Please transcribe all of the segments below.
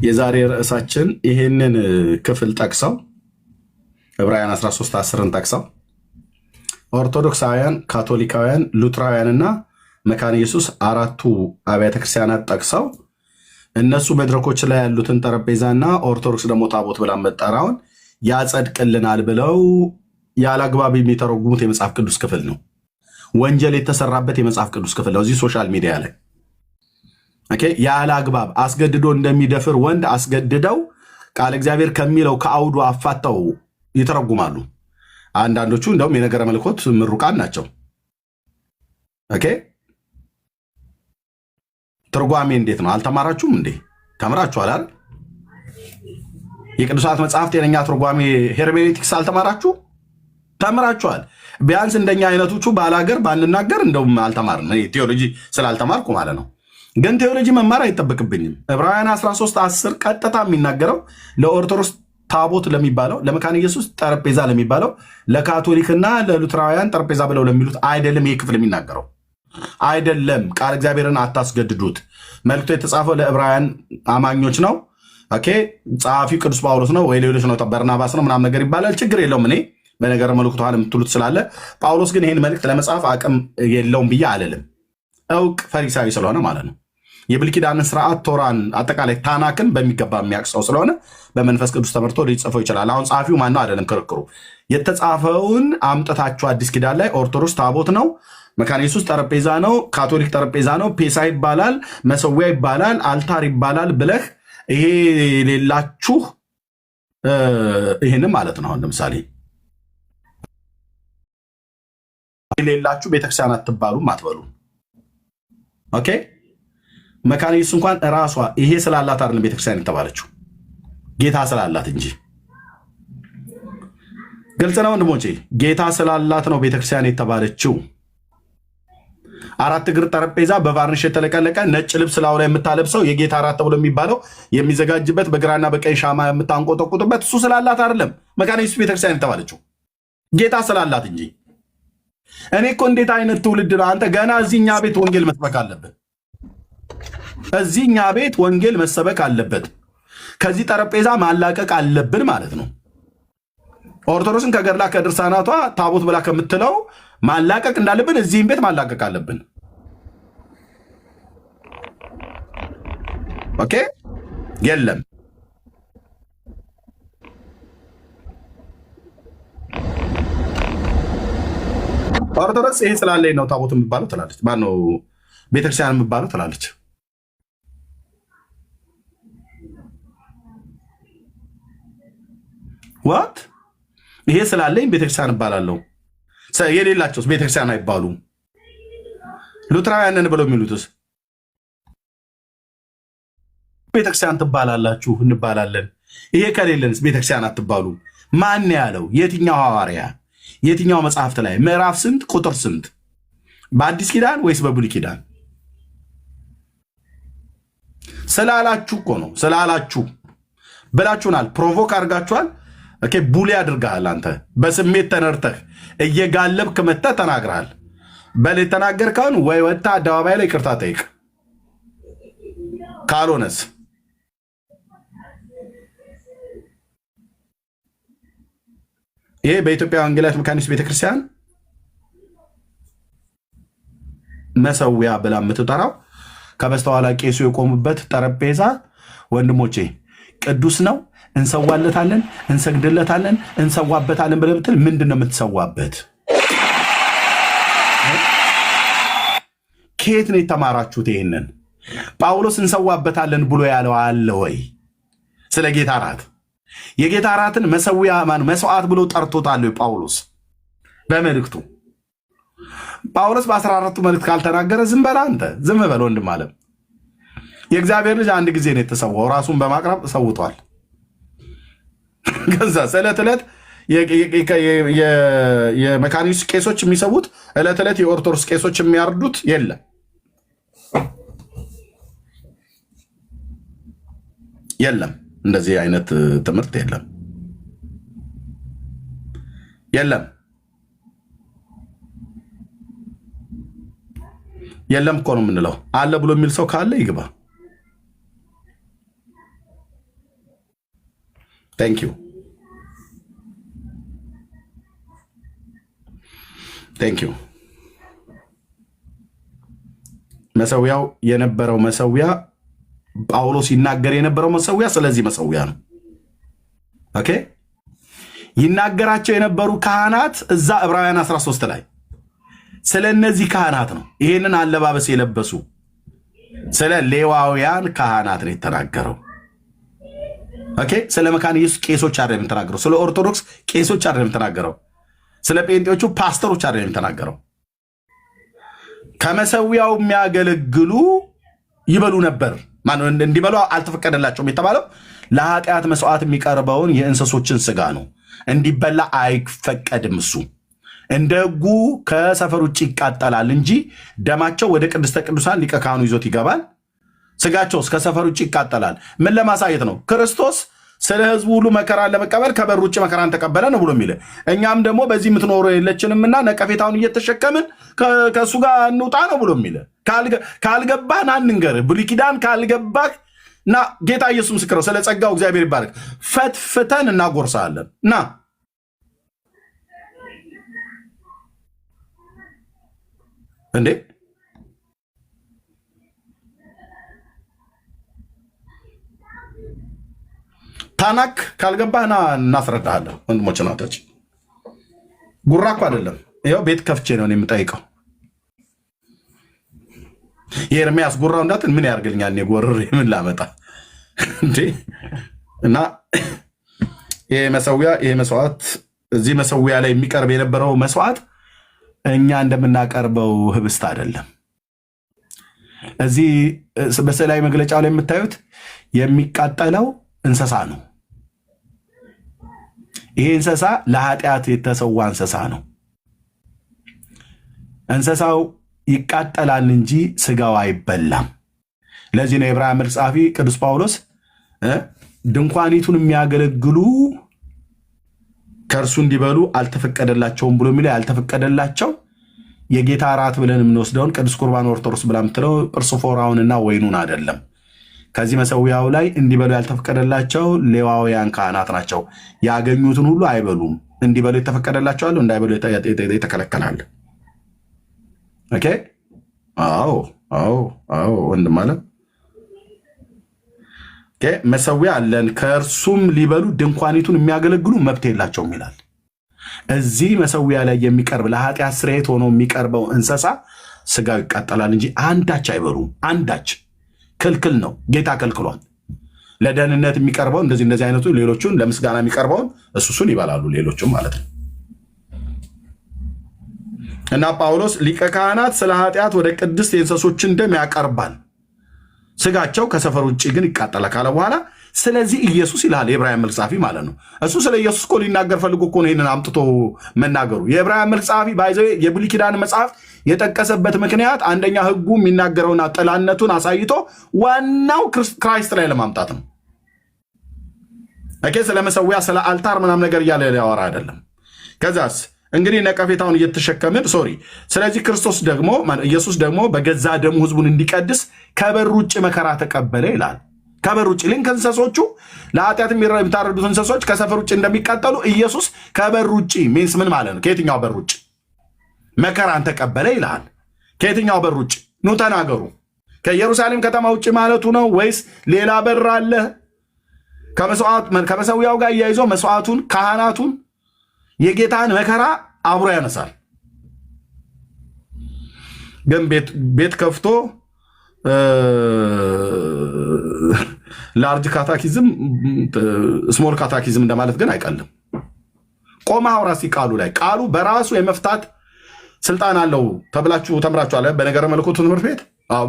የዛሬ ርዕሳችን ይሄንን ክፍል ጠቅሰው ዕብራውያን 13:10ን ጠቅሰው ኦርቶዶክሳውያን፣ ካቶሊካውያን፣ ሉትራውያንና መካነ ኢየሱስ አራቱ አብያተ ክርስቲያናት ጠቅሰው እነሱ መድረኮች ላይ ያሉትን ጠረጴዛና ኦርቶዶክስ ደግሞ ታቦት ብላ መጠራውን ያጸድቅልናል ብለው ያላግባብ የሚተረጉሙት የመጽሐፍ ቅዱስ ክፍል ነው። ወንጀል የተሰራበት የመጽሐፍ ቅዱስ ክፍል ነው። እዚህ ሶሻል ሚዲያ ላይ ያላግባብ አስገድዶ እንደሚደፍር ወንድ አስገድደው ቃል እግዚአብሔር ከሚለው ከአውዱ አፋተው ይተረጉማሉ። አንዳንዶቹ እንደውም የነገረ መለኮት ምሩቃን ናቸው። ትርጓሜ እንዴት ነው? አልተማራችሁም እንዴ? ተምራችኋል አይደል? የቅዱሳት መጽሐፍት የነኛ ትርጓሜ ሄርሜኔቲክስ አልተማራችሁ? ተምራችኋል። ቢያንስ እንደኛ አይነቶቹ ባላገር ባንናገር እንደውም አልተማርም። ቴዎሎጂ ስላልተማርኩ ማለት ነው። ግን ቴዎሎጂ መማር አይጠበቅብኝም። ዕብራውያን 13:10 ቀጥታ የሚናገረው ለኦርቶዶክስ ታቦት ለሚባለው፣ ለመካነ ኢየሱስ ጠረጴዛ ለሚባለው፣ ለካቶሊክና ለሉትራውያን ጠረጴዛ ብለው ለሚሉት አይደለም። ይህ ክፍል የሚናገረው አይደለም። ቃል እግዚአብሔርን አታስገድዱት። መልክቱ የተጻፈው ለዕብራውያን አማኞች ነው። ጸሐፊው ቅዱስ ጳውሎስ ነው ወይ ሌሎች ነው፣ በርናባስ ነው ምናምን ነገር ይባላል። ችግር የለውም። እኔ በነገረ መልክቱ የምትሉት ስላለ ጳውሎስ ግን ይህን መልእክት ለመጻፍ አቅም የለውም ብዬ አልልም። እውቅ ፈሪሳዊ ስለሆነ ማለት ነው። የብሉይ ኪዳንን ስርዓት፣ ቶራን፣ አጠቃላይ ታናክን በሚገባ የሚያቅሰው ስለሆነ በመንፈስ ቅዱስ ተመርቶ ሊጽፈው ይችላል። አሁን ጸሐፊው ማነው አይደለም ክርክሩ። የተጻፈውን አምጥታችሁ አዲስ ኪዳን ላይ ኦርቶዶክስ ታቦት ነው፣ መካነ ኢየሱስ ጠረጴዛ ነው፣ ካቶሊክ ጠረጴዛ ነው፣ ፔሳ ይባላል፣ መሰዊያ ይባላል፣ አልታር ይባላል ብለህ ይሄ ሌላችሁ ይህንም ማለት ነው። አሁን ለምሳሌ ሌላችሁ ቤተክርስቲያን አትባሉም አትበሉ። መካነ ኢየሱስ እንኳን እራሷ ይሄ ስላላት አይደለም ቤተክርስቲያን የተባለችው ጌታ ስላላት እንጂ። ግልጽ ነው ወንድሞቼ፣ ጌታ ስላላት ነው ቤተክርስቲያን የተባለችው። አራት እግር ጠረጴዛ በቫርኒሽ የተለቀለቀ ነጭ ልብስ ላዩ ላይ የምታለብሰው የጌታ እራት ተብሎ የሚባለው የሚዘጋጅበት በግራና በቀኝ ሻማ የምታንቆጠቁጥበት እሱ ስላላት አይደለም መካነ ኢየሱስ ቤተክርስቲያን የተባለችው ጌታ ስላላት እንጂ። እኔ እኮ እንዴት አይነት ትውልድ ነው አንተ! ገና እዚህኛ ቤት ወንጌል መስበክ አለብን። እዚህኛ ቤት ወንጌል መሰበክ አለበት። ከዚህ ጠረጴዛ ማላቀቅ አለብን ማለት ነው። ኦርቶዶክስን ከገድላ ከድርሳናቷ ታቦት ብላ ከምትለው ማላቀቅ እንዳለብን እዚህም ቤት ማላቀቅ አለብን። የለም ኦርቶዶክስ ይሄ ስላለኝ ነው ታቦት የሚባለው ትላለች። ማነው ቤተክርስቲያን የሚባለው ትላለች። ዋት ይሄ ስላለኝ ቤተክርስቲያን እባላለሁ። የሌላቸውስ ቤተክርስቲያን አይባሉም። ሉትራውያንን ብለው የሚሉትስ ቤተክርስቲያን ትባላላችሁ እንባላለን። ይሄ ከሌለንስ ቤተክርስቲያን አትባሉ። ማን ያለው? የትኛው ሐዋርያ? የትኛው መጽሐፍት ላይ? ምዕራፍ ስንት? ቁጥር ስንት? በአዲስ ኪዳን ወይስ በብሉይ ኪዳን? ስላላችሁ እኮ ነው። ስላላችሁ ብላችሁናል። ፕሮቮክ አድርጋችኋል። ቡሊ አድርገሃል። አንተ በስሜት ተነርተህ እየጋለብክ መተህ ተናግረሃል። በል የተናገርከውን ወይ ወጥተህ አደባባይ ላይ ይቅርታ ጠይቅ። ካልሆነስ ይሄ በኢትዮጵያ ወንጌላዊት መካነ ኢየሱስ ቤተክርስቲያን መሰዊያ ብላ የምትጠራው ከበስተኋላ ቄሱ የቆሙበት ጠረጴዛ ወንድሞቼ ቅዱስ ነው። እንሰዋለታለን፣ እንሰግድለታለን፣ እንሰዋበታለን ብለህ ብትል ምንድን ነው የምትሰዋበት? ከየት ነው የተማራችሁት ይሄንን? ጳውሎስ እንሰዋበታለን ብሎ ያለው አለ ወይ? ስለ ጌታ እራት የጌታ እራትን መሰዊያ መስዋዕት ብሎ ጠርቶታል ጳውሎስ በመልእክቱ። ጳውሎስ በ14ቱ መልእክት ካልተናገረ ዝም በል አንተ፣ ዝም በል ወንድም አለም። የእግዚአብሔር ልጅ አንድ ጊዜ ነው የተሰዋው፣ ራሱን በማቅረብ ሰውቷል። ከዛ ዕለት ዕለት የመካነ ኢየሱስ ቄሶች የሚሰዉት ዕለት ዕለት የኦርቶዶክስ ቄሶች የሚያርዱት የለም። እንደዚህ አይነት ትምህርት የለም እኮ ነው የምንለው። አለ ብሎ የሚል ሰው ካለ ይግባ። ቴንክ ዩ። መሰዊያው የነበረው መሰዊያ ጳውሎስ ይናገር የነበረው መሰዊያ ስለዚህ መሰዊያ ነው። ኦኬ ይናገራቸው የነበሩ ካህናት እዛ ዕብራውያን 13 ላይ ስለ እነዚህ ካህናት ነው። ይህንን አለባበስ የለበሱ ስለ ሌዋውያን ካህናት ነው የተናገረው። ኦኬ ስለ መካነ ኢየሱስ ቄሶች አይደለም የተናገረው። ስለ ኦርቶዶክስ ቄሶች አይደለም የተናገረው። ስለ ጴንጤዎቹ ፓስተሮች አይደለም የተናገረው። ከመሰዊያው የሚያገለግሉ ይበሉ ነበር። ማነው እንዲበሉ አልተፈቀደላቸውም የተባለው? ለኃጢአት መስዋዕት የሚቀርበውን የእንስሶችን ስጋ ነው። እንዲበላ አይፈቀድም። እሱ እንደ ሕጉ ከሰፈር ውጭ ይቃጠላል እንጂ ደማቸው ወደ ቅድስተ ቅዱሳን ሊቀ ካህኑ ይዞት ይገባል። ስጋቸውስ ከሰፈር ውጭ ይቃጠላል። ምን ለማሳየት ነው? ክርስቶስ ስለ ሕዝቡ ሁሉ መከራን ለመቀበል ከበር ውጭ መከራን ተቀበለ ነው ብሎ የሚል። እኛም ደግሞ በዚህ የምትኖሩ የለችንምና ነቀፌታውን እየተሸከምን ከእሱ ጋር እንውጣ ነው ብሎ የሚል። ካልገባህ ና እንንገርህ። ብሉይ ኪዳን ካልገባህ እና ጌታ ኢየሱስ ምስክር ነው። ስለ ጸጋው እግዚአብሔር ይባረክ። ፈትፍተን እናጎርሳለን። ና እንዴ ታናክ ካልገባህ ና እናስረዳሃለን። ወንድሞች ናቶች ጉራ እኮ አይደለም። ይኸው ቤት ከፍቼ ነው የምጠይቀው። የኤርሚያስ ጉራው እንዳትን ምን ያርግልኛል? ጎርር ምን ላመጣ እንዴ? እና ይሄ መሰዊያ ይሄ መስዋዕት እዚህ መሰዊያ ላይ የሚቀርብ የነበረው መስዋዕት እኛ እንደምናቀርበው ህብስት አይደለም። እዚህ በስዕላዊ መግለጫው ላይ የምታዩት የሚቃጠለው እንስሳ ነው። ይሄ እንስሳ ለኃጢአት የተሰዋ እንስሳ ነው። እንስሳው ይቃጠላል እንጂ ስጋው አይበላም። ለዚህ ነው የዕብራውያን መልእክት ጸሐፊ ቅዱስ ጳውሎስ ድንኳኒቱን የሚያገለግሉ ከእርሱ እንዲበሉ አልተፈቀደላቸውም ብሎ የሚለው ያልተፈቀደላቸው የጌታ እራት ብለን የምንወስደውን ቅዱስ ቁርባን ኦርቶዶክስ ብላ የምትለው ጵርስፎራውንና ወይኑን አይደለም። ከዚህ መሰዊያው ላይ እንዲበሉ ያልተፈቀደላቸው ሌዋውያን ካህናት ናቸው። ያገኙትን ሁሉ አይበሉም። እንዲበሉ የተፈቀደላቸው አሉ፣ እንዳይበሉ የተከለከላል። ኦኬ አዎ ወንድም አለ። መሰዊያ አለን ከእርሱም ሊበሉ ድንኳኒቱን የሚያገለግሉ መብት የላቸውም ይላል። እዚህ መሰዊያ ላይ የሚቀርብ ለኃጢአት ስርየት ሆኖ የሚቀርበው እንስሳ ስጋው ይቃጠላል እንጂ አንዳች አይበሉም። አንዳች ክልክል ነው። ጌታ ከልክሏል። ለደህንነት የሚቀርበው እንደዚህ አይነቱ ሌሎቹን ለምስጋና የሚቀርበውን እሱን ይበላሉ፣ ሌሎቹም ማለት ነው። እና ጳውሎስ ሊቀ ካህናት ስለ ኃጢአት ወደ ቅድስት የእንስሶችን ደም ያቀርባል፣ ስጋቸው ከሰፈር ውጭ ግን ይቃጠላል ካለ በኋላ ስለዚህ ኢየሱስ ይልሃል የዕብራውያን መልእክት ጸሐፊ ማለት ነው። እሱ ስለ ኢየሱስ እኮ ሊናገር ፈልጎ እኮ ነው ይህንን አምጥቶ መናገሩ። የዕብራውያን መልእክት ጸሐፊ ባይዘው የብሉይ ኪዳን መጽሐፍ የጠቀሰበት ምክንያት አንደኛ ሕጉ የሚናገረውና ጥላነቱን አሳይቶ ዋናው ክራይስት ላይ ለማምጣት ነው። ስለ መሰዊያ ስለ አልታር ምናምን ነገር እያለ ሊያወራ አይደለም። ከዛስ እንግዲህ ነቀፌታውን እየተሸከምን ስለዚህ ክርስቶስ ደግሞ ኢየሱስ ደግሞ በገዛ ደሙ ሕዝቡን እንዲቀድስ ከበር ውጭ መከራ ተቀበለ ይላል። ከበር ውጭ ልክ እንስሶቹ ለኃጢአት የሚታረዱት እንስሶች ከሰፈር ውጭ እንደሚቃጠሉ ኢየሱስ ከበር ውጭ ሚንስ ምን ማለት ነው? ከየትኛው በር ውጭ መከራን ተቀበለ ይላል? ከየትኛው በር ውጭ ኑ ተናገሩ። ከኢየሩሳሌም ከተማ ውጭ ማለቱ ነው ወይስ ሌላ በር አለ? ከመሰዊያው ጋር እያይዞ መስዋዕቱን ካህናቱን የጌታን መከራ አብሮ ያነሳል። ግን ቤት ከፍቶ ላርጅ ካታኪዝም ስሞል ካታኪዝም እንደማለት ግን አይቀልም። ቆመ አውራ ቃሉ ላይ ቃሉ በራሱ የመፍታት ስልጣን አለው ተብላችሁ ተምራችኋል። በነገረ መለኮቱ ትምህርት ቤት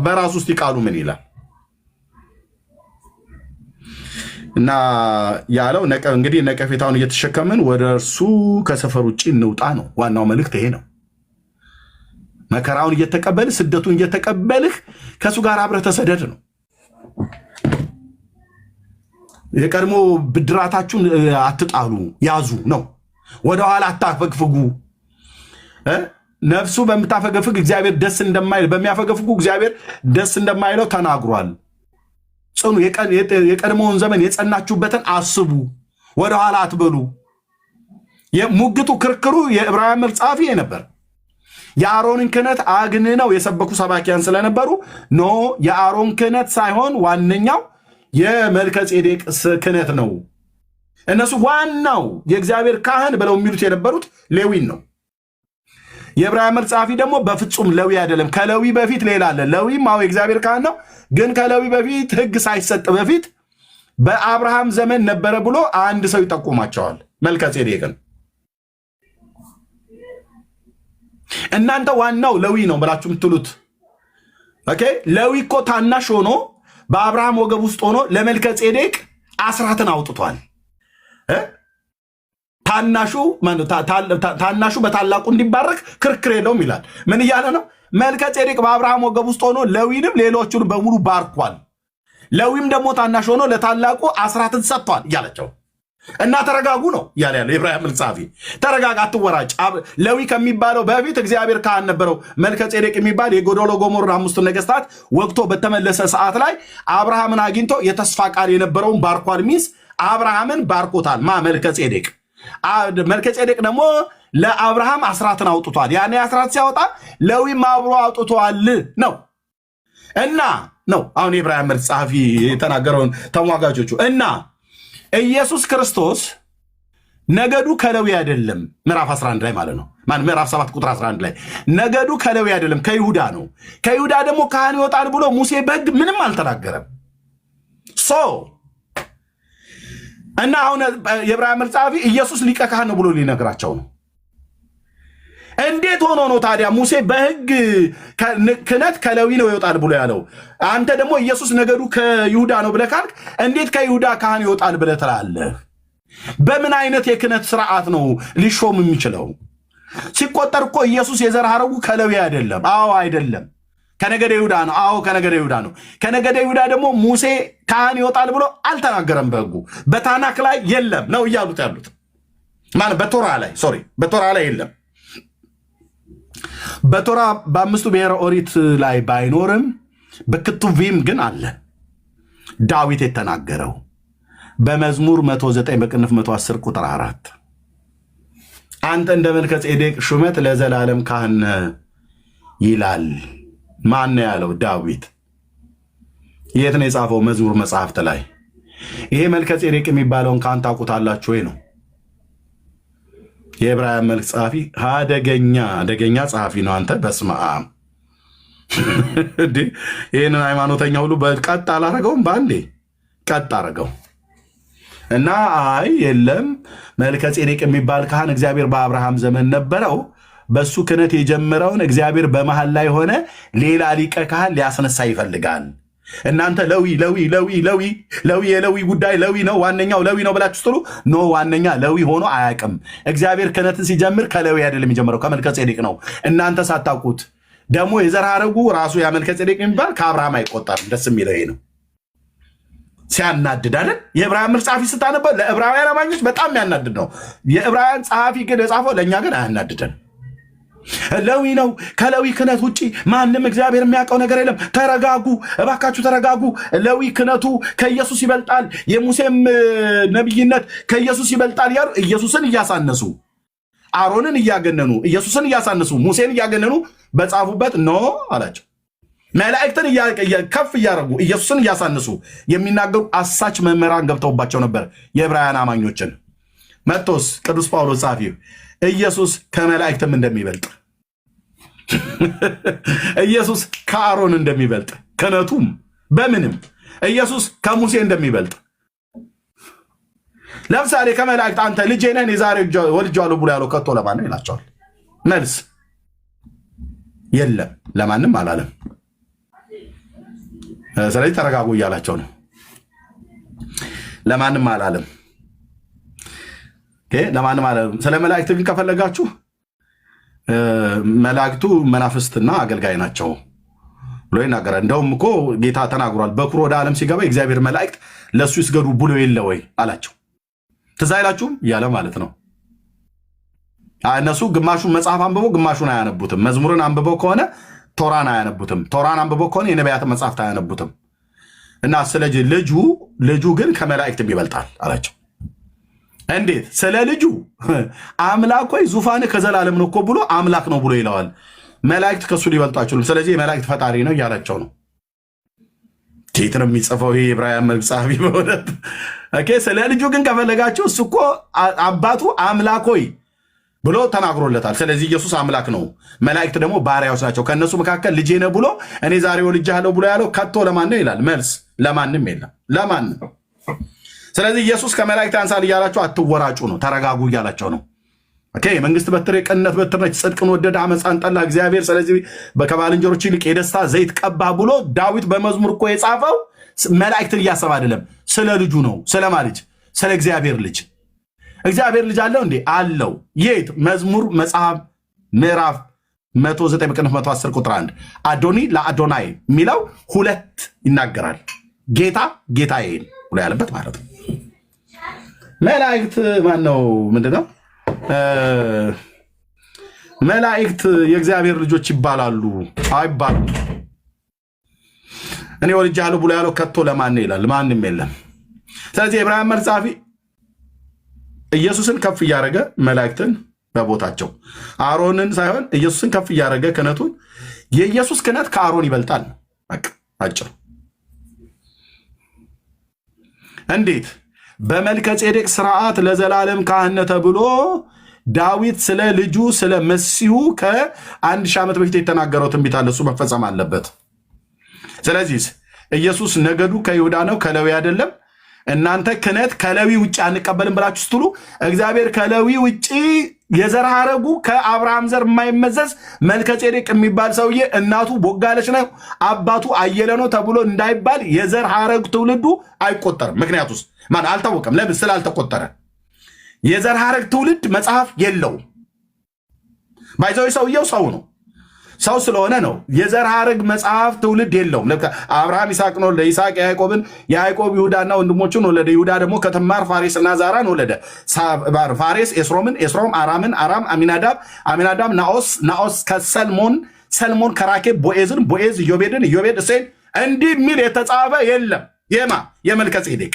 በራሱ ውስጥ ቃሉ ምን ይላል እና ያለው እንግዲህ ነቀፌታውን እየተሸከምን ወደ እርሱ ከሰፈር ውጭ እንውጣ ነው። ዋናው መልእክት ይሄ ነው። መከራውን እየተቀበልህ ስደቱን እየተቀበልህ ከእሱ ጋር አብረህ ተሰደድ ነው። የቀድሞ ብድራታችሁን አትጣሉ፣ ያዙ ነው። ወደኋላ አታፈግፍጉ። ነፍሱ በምታፈገፍግ እግዚአብሔር ደስ እንደማይል በሚያፈገፍጉ እግዚአብሔር ደስ እንደማይለው ተናግሯል። ጽኑ፣ የቀድሞውን ዘመን የጸናችሁበትን አስቡ፣ ወደኋላ አትበሉ። ሙግቱ ክርክሩ የዕብራውያን መልእክት ጸሐፊ ነበር። የአሮንን ክህነት አግንነው የሰበኩ ሰባኪያን ስለነበሩ ኖ የአሮን ክህነት ሳይሆን ዋነኛው የመልከ ጼዴቅ ክህነት ነው። እነሱ ዋናው የእግዚአብሔር ካህን ብለው የሚሉት የነበሩት ሌዊን ነው። የዕብራውያን መልእክት ጸሐፊ ደግሞ በፍጹም ሌዊ አይደለም፣ ከሌዊ በፊት ሌላ አለ። ሌዊም አዎ የእግዚአብሔር ካህን ነው፣ ግን ከሌዊ በፊት ሕግ ሳይሰጥ በፊት በአብርሃም ዘመን ነበረ ብሎ አንድ ሰው ይጠቁማቸዋል፣ መልከ ጼዴቅን። እናንተ ዋናው ሌዊ ነው ብላችሁ የምትሉት ኦኬ። ሌዊ እኮ ታናሽ ሆኖ በአብርሃም ወገብ ውስጥ ሆኖ ለመልከ ጼዴቅ አስራትን አውጥቷል። ታናሹ በታላቁ እንዲባረክ ክርክር የለውም ይላል። ምን እያለ ነው? መልከ ጼዴቅ በአብርሃም ወገብ ውስጥ ሆኖ ሌዊንም ሌሎቹን በሙሉ ባርኳል። ሌዊም ደግሞ ታናሽ ሆኖ ለታላቁ አስራትን ሰጥቷል እያለቸው እና ተረጋጉ ነው እያለ ያለው የዕብራውያን መልእክት ጸሐፊ። ተረጋጋ፣ አትወራጭ። ሌዊ ከሚባለው በፊት እግዚአብሔር ካህን ነበረው። መልከ ጼዴቅ የሚባል የጎዶሎ ጎሞር አምስቱን ነገስታት ወቅቶ በተመለሰ ሰዓት ላይ አብርሃምን አግኝቶ የተስፋ ቃል የነበረውን ባርኳል። ሚስ አብርሃምን ባርኮታል። መልከ ጼዴቅ። መልከ ጼዴቅ ደግሞ ለአብርሃም አስራትን አውጥቷል። ያኔ አስራት ሲያወጣ ሌዊም አብሮ አውጥቷል ነው እና ነው አሁን የዕብራውያን መልእክት ጸሐፊ የተናገረውን ተሟጋቾቹ እና ኢየሱስ ክርስቶስ ነገዱ ከሌዊ አይደለም። ምዕራፍ 11 ላይ ማለት ነው። ምዕራፍ 7 ቁጥር 11 ላይ ነገዱ ከሌዊ አይደለም ከይሁዳ ነው። ከይሁዳ ደግሞ ካህን ይወጣል ብሎ ሙሴ በሕግ ምንም አልተናገረም። እና አሁን የዕብራውያን መልእክት ጸሐፊ ኢየሱስ ሊቀ ካህን ነው ብሎ ሊነግራቸው ነው። እንዴት ሆኖ ነው ታዲያ ሙሴ በሕግ ክህነት ከሌዊ ነው ይወጣል ብሎ ያለው? አንተ ደግሞ ኢየሱስ ነገዱ ከይሁዳ ነው ብለህ ካልክ እንዴት ከይሁዳ ካህን ይወጣል ብለህ ትላለህ? በምን አይነት የክህነት ስርዓት ነው ሊሾም የሚችለው? ሲቆጠር እኮ ኢየሱስ የዘር ሐረጉ ከሌዊ አይደለም። አዎ አይደለም፣ ከነገደ ይሁዳ ነው። አዎ ከነገደ ይሁዳ ነው። ከነገደ ይሁዳ ደግሞ ሙሴ ካህን ይወጣል ብሎ አልተናገረም። በሕጉ በታናክ ላይ የለም ነው እያሉት ያሉት ማለት በቶራ ላይ የለም። በቶራ በአምስቱ ብሔረ ኦሪት ላይ ባይኖርም በክቱቪም ግን አለ። ዳዊት የተናገረው በመዝሙር 109 በቅንፍ 110 ቁጥር 4 አንተ እንደ መልከ ጼዴቅ ሹመት ለዘላለም ካህን ይላል። ማን ነው ያለው? ዳዊት። የት ነው የጻፈው? መዝሙር መጽሐፍት ላይ። ይሄ መልከ ጼዴቅ የሚባለውን ካህን ታውቁታላችሁ ወይ ነው የዕብራውያን መልእክት ጸሐፊ። አደገኛ ጸሐፊ ነው አንተ። በስመ አብ ይህንን ሃይማኖተኛ ሁሉ ቀጥ አላረገውም፣ በአንዴ ቀጥ አረገው እና አይ የለም መልከ ጼዴቅ የሚባል ካህን እግዚአብሔር በአብርሃም ዘመን ነበረው። በሱ ክህነት የጀመረውን እግዚአብሔር በመሃል ላይ ሆነ ሌላ ሊቀ ካህን ሊያስነሳ ይፈልጋል። እናንተ ሌዊ የሌዊ ጉዳይ ሌዊ ነው ዋነኛው ሌዊ ነው ብላችሁ ስትሉ ኖ ዋነኛ ሌዊ ሆኖ አያውቅም። እግዚአብሔር ክህነትን ሲጀምር ከሌዊ አይደለም የሚጀምረው ከመልከ ጼዴቅ ነው። እናንተ ሳታውቁት ደግሞ የዘር ሐረጉ ራሱ ያ መልከ ጼዴቅ የሚባል ከአብርሃም አይቆጠርም። ደስ የሚለው ይሄ ነው። ሲያናድድ አይደል? የዕብራውያን መልእክት ጸሐፊ ስታነበው ለዕብራውያን አማኞች በጣም የሚያናድድ ነው። የዕብራውያን ጸሐፊ ግን የጻፈው ለእኛ ግን አያናድደን። ሌዊ ነው። ከሌዊ ክህነት ውጭ ማንም እግዚአብሔር የሚያውቀው ነገር የለም። ተረጋጉ፣ እባካችሁ ተረጋጉ። ሌዊ ክህነቱ ከኢየሱስ ይበልጣል፣ የሙሴም ነቢይነት ከኢየሱስ ይበልጣል ያሉ ኢየሱስን እያሳነሱ አሮንን እያገነኑ ኢየሱስን እያሳነሱ ሙሴን እያገነኑ በጻፉበት ኖ አላቸው። መላእክትን ከፍ እያደረጉ ኢየሱስን እያሳነሱ የሚናገሩ አሳች መምህራን ገብተውባቸው ነበር የዕብራውያን አማኞችን። መጥቶስ ቅዱስ ጳውሎስ ጻፊው ኢየሱስ ከመላእክትም እንደሚበልጥ ኢየሱስ ከአሮን እንደሚበልጥ ክህነቱም በምንም ኢየሱስ ከሙሴ እንደሚበልጥ ለምሳሌ ከመላእክት አንተ ልጄ ነህ የዛሬ ወልጄዋለሁ ብሎ ያለው ከቶ ለማን ነው ይላቸዋል? መልስ የለም፣ ለማንም አላለም። ስለዚህ ተረጋጉ እያላቸው ነው። ለማንም አላለም። ለማንም አላለም። ስለ መላእክት ግን ከፈለጋችሁ መላእክቱ መናፍስትና አገልጋይ ናቸው ብሎ ይናገራል። እንደውም እኮ ጌታ ተናግሯል። በኩር ወደ ዓለም ሲገባ የእግዚአብሔር መላእክት ለእሱ ይስገዱ ብሎ የለ ወይ አላቸው። ትዝ አይላችሁም እያለ ማለት ነው። እነሱ ግማሹን መጽሐፍ አንብበው ግማሹን አያነቡትም። መዝሙርን አንብበው ከሆነ ቶራን አያነቡትም። ቶራን አንብበው ከሆነ የነቢያትን መጽሐፍት አያነቡትም። እና ስለዚህ ልጁ ግን ከመላእክትም ይበልጣል አላቸው። እንዴት ስለ ልጁ አምላክ ሆይ ዙፋን ከዘላለም ነው እኮ ብሎ አምላክ ነው ብሎ ይለዋል። መላእክት ከሱ ሊበልጡ አይችሉም። ስለዚህ የመላእክት ፈጣሪ ነው እያላቸው ነው። ኬት ነው የሚጽፈው ይሄ ዕብራውያን መልእክት ጸሐፊ በእውነት ኦኬ። ስለ ልጁ ግን ከፈለጋችሁ እሱ እኮ አባቱ አምላክ ሆይ ብሎ ተናግሮለታል። ስለዚህ ኢየሱስ አምላክ ነው፣ መላእክት ደግሞ ባሪያዎች ናቸው። ከእነሱ መካከል ልጄ ነህ ብሎ እኔ ዛሬ ወልጄሃለሁ ብሎ ያለው ከቶ ለማን ነው ይላል? መልስ ለማንም የለም። ለማንም። ስለዚህ ኢየሱስ ከመላእክት ያንሳል እያላቸው አትወራጩ ነው፣ ተረጋጉ እያላቸው ነው። ኦኬ። የመንግስት በትር የቅንነት በትር ነች፣ ጽድቅን ወደደ አመፃን ጠላ እግዚአብሔር። ስለዚህ ከባልንጀሮች ይልቅ የደስታ ዘይት ቀባ ብሎ ዳዊት በመዝሙር እኮ የጻፈው መላእክትን እያሰብ አይደለም፣ ስለ ልጁ ነው። ስለማ ልጅ? ስለ እግዚአብሔር ልጅ። እግዚአብሔር ልጅ አለው እንዴ? አለው። የት? መዝሙር መጽሐፍ ምዕራፍ 109 በቅንፍ 110 ቁጥር 1 አዶኒ ለአዶናይ የሚለው ሁለት ይናገራል። ጌታ ጌታዬን ብሎ ያለበት ማለት ነው። መላእክት ማነው? ምንድነው? መላእክት የእግዚአብሔር ልጆች ይባላሉ አይባሉ? እኔ ወልጄሃለሁ ብሎ ያለው ከቶ ለማን ይላል? ማንም የለም። ስለዚህ የዕብራውያን መልእክት ጸሐፊ ኢየሱስን ከፍ እያደረገ መላእክትን በቦታቸው፣ አሮንን ሳይሆን ኢየሱስን ከፍ እያደረገ ክህነቱን፣ የኢየሱስ ክህነት ከአሮን ይበልጣል። አጭር እንዴት? በመልከ ጼዴቅ ስርዓት ለዘላለም ካህን ተብሎ ዳዊት ስለ ልጁ ስለ መሲሁ ከ1000 ዓመት በፊት የተናገረው ትንቢት አለ። እሱ መፈጸም አለበት። ስለዚህ ኢየሱስ ነገዱ ከይሁዳ ነው፣ ከሌዊ አይደለም። እናንተ ክህነት ከሌዊ ውጭ አንቀበልም ብላችሁ ስትሉ እግዚአብሔር ከሌዊ ውጭ የዘር ሐረጉ ከአብርሃም ዘር የማይመዘዝ መልከ ጼዴቅ የሚባል ሰውዬ እናቱ ቦጋለች ነው አባቱ አየለ ነው ተብሎ እንዳይባል የዘር ሐረግ ትውልዱ አይቆጠርም። ምክንያቱስ ማን አልታወቀም። ለምን? ስላልተቆጠረ። የዘር ሐረግ ትውልድ መጽሐፍ የለው። ባይዘው ሰውየው ሰው ነው፣ ሰው ስለሆነ ነው። የዘር ሐረግ መጽሐፍ ትውልድ የለውም። አብርሃም ይስሐቅ ነው፣ ለይስሐቅ ያዕቆብን፣ ያዕቆብ ይሁዳና ወንድሞቹን ወለደ። ይሁዳ ደግሞ ከትማር ፋሬስና ዛራን ወለደ። ፋሬስ ኤስሮምን፣ ኤስሮም አራምን፣ አራም አሚናዳብ፣ አሚናዳብ ናኦስ፣ ናኦስ ከሰልሞን፣ ሰልሞን ከራኬብ ቦኤዝን፣ ቦኤዝ ኢዮቤድን፣ ኢዮቤድ እሴይን። እንዲህ የሚል የተጻፈ የለም። የማ የመልከ ጼዴቅ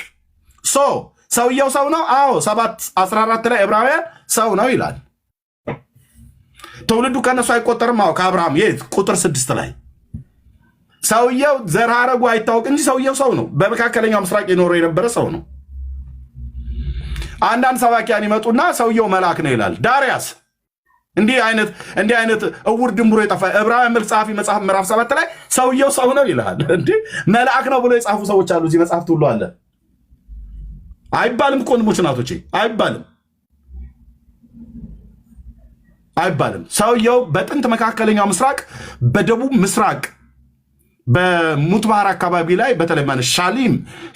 ሰውየው ሰው ነው። አዎ 7:14 ላይ ዕብራውያን ሰው ነው ይላል። ትውልዱ ከነሱ አይቆጠርም። አዎ ከአብርሃም የት? ቁጥር 6 ላይ ሰውየው ዘር ሐረጉ አይታወቅ እንጂ ሰውየው ሰው ነው። በመካከለኛው ምስራቅ የኖረ የነበረ ሰው ነው። አንዳንድ ሰባኪያን ይመጡና ሰውየው መልአክ ነው ይላል። ዳርያስ እንዲህ አይነት እውር ድንብሮ የጠፋ ዕብራውያን መልእክት ጸሐፊ መጽሐፍ ምዕራፍ 7 ላይ ሰውየው ሰው ነው ይላል። እንዴ መልአክ ነው ብሎ የጻፉ ሰዎች አሉ። እዚህ መጽሐፍት ሁሉ አለ። አይባልም እኮ ወንድሞች እናቶቼ፣ አይባልም። ሰውየው በጥንት መካከለኛው ምስራቅ በደቡብ ምስራቅ በሙት ባህር አካባቢ ላይ በተለይ ማለት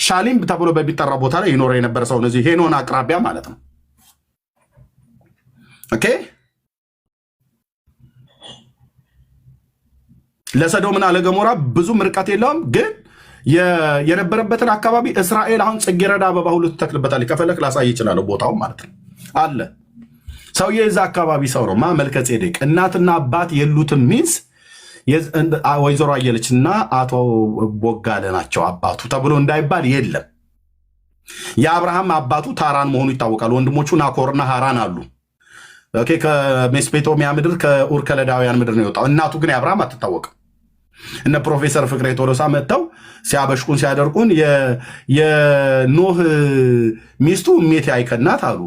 ሻሊም ተብሎ በሚጠራ ቦታ ላይ ይኖረ የነበረ ሰው ነው። እዚህ ሄኖን አቅራቢያ ማለት ነው። ኦኬ። ለሰዶምና ለገሞራ ብዙም ርቀት የለውም፣ ግን የነበረበትን አካባቢ እስራኤል አሁን ጽጌረዳ አበባ ሁሉ ትተክልበታለች። ከፈለክ ላሳይ ይችላለሁ ቦታው ማለት ነው አለ። ሰውዬ የዛ አካባቢ ሰው ነው። መልከ ጼዴቅ እናትና አባት የሉትም። ሚንስ ወይዘሮ አየለችና አቶ ቦጋለ ናቸው አባቱ ተብሎ እንዳይባል የለም። የአብርሃም አባቱ ታራን መሆኑ ይታወቃል። ወንድሞቹ ናኮርና ሃራን አሉ። ኦኬ። ከሜሶፖታሚያ ምድር ከኡር ከለዳውያን ምድር ነው የወጣው። እናቱ ግን የአብርሃም አትታወቅም። እነ ፕሮፌሰር ፍቅሬ ቶሎሳ መጥተው ሲያበሽቁን ሲያደርቁን የኖህ ሚስቱ ሜቴ አይከናት አሉ።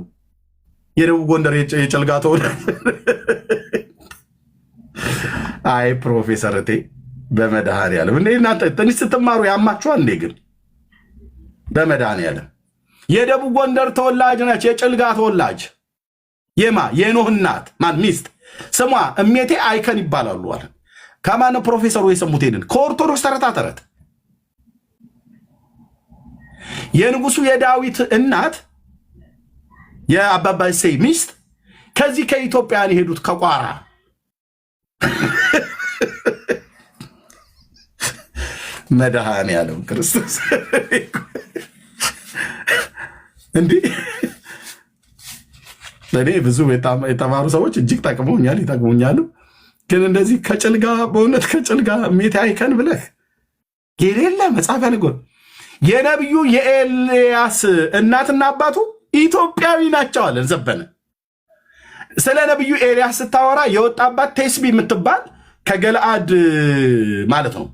የደቡብ ጎንደር የጭልጋ ተወላጅ። አይ ፕሮፌሰር እቴ በመድኃኔዓለም እንዴ እናንተ ትንሽ ስትማሩ ያማችኋል እንዴ? ግን በመድኃኔዓለም የደቡብ ጎንደር ተወላጅ ነች፣ የጭልጋ ተወላጅ። የማ የኖህ እናት ማን ሚስት ስሟ እሜቴ አይከን ይባላሉ አለ። ከማን ፕሮፌሰሩ የሰሙት? ሄድን ከኦርቶዶክስ ተረት የንጉሱ የዳዊት እናት የአባባ እሴይ ሚስት ከዚህ ከኢትዮጵያን የሄዱት ከቋራ መድኃኔዓለም ክርስቶስ እንዲህ እኔ ብዙ የተማሩ ሰዎች እጅግ ጠቅመውኛል፣ ይጠቅሙኛሉ። ግን እንደዚህ ከጭልጋ በእውነት ከጭልጋ ሜቴ አይከን ብለህ የሌለ መጽሐፍ ያልጎን የነቢዩ የኤልያስ እናትና አባቱ ኢትዮጵያዊ ናቸው አለን ዘበነ። ስለ ነቢዩ ኤልያስ ስታወራ የወጣባት ቴስቢ የምትባል ከገለአድ ማለት ነው።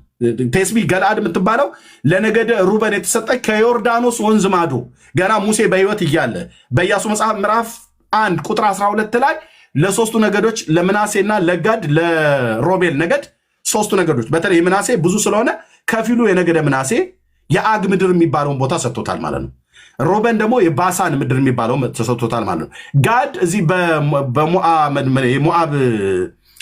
ቴስቢ ገለአድ የምትባለው ለነገደ ሩበን የተሰጠች ከዮርዳኖስ ወንዝ ማዶ ገና ሙሴ በሕይወት እያለ በኢያሱ መጽሐፍ ምዕራፍ 1 ቁጥር 12 ላይ ለሶስቱ ነገዶች ለምናሴና ለጋድ ለሮቤል ነገድ ሶስቱ ነገዶች በተለይ ምናሴ ብዙ ስለሆነ ከፊሉ የነገደ ምናሴ የአግ ምድር የሚባለውን ቦታ ሰጥቶታል ማለት ነው። ሮቤን ደግሞ የባሳን ምድር የሚባለው ተሰጥቶታል ማለት ነው። ጋድ እዚህ በሞዓብ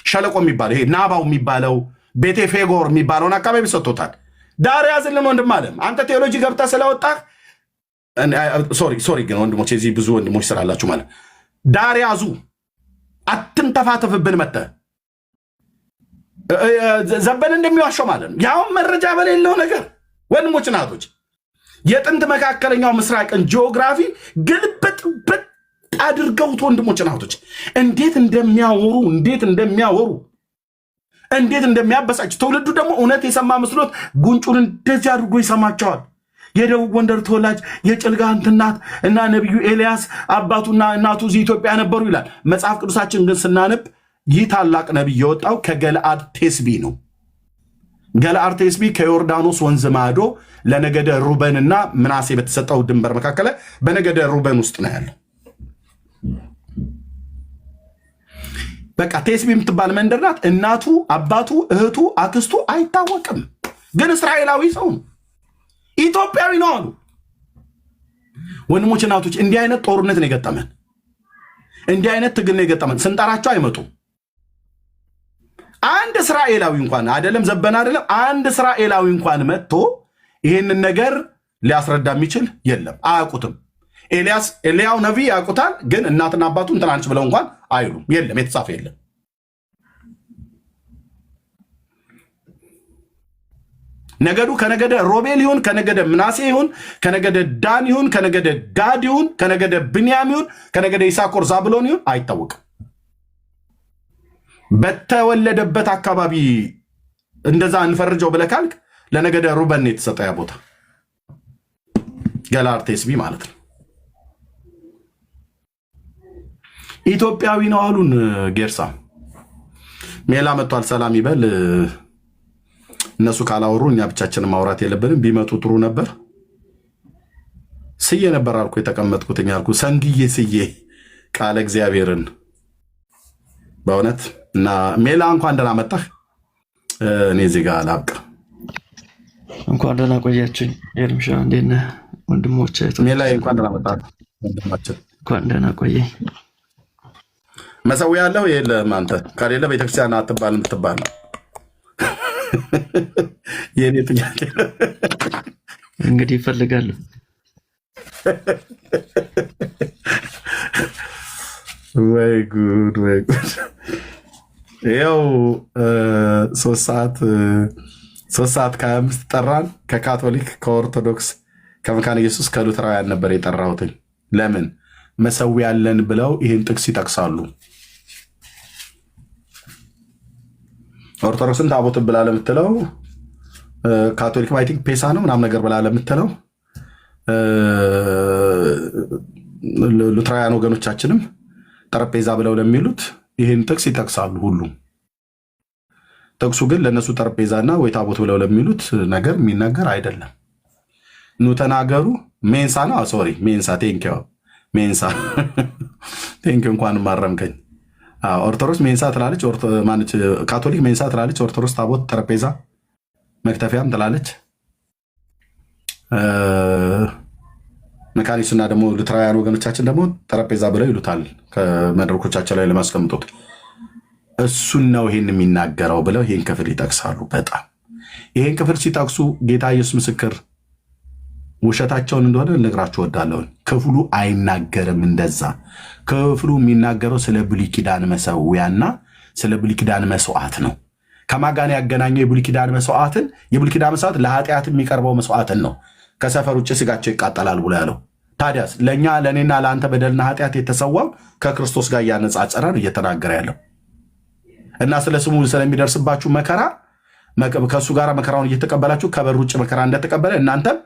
ሸለቆ የሚባለው ይሄ ናባው የሚባለው ቤቴ ፌጎር የሚባለውን አካባቢ ሰጥቶታል። ዳር ያዝልን ወንድም አለም አንተ ቴዎሎጂ ገብተህ ስለወጣህ ሶሪ ግን ወንድሞች እዚህ ብዙ ወንድሞች ስላላችሁ ማለት ዳር ያዙ አትንተፋተፍብን መጥተህ ዘበን እንደሚዋሸው ማለት ነው። ያው መረጃ በሌለው ነገር ወንድሞች ናቶች የጥንት መካከለኛው ምስራቅን ጂኦግራፊ ግልብጥብጥ አድርገውት ወንድሞች ናቶች እንዴት እንደሚያበሳጭ ትውልዱ ደግሞ እውነት የሰማ መስሎት ጉንጩን እንደዚህ አድርጎ ይሰማቸዋል። የደቡብ ጎንደር ተወላጅ የጭልጋ እናት እና ነቢዩ ኤልያስ አባቱና እናቱ እዚህ ኢትዮጵያ ነበሩ ይላል መጽሐፍ ቅዱሳችን። ግን ስናነብ ይህ ታላቅ ነቢይ የወጣው ከገለአድ ቴስቢ ነው። ገለአድ ቴስቢ ከዮርዳኖስ ወንዝ ማዶ ለነገደ ሩበንና ምናሴ በተሰጠው ድንበር መካከለ በነገደ ሩበን ውስጥ ነው ያለው። በቃ ቴስቢ የምትባል መንደር ናት። እናቱ፣ አባቱ፣ እህቱ፣ አክስቱ አይታወቅም። ግን እስራኤላዊ ሰው ነው፣ ኢትዮጵያዊ ነው አሉ። ወንድሞች እናቶች፣ እንዲህ አይነት ጦርነት ነው የገጠመን፣ እንዲህ አይነት ትግል ነው የገጠመን። ስንጠራቸው አይመጡም። አንድ እስራኤላዊ እንኳን አይደለም ዘበን አይደለም አንድ እስራኤላዊ እንኳን መጥቶ ይህንን ነገር ሊያስረዳ የሚችል የለም። አያውቁትም። ኤልያው ነቢይ ያውቁታል፣ ግን እናትና አባቱ እንትናንች ብለው እንኳን አይሉም። የለም፣ የተጻፈ የለም። ነገዱ ከነገደ ሮቤል ይሁን ከነገደ ምናሴ ይሁን ከነገደ ዳን ይሁን ከነገደ ጋድ ይሁን ከነገደ ብንያም ይሁን ከነገደ ይሳኮር ዛብሎን ይሁን አይታወቅም። በተወለደበት አካባቢ እንደዛ እንፈርጀው ብለህ ካልክ ለነገደ ሩበን የተሰጠ ያ ቦታ ገለአድ ቴስቢ ማለት ነው። ኢትዮጵያዊ ነው አሉን። ጌርሳ ሜላ መጥቷል። ሰላም ይበል። እነሱ ካላወሩ እኛ ብቻችንን ማውራት የለብንም። ቢመጡ ጥሩ ነበር። ስዬ ነበር አልኩ የተቀመጥኩት ያልኩ ሰንግዬ ስዬ ቃለ እግዚአብሔርን በእውነት እና ሜላ እንኳን ደህና መጣህ። እኔ እዚህ ጋር ላብቅ። እንኳን ደህና ቆያችሁኝ። ኤርምሻ እንዴት ነህ ወንድሞቼ? ሜላ እንኳን ደህና መጣህ ወንድማችን። እንኳን ደህና ቆየኝ። መሰዊያ ያለው የለም። አንተ ከሌለ ቤተክርስቲያን አትባልም ትባል ነው የኔ ጥያቄ። እንግዲህ ይፈልጋሉ። ወይ ጉድ ወይ ጉድ። ይኸው 3 ሰዓት ከ25 ጠራን። ከካቶሊክ ከኦርቶዶክስ ከመካነ ኢየሱስ ከሉተራውያን ነበር የጠራሁትኝ። ለምን መሰዊያ ያለን ብለው ይህን ጥቅስ ይጠቅሳሉ። ኦርቶዶክስን ታቦት ብላ ለምትለው ካቶሊክ አይ ቲንክ ፔሳ ነው ምናምን ነገር ብላ ለምትለው ሉትራውያን ወገኖቻችንም ጠረጴዛ ብለው ለሚሉት ይህን ጥቅስ ይጠቅሳሉ። ሁሉም ጥቅሱ ግን ለእነሱ ጠረጴዛና ወይ ታቦት ብለው ለሚሉት ነገር የሚናገር አይደለም። ኑ ተናገሩ። ሜንሳ ነው ሶሪ ሜንሳ ቴንኪው ሜንሳ ቴንኪው እንኳን ማረምከኝ። ኦርቶዶክስ ሜንሳ ትላለች፣ ማነች ካቶሊክ ሜንሳ ትላለች፣ ኦርቶዶክስ ታቦት ጠረጴዛ መክተፊያም ትላለች። መካኒሱና ደግሞ ሉትራውያን ወገኖቻችን ደግሞ ጠረጴዛ ብለው ይሉታል ከመድረኮቻቸው ላይ ለማስቀምጡት። እሱን ነው ይሄን የሚናገረው ብለው ይሄን ክፍል ይጠቅሳሉ። በጣም ይሄን ክፍል ሲጠቅሱ ጌታ ኢየሱስ ምስክር ውሸታቸውን እንደሆነ ልነግራችሁ እወዳለሁ። ክፍሉ አይናገርም እንደዛ። ክፍሉ የሚናገረው ስለ ብሉይ ኪዳን መሰዊያና ስለ ብሉይ ኪዳን መስዋዕት ነው። ከማጋን ያገናኘው የብሉይ ኪዳን መስዋዕትን የብሉይ ኪዳን መስዋዕት ለኃጢአት የሚቀርበው መስዋዕትን ነው። ከሰፈር ውጭ ስጋቸው ይቃጠላል ብሎ ያለው። ታዲያስ ለእኛ ለእኔና ለአንተ በደልና ኃጢአት የተሰዋው ከክርስቶስ ጋር እያነጻጸረ ነው እየተናገረ ያለው እና ስለ ስሙ ስለሚደርስባችሁ መከራ ከእሱ ጋር መከራውን እየተቀበላችሁ ከበር ውጭ መከራ እንደተቀበለ እናንተም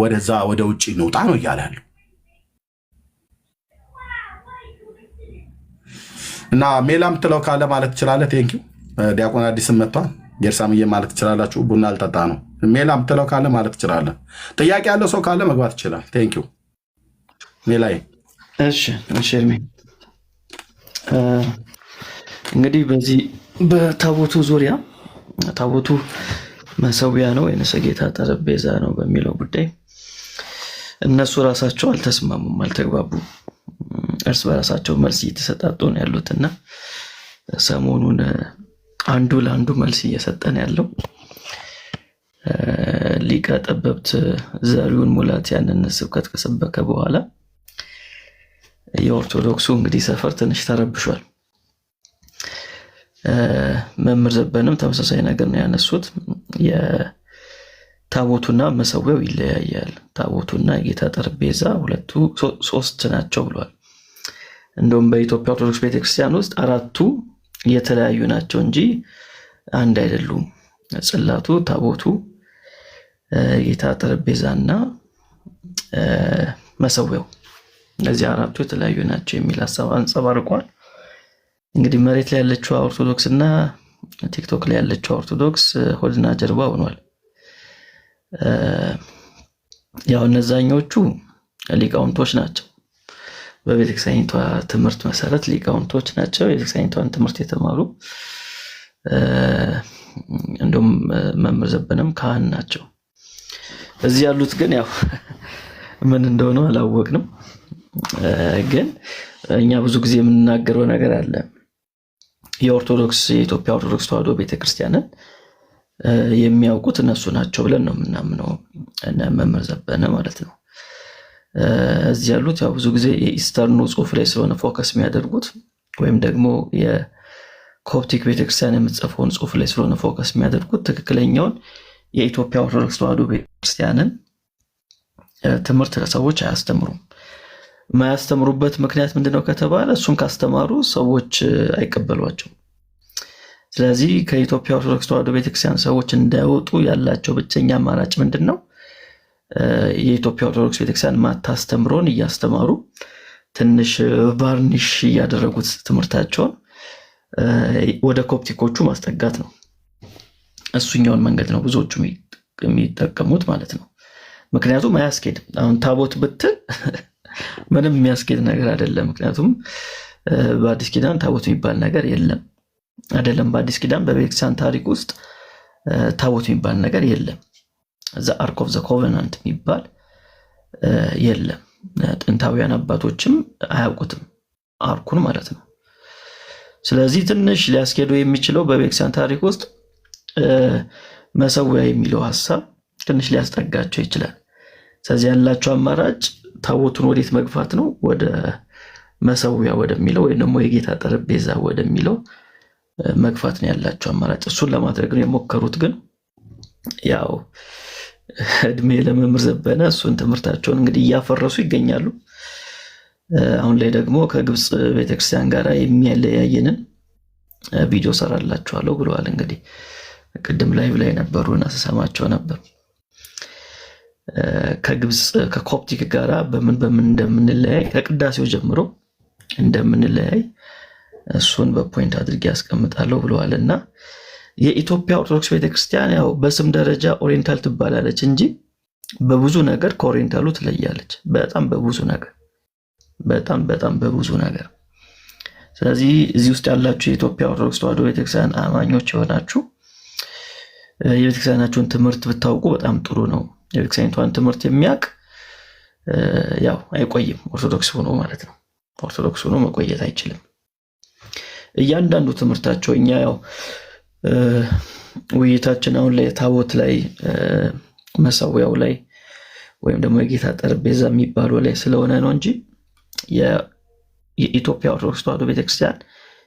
ወደዛ ወደ ውጭ እንውጣ ነው እያለ ያለው። እና ሜላም ትለው ካለ ማለት ትችላለህ። ቴንኪው ዲያቆን አዲስም መጥቷል። ጌርሳምዬ ማለት ትችላላችሁ። ቡና አልጠጣ ነው። ሜላም ትለው ካለ ማለት ትችላለህ። ጥያቄ ያለው ሰው ካለ መግባት ይችላል። ቴንኪው ሜላይ። እሺ እርሜ እንግዲህ በዚህ በታቦቱ ዙሪያ ታቦቱ መሰዊያ ነው ወይንስ ጌታ ጠረጴዛ ነው በሚለው ጉዳይ እነሱ ራሳቸው አልተስማሙም፣ አልተግባቡም። እርስ በራሳቸው መልስ እየተሰጣጡ ነው ያሉትና ሰሞኑን አንዱ ለአንዱ መልስ እየሰጠን ያለው ሊቀ ጠበብት ዘሪሁን ሙላት ያንን ስብከት ከሰበከ በኋላ የኦርቶዶክሱ እንግዲህ ሰፈር ትንሽ ተረብሿል። መምህር ዘበንም ተመሳሳይ ነገር ነው ያነሱት። የታቦቱና መሰዊያው ይለያያል፣ ታቦቱና የጌታ ጠረጴዛ ሁለቱ ሶስት ናቸው ብሏል። እንደውም በኢትዮጵያ ኦርቶዶክስ ቤተክርስቲያን ውስጥ አራቱ የተለያዩ ናቸው እንጂ አንድ አይደሉም። ጽላቱ፣ ታቦቱ፣ የጌታ ጠረጴዛና መሰዊያው እነዚህ አራቱ የተለያዩ ናቸው የሚል ሀሳብ አንጸባርቋል። እንግዲህ መሬት ላይ ያለችው ኦርቶዶክስ እና ቲክቶክ ላይ ያለችው ኦርቶዶክስ ሆድና ጀርባ ሆኗል። ያው እነዛኞቹ ሊቃውንቶች ናቸው። በቤተክርስቲያኒቷ ትምህርት መሰረት ሊቃውንቶች ናቸው። የቤተክርስቲያኒቷን ትምህርት የተማሩ እንደውም መምህር ዘበነም ካህን ናቸው። እዚህ ያሉት ግን ያው ምን እንደሆነ አላወቅንም። ግን እኛ ብዙ ጊዜ የምንናገረው ነገር አለ። የኢትዮጵያ ኦርቶዶክስ ተዋሕዶ ቤተክርስቲያንን የሚያውቁት እነሱ ናቸው ብለን ነው የምናምነው፣ መምህር ዘበነ ማለት ነው። እዚህ ያሉት ያው ብዙ ጊዜ የኢስተርኑ ጽሑፍ ላይ ስለሆነ ፎከስ የሚያደርጉት ወይም ደግሞ የኮፕቲክ ቤተክርስቲያን የምትጽፈውን ጽሑፍ ላይ ስለሆነ ፎከስ የሚያደርጉት ትክክለኛውን የኢትዮጵያ ኦርቶዶክስ ተዋሕዶ ቤተክርስቲያንን ትምህርት ሰዎች አያስተምሩም። የማያስተምሩበት ምክንያት ምንድነው ከተባለ እሱን ካስተማሩ ሰዎች አይቀበሏቸው። ስለዚህ ከኢትዮጵያ ኦርቶዶክስ ተዋሕዶ ቤተክርስቲያን ሰዎች እንዳይወጡ ያላቸው ብቸኛ አማራጭ ምንድነው? የኢትዮጵያ ኦርቶዶክስ ቤተክርስቲያን ማታስተምሮን እያስተማሩ ትንሽ ቫርኒሽ እያደረጉት ትምህርታቸውን ወደ ኮፕቲኮቹ ማስጠጋት ነው። እሱኛውን መንገድ ነው ብዙዎቹ የሚጠቀሙት ማለት ነው። ምክንያቱም አያስኬድም። አሁን ታቦት ብትል ምንም የሚያስኬድ ነገር አይደለም። ምክንያቱም በአዲስ ኪዳን ታቦት የሚባል ነገር የለም አይደለም። በአዲስ ኪዳን በቤተክርስቲያን ታሪክ ውስጥ ታቦት የሚባል ነገር የለም። ዘ አርክ ኦፍ ዘ ኮቨናንት የሚባል የለም። ጥንታውያን አባቶችም አያውቁትም አርኩን ማለት ነው። ስለዚህ ትንሽ ሊያስኬዱ የሚችለው በቤተክርስቲያን ታሪክ ውስጥ መሰዊያ የሚለው ሐሳብ ትንሽ ሊያስጠጋቸው ይችላል። ስለዚህ ያላቸው አማራጭ ታቦቱን ወዴት መግፋት ነው? ወደ መሰዊያ ወደሚለው ወይ ደግሞ የጌታ ጠረጴዛ ወደሚለው መግፋት ነው ያላቸው አማራጭ። እሱን ለማድረግ ነው የሞከሩት። ግን ያው እድሜ ለመምህር ዘበነ እሱን ትምህርታቸውን እንግዲህ እያፈረሱ ይገኛሉ። አሁን ላይ ደግሞ ከግብፅ ቤተክርስቲያን ጋር የሚያለያየንን ቪዲዮ ሰራላችኋለሁ ብለዋል። እንግዲህ ቅድም ላይቭ ላይ ነበሩና ስሰማቸው ነበር። ከግብፅ ከኮፕቲክ ጋራ በምን እንደምንለያይ ከቅዳሴው ጀምሮ እንደምንለያይ እሱን በፖይንት አድርጌ ያስቀምጣለሁ ብለዋልና የኢትዮጵያ ኦርቶዶክስ ቤተክርስቲያን ያው በስም ደረጃ ኦሪየንታል ትባላለች እንጂ በብዙ ነገር ከኦሪየንታሉ ትለያለች። በጣም በብዙ ነገር በጣም በብዙ ነገር። ስለዚህ እዚህ ውስጥ ያላችሁ የኢትዮጵያ ኦርቶዶክስ ተዋሕዶ ቤተክርስቲያን አማኞች የሆናችሁ የቤተክርስቲያናችሁን ትምህርት ብታውቁ በጣም ጥሩ ነው። የቤተክርስቲያኒቷን ትምህርት የሚያውቅ ያው አይቆይም ኦርቶዶክስ ሆኖ ማለት ነው። ኦርቶዶክስ ሆኖ መቆየት አይችልም። እያንዳንዱ ትምህርታቸው እኛ ያው ውይይታችን አሁን ላይ ታቦት ላይ መሰዊያው ላይ ወይም ደግሞ የጌታ ጠረጴዛ የሚባለው ላይ ስለሆነ ነው እንጂ የኢትዮጵያ ኦርቶዶክስ ተዋሕዶ ቤተክርስቲያን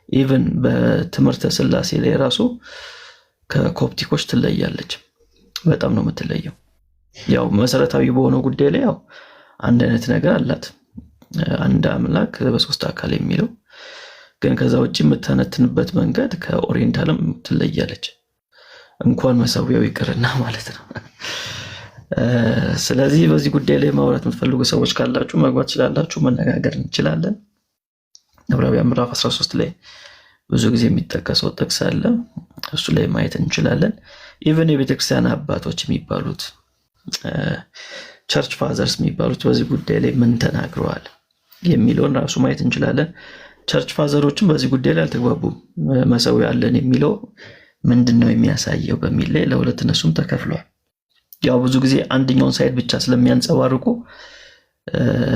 ኢቭን በትምህርተ ሥላሴ ላይ ራሱ ከኮፕቲኮች ትለያለች። በጣም ነው የምትለየው። ያው መሰረታዊ በሆነው ጉዳይ ላይ ያው አንድ አይነት ነገር አላት፣ አንድ አምላክ በሶስት አካል የሚለው ግን ከዛ ውጪ የምተነትንበት መንገድ ከኦሪየንታልም ትለያለች። እንኳን መሰዊያው ይቅርና ማለት ነው። ስለዚህ በዚህ ጉዳይ ላይ ማውራት የምትፈልጉ ሰዎች ካላችሁ መግባት ትችላላችሁ፣ መነጋገር እንችላለን። ዕብራውያን ምዕራፍ 13 ላይ ብዙ ጊዜ የሚጠቀሰው ጥቅስ አለ። እሱ ላይ ማየት እንችላለን። ኢቨን የቤተክርስቲያን አባቶች የሚባሉት ቸርች ፋዘርስ የሚባሉት በዚህ ጉዳይ ላይ ምን ተናግረዋል የሚለውን ራሱ ማየት እንችላለን። ቸርች ፋዘሮችም በዚህ ጉዳይ ላይ አልተግባቡም። መሰዊያ አለን የሚለው ምንድን ነው የሚያሳየው በሚል ላይ ለሁለት እነሱም ተከፍለዋል። ያው ብዙ ጊዜ አንደኛውን ሳይድ ብቻ ስለሚያንጸባርቁ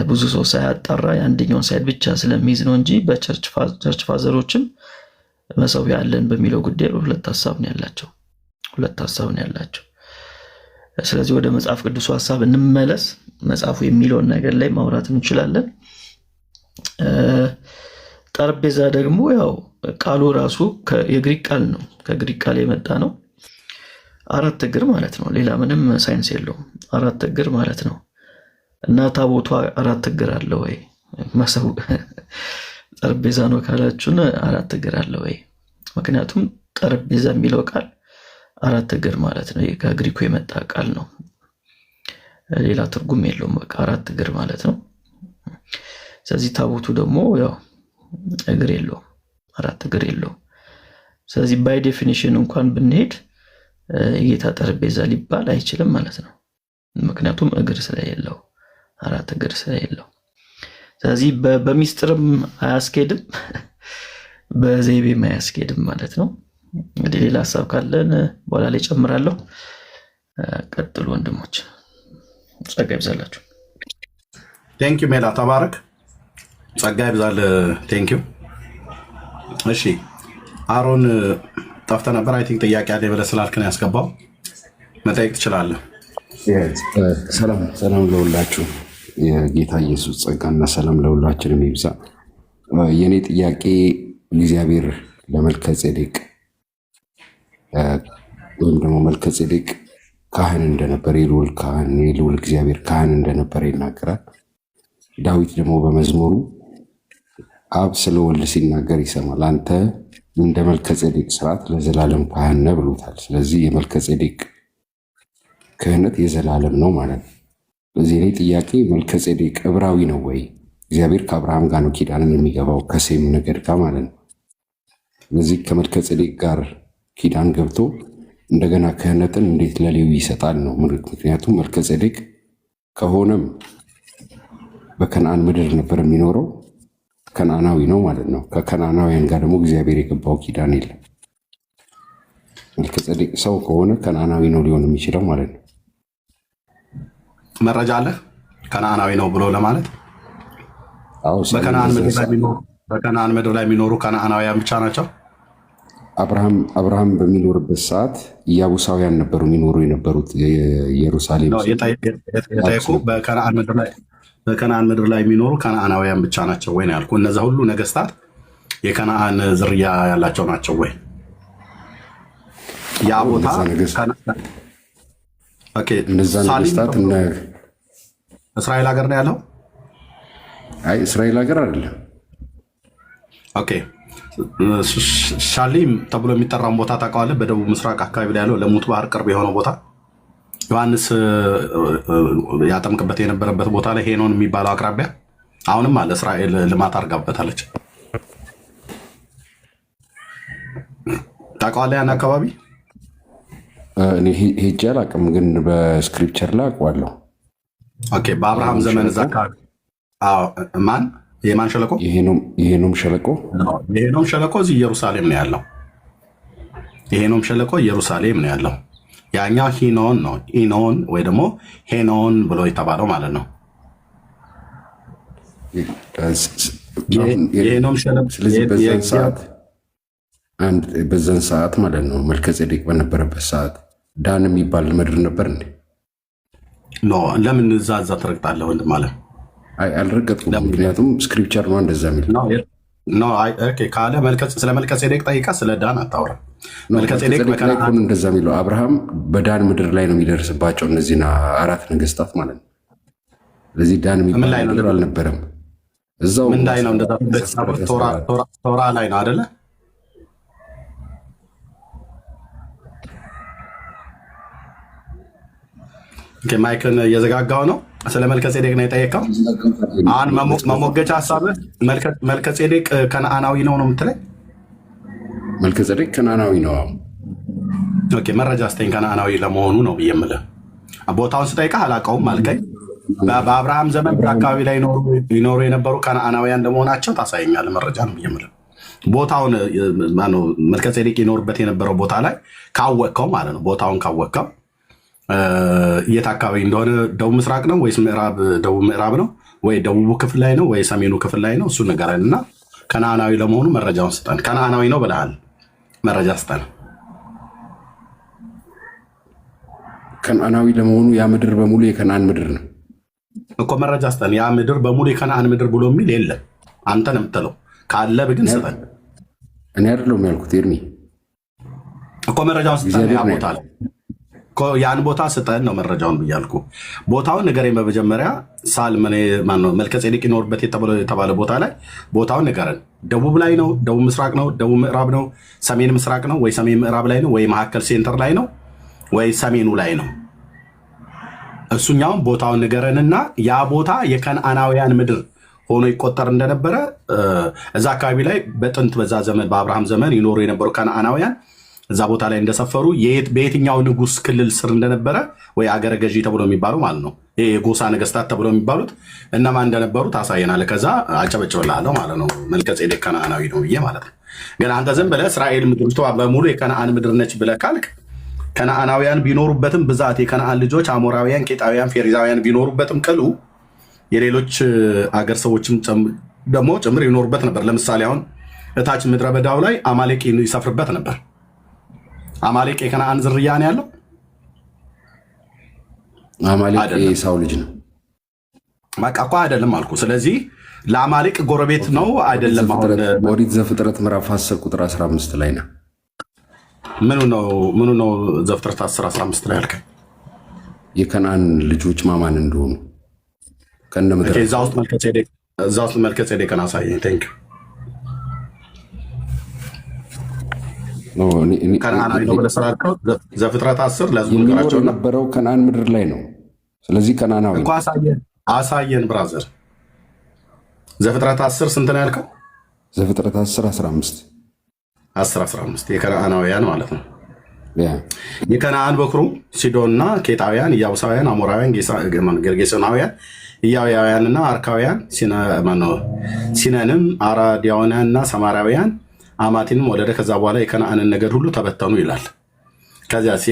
ብዙ ሰው ሳያጣራ የአንደኛውን ሳይድ ብቻ ስለሚይዝ ነው እንጂ በቸርች ፋዘሮችም መሰዊያ አለን በሚለው ጉዳይ ሁለት ሀሳብ ነው ያላቸው። ስለዚህ ወደ መጽሐፍ ቅዱስ ሐሳብ እንመለስ። መጽሐፉ የሚለውን ነገር ላይ ማውራት እንችላለን። ጠረጴዛ ደግሞ ያው ቃሉ ራሱ የግሪክ ቃል ነው፣ ከግሪክ ቃል የመጣ ነው። 4 እግር ማለት ነው። ሌላ ምንም ሳይንስ የለውም። 4 እግር ማለት ነው። እና ታቦቷ 4 እግር አለ ወይ? መሰው ጠረጴዛ ነው ካላችሁን 4 እግር አለ ወይ? ምክንያቱም ጠረጴዛ የሚለው ቃል 4 እግር ማለት ነው። ከግሪኩ የመጣ ቃል ነው። ሌላ ትርጉም የለውም። በቃ 4 እግር ማለት ነው። ስለዚህ ታቦቱ ደግሞ ያው እግር የለውም፣ 4 እግር የለውም። ስለዚህ ባይ ዴፊኒሽን እንኳን ብንሄድ የጌታ ጠረጴዛ ሊባል አይችልም ማለት ነው። ምክንያቱም እግር ስለሌለው፣ 4 እግር ስለሌለው። ስለዚህ በሚስጥርም አያስኬድም፣ በዘይቤም አያስኬድም ማለት ነው። እንግዲህ ሌላ ሀሳብ ካለን በኋላ ላይ ጨምራለሁ። ቀጥሉ ወንድሞች፣ ጸጋ ይብዛላችሁ። ቴንኪው ሜላ፣ ተባረክ፣ ጸጋ ይብዛል። ቴንኪው። እሺ አሮን ጠፍተህ ነበር። አይ ቲንክ ጥያቄ አለ ብለህ ስላልክ ነው ያስገባው። መጠየቅ ትችላለህ። ሰላም ለሁላችሁ። የጌታ ኢየሱስ ጸጋና ሰላም ለሁላችንም ይብዛ። የኔ ጥያቄ እግዚአብሔር ለመልከጼዴቅ ወይም ደግሞ መልከጼዴቅ ካህን እንደነበረ የልዑል እግዚአብሔር ካህን እንደነበረ ይናገራል። ዳዊት ደግሞ በመዝሙሩ አብ ስለ ወልድ ሲናገር ይሰማል። አንተ እንደ መልከጼዴቅ ስርዓት ለዘላለም ካህን ነህ ብሎታል። ስለዚህ የመልከጼዴቅ ክህነት የዘላለም ነው ማለት ነው። በዚህ ላይ ጥያቄ መልከጼዴቅ ዕብራዊ ነው ወይ? እግዚአብሔር ከአብርሃም ጋር ነው ኪዳንን የሚገባው ከሴም ነገድ ጋር ማለት ነው። ስለዚህ ከመልከጼዴቅ ጋር ኪዳን ገብቶ እንደገና ክህነትን እንዴት ለሌዊ ይሰጣል ነው። ምክንያቱም መልከጼዴቅ ከሆነም በከነአን ምድር ነበር የሚኖረው፣ ከነአናዊ ነው ማለት ነው። ከከነአናውያን ጋር ደግሞ እግዚአብሔር የገባው ኪዳን የለም። መልከጼዴቅ ሰው ከሆነ ከነአናዊ ነው ሊሆን የሚችለው ማለት ነው። መረጃ አለ ከነአናዊ ነው ብሎ ለማለት? በከነአን ምድር ላይ የሚኖሩ ከነአናውያን ብቻ ናቸው። አብርሃም በሚኖርበት ሰዓት ኢያቡሳውያን ነበሩ የሚኖሩ የነበሩት ኢየሩሳሌም። የጠየቁ በከነአን ምድር ላይ የሚኖሩ ከነአናውያን ብቻ ናቸው ወይ ነው ያልኩ። እነዚያ ሁሉ ነገስታት የከነአን ዝርያ ያላቸው ናቸው ወይ? ያ ቦታ እነዛ ነገስታት እስራኤል ሀገር ነው ያለው? አይ እስራኤል ሀገር አይደለም። ኦኬ ሻሊም ተብሎ የሚጠራውን ቦታ ታውቀዋለህ? በደቡብ ምስራቅ አካባቢ ላይ ያለው ለሙት ባህር ቅርብ የሆነው ቦታ ዮሐንስ ያጠምቅበት የነበረበት ቦታ ላይ ሄኖን የሚባለው አቅራቢያ አሁንም አለ። እስራኤል ልማት አድርጋበታለች። ታውቀዋለህ ያን አካባቢ? እኔ ሄጄ አላውቅም፣ ግን በስክሪፕቸር ላይ አውቀዋለሁ። ኦኬ በአብርሃም ዘመን እዛ አካባቢ የማን ሸለቆ? የሄኖም ሸለቆ። የሄኖም ሸለቆ እዚህ ኢየሩሳሌም ነው ያለው። የሄኖም ሸለቆ ኢየሩሳሌም ነው ያለው። ያኛው ሂኖን ነው፣ ኢኖን ወይ ደግሞ ሄኖን ብሎ የተባለው ማለት ነው። ስለዚህ በዛን ሰዓት ማለት ነው መልከጼዴቅ በነበረበት ሰዓት ዳን የሚባል ምድር ነበር እንዴ? ኖ ለምን እዛ ትረግጣለህ ወንድም አለ? አልረገጥኩም። ምክንያቱም ስክሪፕቸር ነው እንደዛ የሚል ካለ ስለ መልከጼዴቅ ጠይቃ ስለ ዳን አታውራ። መልከጼዴቅ እንደዛ የሚለው አብርሃም በዳን ምድር ላይ ነው የሚደርስባቸው እነዚህን 4 ነገስታት ማለት ነው። ስለዚህ ዳን የሚባል ምድር አልነበረም። እዛው ምን ላይ ነው? ቶራ ላይ ነው አደለ? ማይክን እየዘጋጋው ነው። ስለ መልከጼዴቅ ነው የጠየቀው። አሁን መሞገቻ ሀሳብህ መልከጼዴቅ ከነአናዊ ነው የምትለኝ? መልከጼዴቅ ከነአናዊ ነው። ኦኬ፣ መረጃ ስጠኝ ከነአናዊ ለመሆኑ ነው ብዬ የምልህ። ቦታውን ስጠይቅህ አላውቀውም አልከኝ። በአብርሃም ዘመን አካባቢ ላይ ይኖሩ የነበሩ ከነአናውያን እንደመሆናቸው ታሳየኛለህ። መረጃ ነው ብዬ የምልህ። ቦታውን መልከጼዴቅ ይኖርበት የነበረው ቦታ ላይ ካወቅከው ማለት ነው። ቦታውን ካወቅከው የት አካባቢ እንደሆነ ደቡብ ምስራቅ ነው ወይስ ደቡብ ምዕራብ ነው ወይ ደቡቡ ክፍል ላይ ነው ወይ ሰሜኑ ክፍል ላይ ነው? እሱን ንገረን እና ከነአናዊ ለመሆኑ መረጃውን ስጠን። ከነአናዊ ነው ብለሃል፣ መረጃ ስጠን። ከነአናዊ ለመሆኑ ያ ምድር በሙሉ የከነአን ምድር ነው እኮ። መረጃ ስጠን። ያ ምድር በሙሉ የከነአን ምድር ብሎ የሚል የለም። አንተ ነው የምትለው። ካለ ግን ስጠን። እኔ አይደለሁም ያልኩት ኤርሚ እኮ። መረጃውን ስጠን። ያ ቦታ ላይ ያን ቦታ ስጠን ነው መረጃውን ብያልኩ። ቦታውን ንገረኝ በመጀመሪያ። መልከጼዴቅ ይኖርበት የተባለ ቦታ ላይ ቦታውን ንገረን። ደቡብ ላይ ነው? ደቡብ ምስራቅ ነው? ደቡብ ምዕራብ ነው? ሰሜን ምስራቅ ነው ወይ ሰሜን ምዕራብ ላይ ነው ወይ መካከል ሴንተር ላይ ነው ወይ ሰሜኑ ላይ ነው? እሱኛውን ቦታውን ንገረንና ያ ቦታ የከነአናውያን ምድር ሆኖ ይቆጠር እንደነበረ እዛ አካባቢ ላይ በጥንት በዛ ዘመን በአብርሃም ዘመን ይኖሩ የነበሩ ከነአናውያን እዛ ቦታ ላይ እንደሰፈሩ በየትኛው ንጉስ ክልል ስር እንደነበረ ወይ አገረ ገዢ ተብሎ የሚባሉ ማለት ነው የጎሳ ነገስታት ተብሎ የሚባሉት እነማን እንደነበሩ ታሳየናለህ። ከዛ አጨበጭብልሃለሁ ማለት ነው። መልከጼዴቅ ከነአናዊ ነው ብዬ ማለት ነው። ግን አንተ ዝም ብለህ እስራኤል ምድሪቷ በሙሉ የከነአን ምድር ነች ብለህ ካልክ ከነአናውያን ቢኖሩበትም ብዛት የከነአን ልጆች አሞራውያን፣ ኬጣውያን፣ ፌሪዛውያን ቢኖሩበትም ቅሉ የሌሎች አገር ሰዎችም ደግሞ ጭምር ይኖሩበት ነበር። ለምሳሌ አሁን እታች ምድረ በዳው ላይ አማሌቅ ይሰፍርበት ነበር። አማሌቅ የከነአን ዝርያ ነው ያለው? አማሌቅ የኤሳው ልጅ ነው። በቃ እኮ አይደለም አልኩ። ስለዚህ ለአማሌቅ ጎረቤት ነው አይደለም? ኦሪት ዘፍጥረት ምዕራፍ 10 ቁጥር 15 ላይ ነው። ምኑ ነው ዘፍጥረት 10 15 ላይ ያልከኝ? የከነአን ልጆች ማማን እንደሆኑ ከነምድር እዛ ውስጥ መልከጼዴቅን አሳየኝ። ቴንክ ከነአናዊ ነው ብለህ ስላልከው ዘፍጥረት 10 ለህዝቡ ንገራቸው ነበረው ከነአን ምድር ላይ ነው። ስለዚህ ከነአናዊ እኮ አሳየን ብራዘር። ዘፍጥረት 10 ስንት ነው ያልከው? ዘፍጥረት 10 15 15 የከነአናውያን ማለት ነው። የከነአን በኩሩ ሲዶንና ኬጣውያን፣ ኢያቡሳውያን፣ አሞራውያን፣ ጌርጌሶናውያን፣ ኢያውያውያንና አርካውያን፣ ሲነንም፣ አራዲያውያንና ሰማራውያን አማቲንም ወለደ። ከዛ በኋላ የከነአንን ነገድ ሁሉ ተበተኑ ይላል። ከዚያስ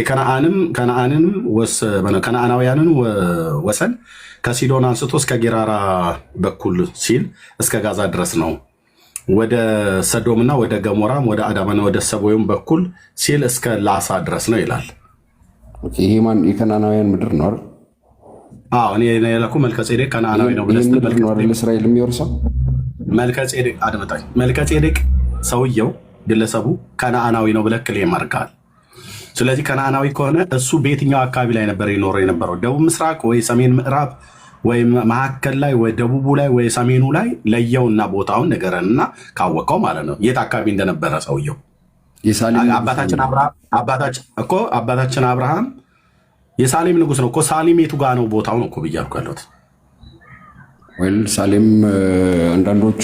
ከነአናውያንን ወሰን ከሲዶን አንስቶ እስከ ጌራራ በኩል ሲል እስከ ጋዛ ድረስ ነው። ወደ ሰዶምና ወደ ገሞራም ወደ አዳማና ወደ ሰቦይም በኩል ሲል እስከ ላሳ ድረስ ነው ይላል። ይሄ ማን የከነአናውያን ምድር ነው አይደል? አዎ እኔ የላኩ መልከጼዴቅ ከነአናዊ ነው ብለህ እስራኤል የሚወርሰው መልከጼዴቅ አድምጣኝ። መልከጼዴቅ ሰውየው ግለሰቡ ከነአናዊ ነው ብለህ ክሌም አድርገሃል። ስለዚህ ከነአናዊ ከሆነ እሱ በየትኛው አካባቢ ላይ ነበር ይኖር የነበረው? ደቡብ ምስራቅ ወይ ሰሜን ምዕራብ ወይ መካከል ላይ ወይ ደቡቡ ላይ ወይ ሰሜኑ ላይ ለየውና ቦታውን ንገረንና ካወቀው ማለት ነው የት አካባቢ እንደነበረ ሰውየው። አባታችን አብርሃም የሳሌም ንጉስ ነው እኮ። ሳሌም የቱ ጋ ነው ቦታው ነው እኮ ብያልኩ ያለሁት። ሳሌም አንዳንዶቹ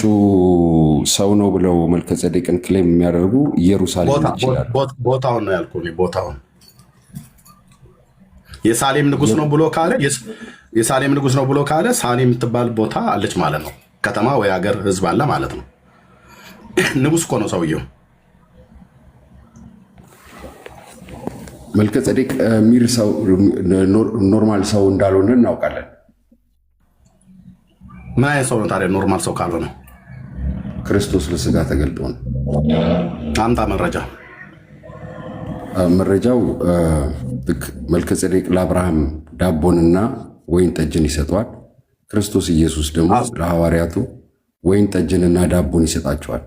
ሰው ነው ብለው መልከጼዴቅን ክሌም የሚያደርጉ ኢየሩሳሌም ይችላል። ቦታውን ነው ያልኩ። ቦታውን የሳሌም ንጉስ ነው ብሎ ካለ የሳሌም ንጉስ ነው ብሎ ካለ ሳሌም የምትባል ቦታ አለች ማለት ነው። ከተማ ወይ ሀገር ህዝብ አለ ማለት ነው። ንጉስ እኮ ነው ሰውየው። መልከጼዴቅ ሚር ሰው ኖርማል ሰው እንዳልሆነ እናውቃለን። ምን አይነት ሰው ነው ታዲያ ኖርማል ሰው ካልሆነ? ክርስቶስ ለስጋ ተገልጦ ነው። አምጣ መረጃ። መረጃው መልከጼዴቅ ለአብርሃም ዳቦንና ወይን ጠጅን ይሰጠዋል። ክርስቶስ ኢየሱስ ደግሞ ለሐዋርያቱ ወይን ጠጅንና ዳቦን ይሰጣቸዋል።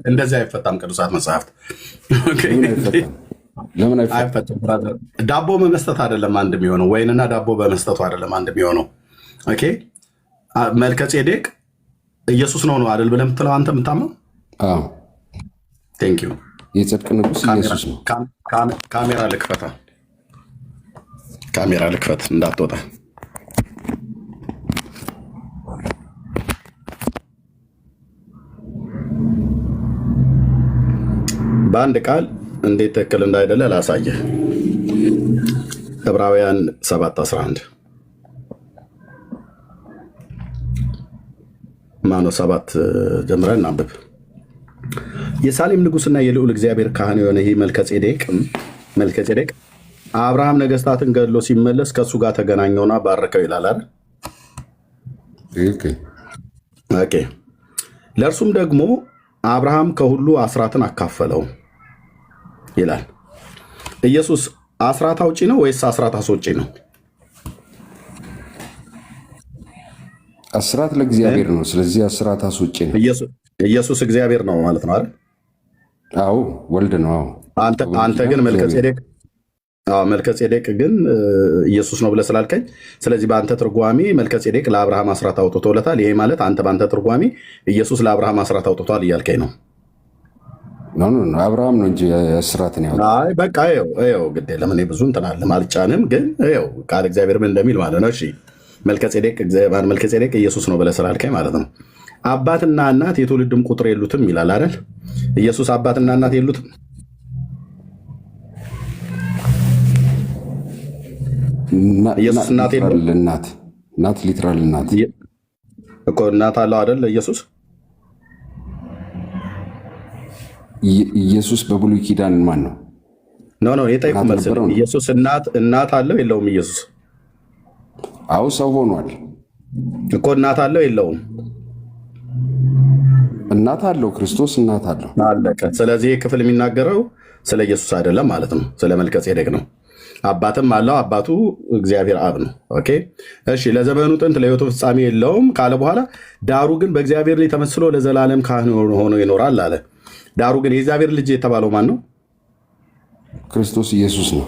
እንደዚህ አይፈታም። ቅዱሳት መጽሐፍት ለምን አይፈታም? ዳቦ በመስጠት አይደለም አንድ የሚሆነው፣ ወይንና ዳቦ በመስጠቱ አይደለም አንድ የሚሆነው። ኦኬ መልከጼዴቅ ኢየሱስ ነው አይደል ብለህ የምትለው አንተ የምታምነው? አዎ ቴንክ ዩ። የጽድቅ ንጉስ ኢየሱስ ነው። ካሜራ ልክፈታ። ካሜራ ልክፈት እንዳትወጣ። በአንድ ቃል እንዴት ትክክል እንዳይደለ ላሳየህ። ዕብራውያን 7:11 ማነው 7 ጀምረን እናንብብ። የሳሌም ንጉሥና የልዑል እግዚአብሔር ካህን የሆነ ይህ መልከጼዴቅ አብርሃም ነገስታትን ገድሎ ሲመለስ ከእሱ ጋር ተገናኘውና ባረከው ይላል አይደል? ኦኬ። ለእርሱም ደግሞ አብርሃም ከሁሉ አስራትን አካፈለው ይላል። ኢየሱስ አስራት አውጪ ነው ወይስ አስራት አስወጪ ነው? አስራት ለእግዚአብሔር ነው። ስለዚህ አስራት አስወጪ ነው። ኢየሱስ እግዚአብሔር ነው ማለት ነው አይደል? አዎ ወልድ ነው። አንተ ግን መልከጼዴቅ ግን ኢየሱስ ነው ብለህ ስላልከኝ፣ ስለዚህ በአንተ ትርጓሜ መልከጼዴቅ ለአብርሃም አስራት አውጥቶለታል። ይሄ ማለት አንተ በአንተ ትርጓሜ ኢየሱስ ለአብርሃም አስራት አውጥቷል እያልከኝ ነው? አብርሃም ነው እንጂ አስራትን ያወጣው። በቃ ይኸው ግድ የለም እኔ ብዙ እንትን አለ አልጫንም፣ ግን ይኸው ቃል እግዚአብሔር ምን እንደሚል ማለት ነው። እሺ መልከጼዴቅ ኢየሱስ ነው ብለህ ስላልከኝ ማለት ነው። አባትና እናት የትውልድም ቁጥር የሉትም ይላል አይደል? ኢየሱስ አባትና እናት የሉትም? ኢየሱስ እናት የለውም? እናት ሊትራል እናት እኮ እናት አለው አይደል? ኢየሱስ ኢየሱስ በብሉይ ኪዳን ማን ነው? ኖ የጠይቁ መልስ። ኢየሱስ እናት አለው የለውም? ኢየሱስ አዎ ሰው ሆኗል እኮ። እናት አለው የለውም? እናት አለው። ክርስቶስ እናት አለው። አለቀ። ስለዚህ ይህ ክፍል የሚናገረው ስለ ኢየሱስ አይደለም ማለት ነው፣ ስለ መልከጼዴቅ ነው። አባትም አለው፣ አባቱ እግዚአብሔር አብ ነው። ኦኬ እሺ። ለዘመኑ ጥንት ለሕይወቱ ፍጻሜ የለውም ካለ በኋላ ዳሩ ግን በእግዚአብሔር ላይ ተመስሎ ለዘላለም ካህን ሆኖ ይኖራል አለ። ዳሩ ግን የእግዚአብሔር ልጅ የተባለው ማን ነው? ክርስቶስ ኢየሱስ ነው።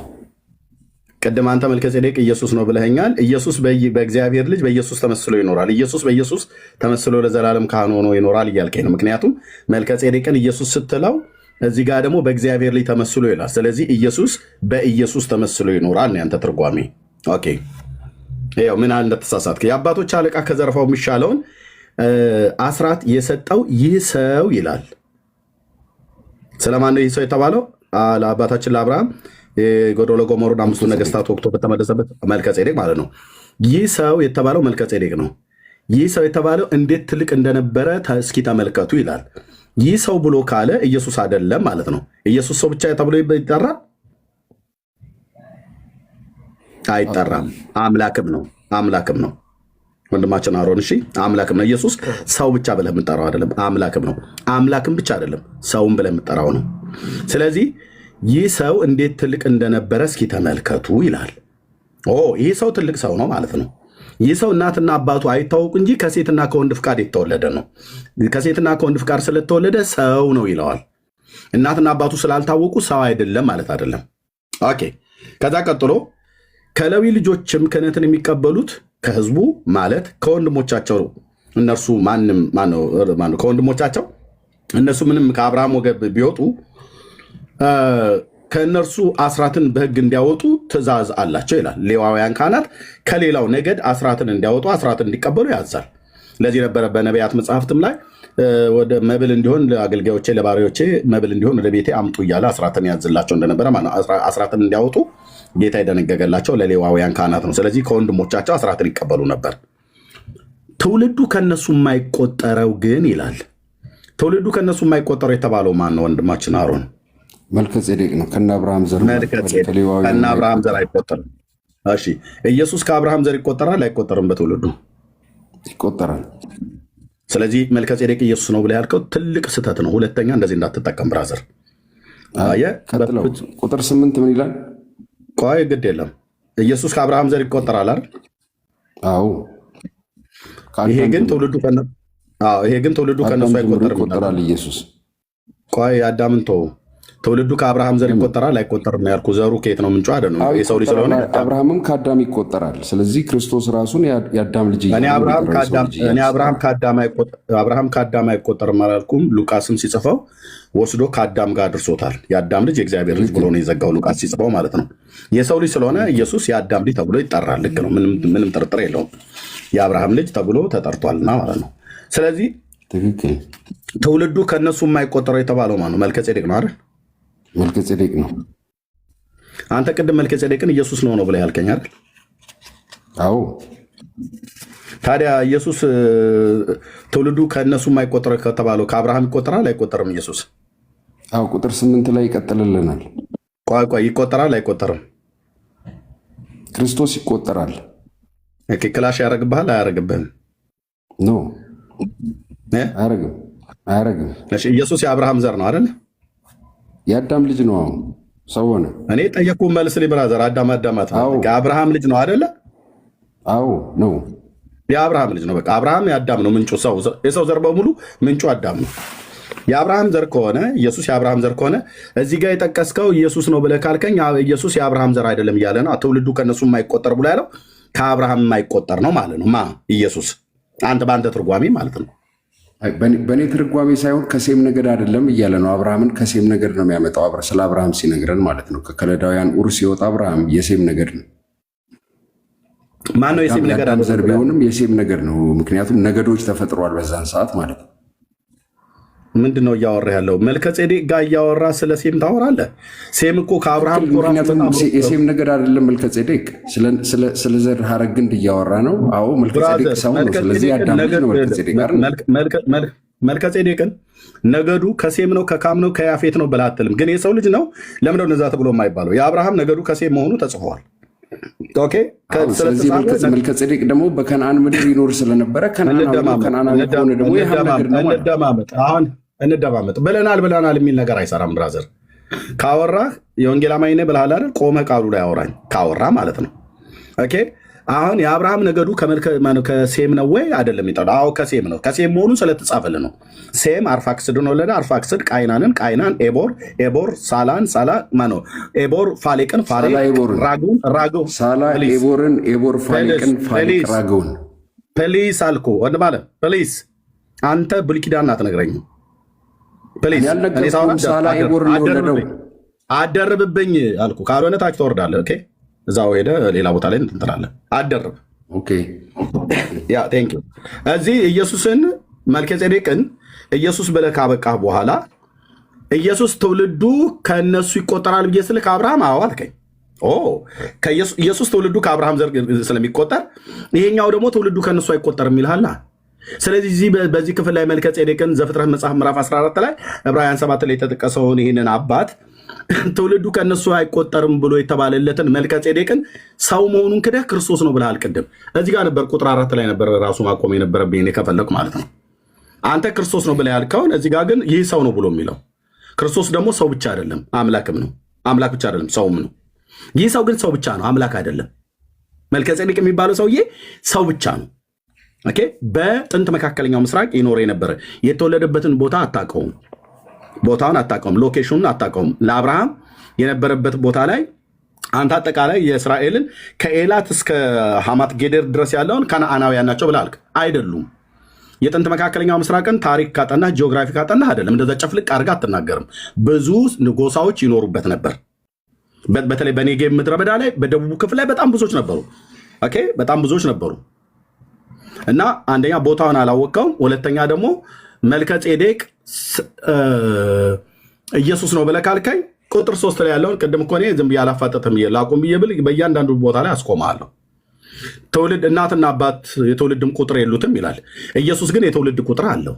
ቅድም አንተ መልከጼዴቅ ኢየሱስ ነው ብለኸኛል። ኢየሱስ በእግዚአብሔር ልጅ በኢየሱስ ተመስሎ ይኖራል። ኢየሱስ በኢየሱስ ተመስሎ ለዘላለም ካህን ሆኖ ይኖራል እያልከኝ ነው። ምክንያቱም መልከጼዴቅን ኢየሱስ ስትለው እዚህ ጋር ደግሞ በእግዚአብሔር ላይ ተመስሎ ይላል። ስለዚህ ኢየሱስ በኢየሱስ ተመስሎ ይኖራል ነው ያንተ ትርጓሜ። ኦኬ ይኸው ምን እንደተሳሳትክ። የአባቶች አለቃ ከዘረፋው የሚሻለውን አስራት የሰጠው ይህ ሰው ይላል። ስለማን ነው ይህ ሰው የተባለው? ለአባታችን ለአብርሃም የጎዶሎ ጎሞሩን 5ቱ ነገስታት ወቅቶ በተመለሰበት መልከጼዴቅ ማለት ነው። ይህ ሰው የተባለው መልከጼዴቅ ነው። ይህ ሰው የተባለው እንዴት ትልቅ እንደነበረ እስኪ ተመልከቱ ይላል። ይህ ሰው ብሎ ካለ ኢየሱስ አይደለም ማለት ነው። ኢየሱስ ሰው ብቻ ተብሎ ይጠራል? አይጠራም። አምላክም ነው ወንድማችን አሮን። እሺ አምላክም ነው። ኢየሱስ ሰው ብቻ ብለህ የምጠራው አይደለም፣ አምላክም ነው። አምላክም ብቻ አይደለም፣ ሰውም ብለህ የምጠራው ነው። ስለዚህ ይህ ሰው እንዴት ትልቅ እንደነበረ እስኪ ተመልከቱ ይላል። ይህ ሰው ትልቅ ሰው ነው ማለት ነው። ይህ ሰው እናትና አባቱ አይታወቁ እንጂ ከሴትና ከወንድ ፍቃድ የተወለደ ነው። ከሴትና ከወንድ ፍቃድ ስለተወለደ ሰው ነው ይለዋል። እናትና አባቱ ስላልታወቁ ሰው አይደለም ማለት አይደለም። ኦኬ ከዛ ቀጥሎ ከሌዊ ልጆችም ክህነትን የሚቀበሉት ከህዝቡ ማለት ከወንድሞቻቸው እነርሱ ከወንድሞቻቸው እነሱ ምንም ከአብርሃም ወገብ ቢወጡ ከእነርሱ አስራትን በሕግ እንዲያወጡ ትእዛዝ አላቸው ይላል። ሌዋውያን ካህናት ከሌላው ነገድ አስራትን እንዲያወጡ አስራትን እንዲቀበሉ ያዛል። ለዚህ ነበረ በነቢያት መጽሐፍትም ላይ ወደ መብል እንዲሆን ለአገልጋዮቼ ለባሪያዎቼ መብል እንዲሆን ወደ ቤቴ አምጡ እያለ አስራትን ያዝላቸው እንደነበረ አስራትን እንዲያወጡ ጌታ የደነገገላቸው ለሌዋውያን ካህናት ነው። ስለዚህ ከወንድሞቻቸው አስራትን ይቀበሉ ነበር። ትውልዱ ከነሱ የማይቆጠረው ግን ይላል። ትውልዱ ከነሱ የማይቆጠረው የተባለው ማን ነው? ወንድማችን አሮን መልከጼዴቅ ነው። ከነ አብርሃም ዘር ከነ አብርሃም ዘር አይቆጠርም። እሺ ኢየሱስ ከአብርሃም ዘር ይቆጠራል አይቆጠርም? በትውልዱ ይቆጠራል። ስለዚህ መልከጼዴቅ ኢየሱስ ነው ብለህ ያልከው ትልቅ ስህተት ነው። ሁለተኛ እንደዚህ እንዳትጠቀም ብራዘር። ቁጥር 8 ምን ይላል? ቆይ ግድ የለም ኢየሱስ ከአብርሃም ዘር ይቆጠራል አይደል? አዎ። ይሄ ግን ትውልዱ ከነሱ አይቆጠርም ይቆጠራል ኢየሱስ። ቆይ አዳምን ተው። ትውልዱ ከአብርሃም ዘር ይቆጠራል አይቆጠርም ነው ያልኩህ። ዘሩ ከየት ነው ምንጩ? አይደለም የሰው ልጅ ስለሆነ አብርሃምም ከአዳም ይቆጠራል። ስለዚህ ክርስቶስ ራሱን የአዳም ልጅ እኔ አብርሃም ከአዳም አይቆጠርም አላልኩም። ሉቃስም ሲጽፈው ወስዶ ከአዳም ጋር አድርሶታል። የአዳም ልጅ የእግዚአብሔር ልጅ ብሎ ነው የዘጋው ሉቃስ ሲጽፈው ማለት ነው። የሰው ልጅ ስለሆነ ኢየሱስ የአዳም ልጅ ተብሎ ይጠራል። ልክ ነው፣ ምንም ጥርጥር የለውም። የአብርሃም ልጅ ተብሎ ተጠርቷልና ማለት ነው። ስለዚህ ትክክል። ትውልዱ ከእነሱ የማይቆጠረው የተባለው ማነው? መልከጼዴቅ ነው አይደል? መልከጼዴቅ ነው። አንተ ቅድም መልከጼዴቅን ኢየሱስ ነው ብለህ ያልከኝ አይደል? አዎ። ታዲያ ኢየሱስ ትውልዱ ከእነሱ የማይቆጠረው ከተባለው ከአብርሃም ይቆጠራል አይቆጠርም? ኢየሱስ አዎ፣ ቁጥር 8 ላይ ይቀጥልልናል። ቆይ ይቆጠራል አይቆጠርም? ክርስቶስ ይቆጠራል። ክላሽ ያደርግብሃል አያደርግብህም? ኖ አያደርግም። ኢየሱስ የአብርሃም ዘር ነው አይደል? የአዳም ልጅ ነው። አሁን ሰው ሆነ። እኔ ጠየቅኩህ መልስ ብራዘር። አዳማት የአብርሃም ልጅ ነው አይደለ? አዎ ነው። የአብርሃም ልጅ ነው። በቃ አብርሃም የአዳም ነው ምንጩ። የሰው ዘር በሙሉ ምንጩ አዳም ነው። የአብርሃም ዘር ከሆነ ኢየሱስ የአብርሃም ዘር ከሆነ እዚህ ጋር የጠቀስከው ኢየሱስ ነው ብለህ ካልከኝ ኢየሱስ የአብርሃም ዘር አይደለም እያለ ነው። ትውልዱ ከእነሱ የማይቆጠር ብሎ ያለው ከአብርሃም የማይቆጠር ነው ማለት ነው። ኢየሱስ በአንተ ትርጓሜ ማለት ነው። በእኔ ትርጓሜ ሳይሆን ከሴም ነገድ አይደለም እያለ ነው። አብርሃምን ከሴም ነገድ ነው የሚያመጣው። ስለ አብርሃም ሲነግረን ማለት ነው። ከከለዳውያን ኡር ሲወጣ አብርሃም የሴም ነገድ ነው። ማነው የሴም ነገድ? ዘር ቢሆንም የሴም ነገድ ነው። ምክንያቱም ነገዶች ተፈጥሯል በዛን ሰዓት ማለት ነው። ምንድን ነው እያወራ ያለው? መልከጼዴቅ ጋር እያወራ ስለ ሴም ታወራለህ? ሴም እኮ ከአብርሃም ምክንያቱም የሴም ነገድ አይደለም መልከጼዴቅ። ስለ ዘር ሐረግ ግንድ እያወራ ነው። አዎ መልከጼዴቅ ሰው ነው። ስለዚህ አዳም ልጅ ነው መልከጼዴቅ። መልከጼዴቅን ነገዱ ከሴም ነው ከካም ነው ከያፌት ነው ብለህ አትልም። ግን የሰው ልጅ ነው። ለምን ነው እነዛ ተብሎ የማይባለው? የአብርሃም ነገዱ ከሴም መሆኑ ተጽፏል። ስለዚህ መልከጼዴቅ ደግሞ በከነአን ምድር ይኖር ስለነበረ እንደማመጥ ብለናል የሚል ነገር አይሰራም ብራዘር። ካወራህ የወንጌል አማኝ ነህ ብለሃል አይደል? ቆመህ ቃሉ ላይ አውራኝ ካወራ ማለት ነው። ኦኬ አሁን የአብርሃም ነገዱ ከሴም ነው ወይ አይደለም? ይጠ አዎ ከሴም ነው። ከሴም መሆኑ ስለተጻፈልን ነው። ሴም አርፋክስድን ወለደ። አርፋክስድ ቃይናንን፣ ቃይናን ኤቦር ሳላን፣ ሳላ ማነው ኤቦር ፋሌቅን፣ ፋሌቅ ራጉን፣ ሳላ ኤቦርን፣ ኤቦር ፋሌቅን፣ ፋሌቅ ራጉን። ፕሊስ አልኩ ወንድ ማለት ፕሊስ። አንተ ብሉይ ኪዳን አትነግረኝም ፕሊስ። ሳላ ኤቦርን የወለደው አደርብብኝ አልኩ። ካልሆነ ታች ትወርዳለህ። ኦኬ እዛው ሄደ ሌላ ቦታ ላይ እንትላለን። አደርብ ያ ቴንክ ዩ። እዚህ ኢየሱስን መልከጼዴቅን ኢየሱስ ብለህ ካበቃህ በኋላ ኢየሱስ ትውልዱ ከእነሱ ይቆጠራል ብዬ ስልህ ከአብርሃም አዎ አልከኝ። ኢየሱስ ትውልዱ ከአብርሃም ዘር ስለሚቆጠር ይሄኛው ደግሞ ትውልዱ ከእነሱ አይቆጠርም ይልሃል። ስለዚህ በዚህ ክፍል ላይ መልከጼዴቅን ዘፍጥረት መጽሐፍ ምዕራፍ 14 ላይ ዕብራውያን 7 ላይ የተጠቀሰውን ይህንን አባት ትውልዱ ከእነሱ አይቆጠርም ብሎ የተባለለትን መልከጼዴቅን ሰው መሆኑን ክደህ ክርስቶስ ነው ብለሃል። ቅድም እዚህ ጋር ነበር ቁጥር 4 ላይ ነበር ራሱ ማቆም የነበረብኝ ከፈለኩ ማለት ነው። አንተ ክርስቶስ ነው ብለህ ያልከውን እዚህ ጋር ግን ይህ ሰው ነው ብሎ የሚለው ክርስቶስ ደግሞ ሰው ብቻ አይደለም አምላክም ነው። አምላክ ብቻ አይደለም ሰውም ነው። ይህ ሰው ግን ሰው ብቻ ነው አምላክ አይደለም። መልከጼዴቅ የሚባለው ሰውዬ ሰው ብቻ ነው። ኦኬ በጥንት መካከለኛው ምስራቅ ይኖር የነበረ የተወለደበትን ቦታ አታውቀውም። ቦታውን አታውቀውም። ሎኬሽኑን አታውቀውም። ለአብርሃም የነበረበት ቦታ ላይ አንተ አጠቃላይ የእስራኤልን ከኤላት እስከ ሐማት ጌዴር ድረስ ያለውን ከነአናውያን ናቸው ብለህ አልክ። አይደሉም። የጥንት መካከለኛው ምስራቅን ታሪክ ካጠናህ ጂኦግራፊ ካጠናህ አይደለም እንደዛ ጨፍልቅ አድርገህ አትናገርም። ብዙ ጎሳዎች ይኖሩበት ነበር። በተለይ በኔጌቭ ምድረ በዳ ላይ በደቡቡ ክፍል ላይ በጣም ብዙዎች ነበሩ። ኦኬ በጣም ብዙዎች ነበሩ እና አንደኛ ቦታውን አላወቀውም። ሁለተኛ ደግሞ መልከጼዴቅ ኢየሱስ ነው ብለህ ካልከኝ ቁጥር 3 ላይ ያለውን ቅድም እኮ እኔ ዝም ብዬ አላፋጠጥም ላቁም ብዬ ብል በእያንዳንዱ ቦታ ላይ አስቆማለሁ። ትውልድ እናትና አባት የትውልድም ቁጥር የሉትም ይላል። ኢየሱስ ግን የትውልድ ቁጥር አለው።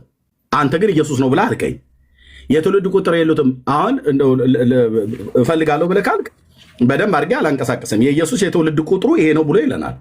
አንተ ግን ኢየሱስ ነው ብለህ አልከኝ የትውልድ ቁጥር የሉትም። አሁን እፈልጋለሁ ብለህ ካልክ በደንብ አድርጌ አላንቀሳቀስም። የኢየሱስ የትውልድ ቁጥሩ ይሄ ነው ብሎ ይለናል።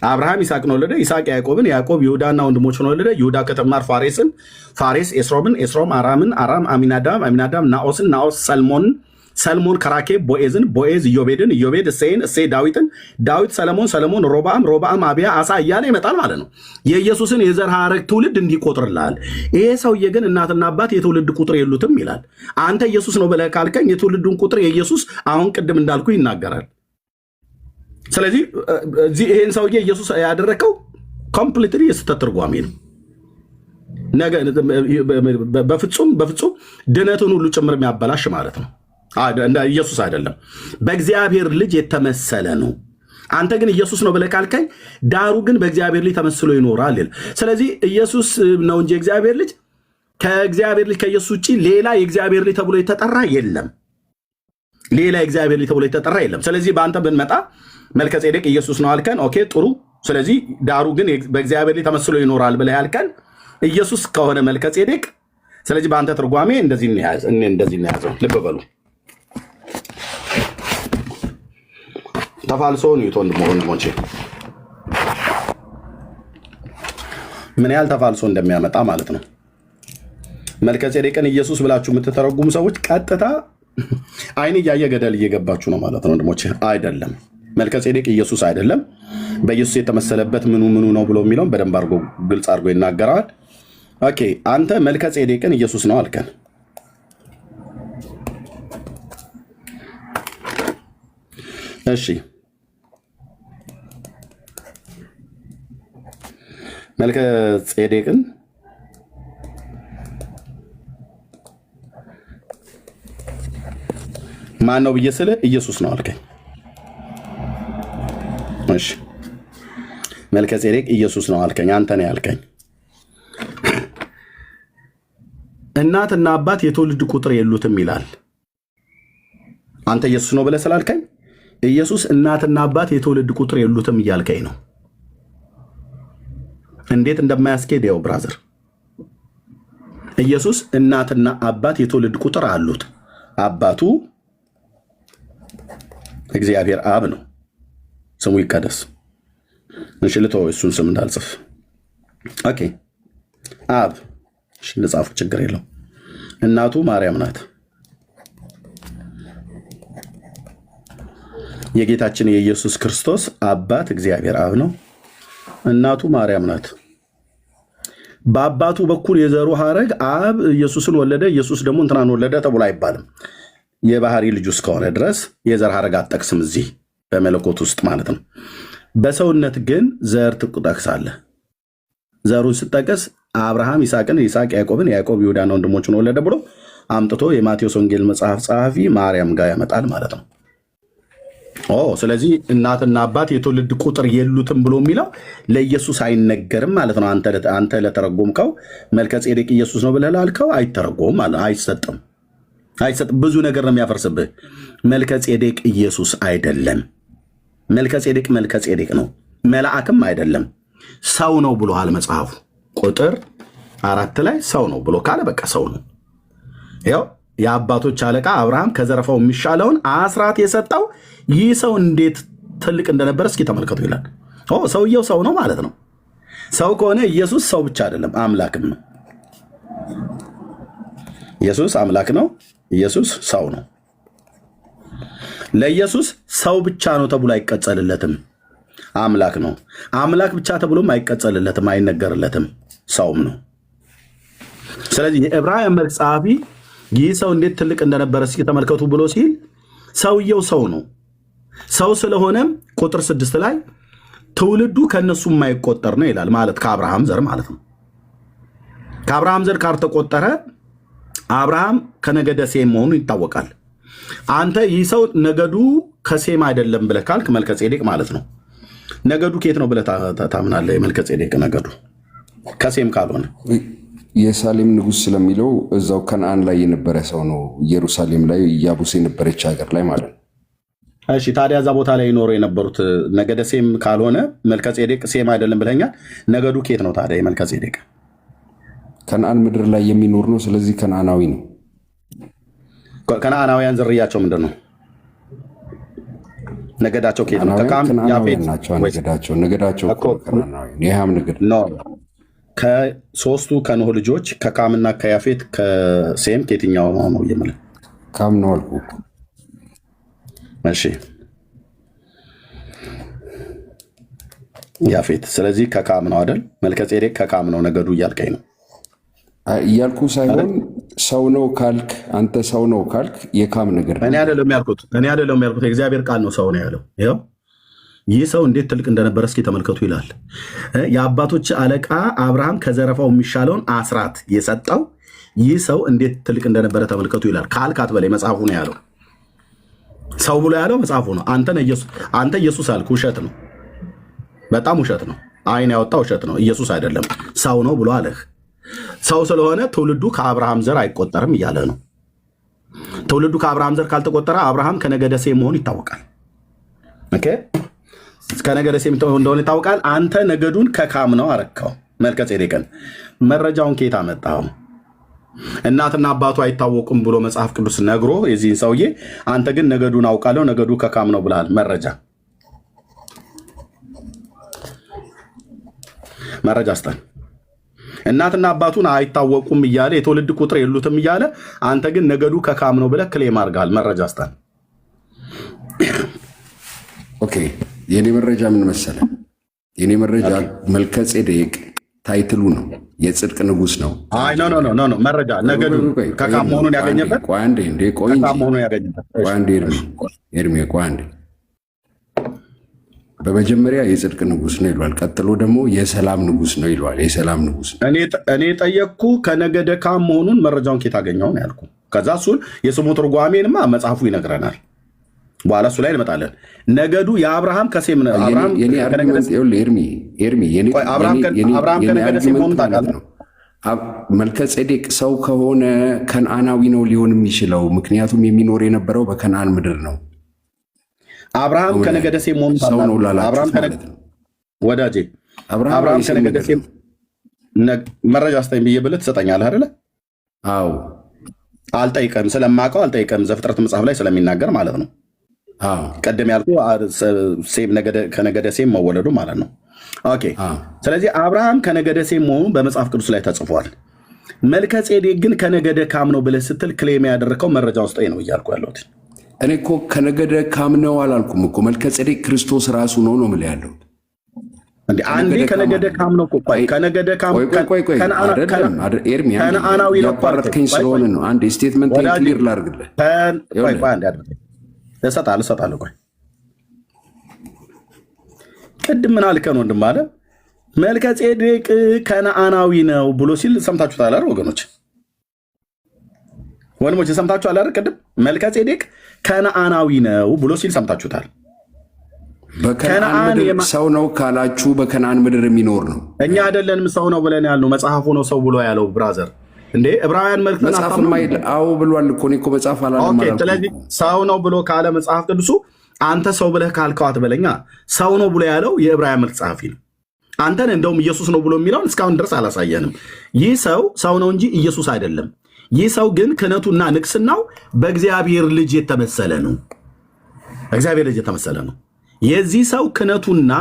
አብርሃም ይስሐቅን ወለደ፣ ይስሐቅ ያዕቆብን፣ ያዕቆብ ይሁዳና ወንድሞቹን ወለደ፣ ይሁዳ ከተማር ፋሬስን፣ ፋሬስ ኤስሮምን፣ ኤስሮም አራምን፣ አራም አሚናዳብ፣ አሚናዳብ ናኦስን፣ ናኦስ ሰልሞንን፣ ሰልሞን ከራኬብ ቦኤዝን፣ ቦኤዝ ኢዮቤድን፣ ኢዮቤድ እሴይን፣ እሴይ ዳዊትን፣ ዳዊት ሰለሞን፣ ሰለሞን ሮብዓም፣ ሮብዓም አብያ፣ አሳ እያለ ይመጣል ማለት ነው። የኢየሱስን የዘር ሐረግ ትውልድ እንዲቆጥርልሃል። ይሄ ሰውዬ ግን እናትና አባት የትውልድ ቁጥር የሉትም ይላል። አንተ ኢየሱስ ነው ብለህ ካልከኝ የትውልዱን ቁጥር የኢየሱስ አሁን ቅድም እንዳልኩ ይናገራል። ስለዚህ እዚህ ይሄን ሰውዬ ኢየሱስ ያደረከው ኮምፕሊትሊ የስህተት ትርጓሜ ነው። በፍጹም ድነቱን ሁሉ ጭምር የሚያበላሽ ማለት ነው። ኢየሱስ አይደለም፣ በእግዚአብሔር ልጅ የተመሰለ ነው። አንተ ግን ኢየሱስ ነው ብለህ ካልከኝ ዳሩ ግን በእግዚአብሔር ልጅ ተመስሎ ይኖራል ይል። ስለዚህ ኢየሱስ ነው እንጂ እግዚአብሔር ልጅ ከእግዚአብሔር ልጅ ከኢየሱስ ውጭ ሌላ የእግዚአብሔር ልጅ ተብሎ የተጠራ የለም። ሌላ የእግዚአብሔር ልጅ ተብሎ የተጠራ የለም። ስለዚህ በአንተ ብንመጣ መልከጼዴቅ ኢየሱስ ነው አልከን፣ ኦኬ ጥሩ። ስለዚህ ዳሩ ግን በእግዚአብሔር ልጅ ተመስሎ ይኖራል ብለህ ያልከን ኢየሱስ ከሆነ መልከጼዴቅ፣ ስለዚህ በአንተ ትርጓሜ እንደዚህ እንያዘው። ልብ በሉ። ተፋልሶን ይቶ ወንድሞቼ ምን ያህል ተፋልሶ እንደሚያመጣ ማለት ነው። መልከጼዴቅን ኢየሱስ ብላችሁ የምትተረጉሙ ሰዎች ቀጥታ አይን እያየ ገደል እየገባችሁ ነው ማለት ነው ወንድሞቼ። አይደለም፣ መልከጼዴቅ ኢየሱስ አይደለም። በኢየሱስ የተመሰለበት ምኑ ነው ብሎ የሚለውን በደንብ አድርጎ ግልጽ አድርጎ ይናገራል። ኦኬ፣ አንተ መልከጼዴቅን ኢየሱስ ነው አልከን። እሺ፣ መልከጼዴቅን ማን ነው ብዬ ስለ ኢየሱስ ነው አልከኝ። እሺ፣ መልከጼዴቅ ኢየሱስ ነው አልከኝ። አንተ ነው ያልከኝ እናትና አባት የትውልድ ቁጥር የሉትም ይላል። አንተ ኢየሱስ ነው ብለህ ስላልከኝ ኢየሱስ እናትና አባት የትውልድ ቁጥር የሉትም እያልከኝ ነው። እንዴት እንደማያስኬድ ያው ብራዘር፣ ኢየሱስ እናትና አባት የትውልድ ቁጥር አሉት። አባቱ እግዚአብሔር አብ ነው፣ ስሙ ይቀደስ። እንሽልቶ እሱን ስም እንዳልጽፍ። ኦኬ፣ አብ ልጻፉ፣ ችግር የለው። እናቱ ማርያም ናት። የጌታችን የኢየሱስ ክርስቶስ አባት እግዚአብሔር አብ ነው። እናቱ ማርያም ናት። በአባቱ በኩል የዘሩ ሐረግ አብ ኢየሱስን ወለደ፣ ኢየሱስ ደግሞ እንትናን ወለደ ተብሎ አይባልም። የባህሪ ልጁ እስከሆነ ድረስ የዘር ሐረግ አትጠቅስም እዚህ በመለኮት ውስጥ ማለት ነው። በሰውነት ግን ዘር ትጠቅሳለህ። ዘሩን ስጠቀስ አብርሃም ይስሐቅን፣ ይስሐቅ ያዕቆብን፣ ያዕቆብ ይሁዳን ወንድሞቹን ወለደ ብሎ አምጥቶ የማቴዎስ ወንጌል መጽሐፍ ጸሐፊ ማርያም ጋር ያመጣል ማለት ነው። ስለዚህ እናትና አባት የትውልድ ቁጥር የሉትም ብሎ የሚለው ለኢየሱስ አይነገርም ማለት ነው። አንተ ለተረጎምከው መልከጼዴቅ ኢየሱስ ነው ብለህ ላልከው አይተረጎም ማለት አይሰጥም። ብዙ ነገር ነው የሚያፈርስብህ። መልከጼዴቅ ኢየሱስ አይደለም። መልከጼዴቅ ነው፣ መልአክም አይደለም፣ ሰው ነው ብሎሃል መጽሐፉ። ቁጥር 4 ላይ ሰው ነው ብሎ ካለ በቃ ሰው ነው። ያው የአባቶች አለቃ አብርሃም ከዘረፋው የሚሻለውን አስራት የሰጠው ይህ ሰው እንዴት ትልቅ እንደነበረ እስኪ ተመልከቱ ይላል። ሰውየው ሰው ነው ማለት ነው። ሰው ከሆነ ኢየሱስ ሰው ብቻ አይደለም አምላክም ነው። ኢየሱስ አምላክ ነው፣ ኢየሱስ ሰው ነው። ለኢየሱስ ሰው ብቻ ነው ተብሎ አይቀጸልለትም። አምላክ ነው። አምላክ ብቻ ተብሎም አይቀጸልለትም፣ አይነገርለትም፣ ሰውም ነው። ስለዚህ የዕብራውያን መልእክት ጸሐፊ ይህ ሰው እንዴት ትልቅ እንደነበረ እስኪ ተመልከቱ ብሎ ሲል ሰውየው ሰው ነው። ሰው ስለሆነም ቁጥር 6 ላይ ትውልዱ ከነሱ የማይቆጠር ነው ይላል። ማለት ከአብርሃም ዘር ማለት ነው። ከአብርሃም ዘር ካልተቆጠረ አብርሃም ከነገደ ሴም መሆኑ ይታወቃል። አንተ ይህ ሰው ነገዱ ከሴም አይደለም ብለህ ካልክ መልከጼዴቅ ማለት ነው። ነገዱ ከየት ነው ብለህ ታምናለህ? የመልከጼዴቅ ነገዱ ከሴም ካልሆነ የሳሌም ንጉሥ ስለሚለው እዛው ከነአን ላይ የነበረ ሰው ነው። ኢየሩሳሌም ላይ ኢያቡስ የነበረች ሀገር ላይ ማለት ነው። እሺ፣ ታዲያ እዛ ቦታ ላይ ይኖሩ የነበሩት ነገደ ሴም ካልሆነ መልከጼዴቅ ሴም አይደለም ብለኛል። ነገዱ ከየት ነው ታዲያ የመልከጼዴቅ? ከነአን ምድር ላይ የሚኖር ነው። ስለዚህ ከነአናዊ ነው። ከነአናውያን ዝርያቸው ምንድን ነው? ነገዳቸው ከየት ነው? ነገዳቸው የሃም ነገድ ነው። ከሶስቱ ከኖህ ልጆች ከካምና ከያፌት ከሴም ከየትኛው ነው የምልህ? ካም ነው አልኩ። እሺ ያፌት ስለዚህ ከካም ነው አይደል? መልከጼዴቅ ከካም ነው ነገዱ እያልከኝ ነው? እያልኩ ሳይሆን ሰው ነው ካልክ አንተ ሰው ነው ካልክ የካም ነገር እኔ አይደለም ያልኩት የእግዚአብሔር ቃል ነው ሰው ነው ያለው። ይኸው ይህ ሰው እንዴት ትልቅ እንደነበረ እስኪ ተመልከቱ ይላል። የአባቶች አለቃ አብርሃም ከዘረፋው የሚሻለውን አስራት የሰጠው ይህ ሰው እንዴት ትልቅ እንደነበረ ተመልከቱ ይላል። ካልክ አትበለኝ፣ መጽሐፉ ነው ያለው። ሰው ብሎ ያለው መጽሐፉ ነው። አንተ ኢየሱስ አልክ፣ ውሸት ነው፣ በጣም ውሸት ነው። አይን ያወጣ ውሸት ነው። ኢየሱስ አይደለም ሰው ነው ብሎ አለህ። ሰው ስለሆነ ትውልዱ ከአብርሃም ዘር አይቆጠርም እያለ ነው። ትውልዱ ከአብርሃም ዘር ካልተቆጠረ አብርሃም ከነገደ ሴም መሆኑ ይታወቃል። ኦኬ ከነገደ ሴም እንደሆነ ይታወቃል። አንተ ነገዱን ከካም ነው አረከው። መልከጼዴቅን መረጃውን ከየት አመጣው? እናትና አባቱ አይታወቁም ብሎ መጽሐፍ ቅዱስ ነግሮ የዚህን ሰውዬ አንተ ግን ነገዱን አውቃለሁ ነገዱ ከካም ነው ብለሃል። መረጃ ስጠን። እናትና አባቱን አይታወቁም እያለ የትውልድ ቁጥር የሉትም እያለ አንተ ግን ነገዱ ከካም ነው ብለህ ክሌም አድርገሃል። መረጃ ስጠን። ኦኬ የኔ መረጃ ምን መሰለ? የኔ መረጃ መልከጼዴቅ ታይትሉ ነው፣ የጽድቅ ንጉስ ነው። አይ ኖ መረጃ ነገዱ ከካም መሆኑን ያገኘበት ኤርሚ በመጀመሪያ የጽድቅ ንጉስ ነው ይሏል። ቀጥሎ ደግሞ የሰላም ንጉስ ነው ይሏል። የሰላም ንጉስ እኔ ጠየቅኩ ከነገደ ካም መሆኑን መረጃውን ኬት አገኘው ነው ያልኩ። ከዛ እሱን የስሙ ትርጓሜንማ መጽሐፉ ይነግረናል። በኋላ እሱ ላይ እንመጣለን። ነገዱ የአብርሃም ከሴም ነው። መልከጼዴቅ ሰው ከሆነ ከነዓናዊ ነው ሊሆን የሚችለው፣ ምክንያቱም የሚኖር የነበረው በከነዓን ምድር ነው። አብርሃም ከነገደ ሴም መሆኑን ሰው ነው ላላችሁት ማለት ነው ወዳጄ። አብርሃም ከነገደ ሴም መረጃ ስጠኝ ብዬ ብልህ ትሰጠኛለህ አይደለ? አዎ አልጠይቀም፣ ስለማውቀው አልጠይቀም። ዘፍጥረት መጽሐፍ ላይ ስለሚናገር ማለት ነው። ቀደም ያልኩ ከነገደ ሴም መወለዱ ማለት ነው። ኦኬ ስለዚህ አብርሃም ከነገደ ሴም መሆኑ በመጽሐፍ ቅዱስ ላይ ተጽፏል። መልከጼዴቅ ግን ከነገደ ካም ነው ብለህ ስትል ክሌም ያደረከው መረጃ ውስጥ ነው እያልኩ ያለሁት። እኔ እኮ ከነገደ ካም ነው አላልኩም እኮ። መልከጼዴቅ ክርስቶስ ራሱ ነው ምል ያለሁት። አንዴ ከነገደ ካም ነው እኮ። ከነገደ ካም ከነዓናዊ ነው ያቋረጥከኝ ስለሆነ ነው። አንዴ ስቴትመንት ክሊር ላድርግልህ። እሰጣለሁ። ቆይ ቅድም ምን አልከን ወንድም አለ? መልከጼዴቅ ከነዓናዊ ነው ብሎ ሲል ሰምታችሁታል አይደል ወገኖች? ወንድሞች ሰምታችኋል አይደል? ቅድም መልከጼዴቅ ከነዓናዊ ነው ብሎ ሲል ሰምታችሁታል። በከነዓን ምድር ሰው ነው ካላችሁ በከነዓን ምድር የሚኖር ነው። እኛ አይደለንም ሰው ነው ብለን ያልነው፣ መጽሐፉ ነው ሰው ብሎ ያለው። ብራዘር እንዴ ዕብራውያን መጽሐፉን ማይል አዎ ብሏል እኮ። እኔ እኮ መጽሐፍ አላለም። ስለዚህ ሰው ነው ብሎ ካለ መጽሐፍ ቅዱሱ አንተ ሰው ብለህ ካልከው አትበለኛ። ሰው ነው ብሎ ያለው የዕብራውያን መልክ ጸሐፊ ነው። አንተን እንደውም ኢየሱስ ነው ብሎ የሚለውን እስካሁን ድረስ አላሳየንም። ይህ ሰው ነው እንጂ ኢየሱስ አይደለም። ይህ ሰው ግን ክህነቱና ንግስናው በእግዚአብሔር ልጅ የተመሰለ ነው። እግዚአብሔር ልጅ የተመሰለ ነው። የዚህ ሰው ክህነቱና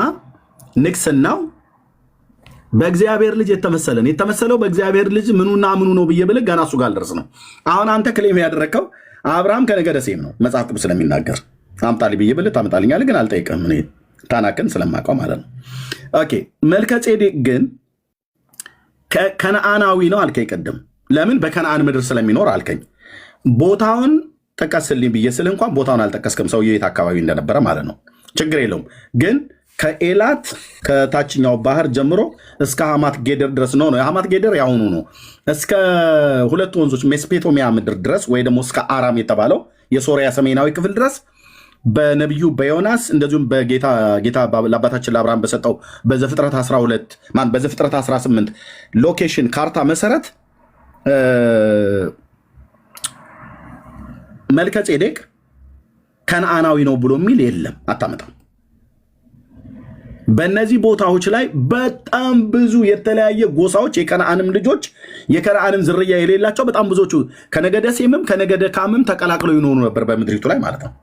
ንግስናው በእግዚአብሔር ልጅ የተመሰለ ነው። የተመሰለው በእግዚአብሔር ልጅ ምኑና ምኑ ነው ብዬ ብልህ ገና እሱ ጋር አልደርስ ነው። አሁን አንተ ክሌም ያደረግከው አብርሃም ከነገደ ሴም ነው መጽሐፍ ቅዱስ ስለሚናገር አምጣልኝ ብዬ ብልህ ታመጣልኛለህ፣ ግን አልጠይቅም። እኔ ታናክን ስለማውቀው ማለት ነው። ኦኬ መልከጼዴቅ ግን ከነዓናዊ ነው አልከኝ ቅድም። ለምን? በከነዓን ምድር ስለሚኖር አልከኝ። ቦታውን ጠቀስልኝ ብዬ ስልህ እንኳን ቦታውን አልጠቀስክም፣ ሰውዬው የት አካባቢ እንደነበረ ማለት ነው። ችግር የለውም ግን ከኤላት ከታችኛው ባህር ጀምሮ እስከ ሐማት ጌደር ድረስ ነው። የሐማት ጌደር ያሁኑ ነው። እስከ ሁለቱ ወንዞች ሜሶፖታሚያ ምድር ድረስ ወይ ደግሞ እስከ አራም የተባለው የሶሪያ ሰሜናዊ ክፍል ድረስ በነቢዩ በዮናስ እንደዚሁም በጌታ ለአባታችን ለአብርሃም በሰጠው በዘፍጥረት 12 በዘፍጥረት 18 ሎኬሽን ካርታ መሰረት መልከጼዴቅ ከነዓናዊ ነው ብሎ የሚል የለም፣ አታመጣም። በእነዚህ ቦታዎች ላይ በጣም ብዙ የተለያየ ጎሳዎች የከነዓንም ልጆች የከነዓንም ዝርያ የሌላቸው በጣም ብዙዎቹ ከነገደ ሴምም ከነገደ ካምም ተቀላቅለው ይኖሩ ነበር በምድሪቱ ላይ ማለት ነው።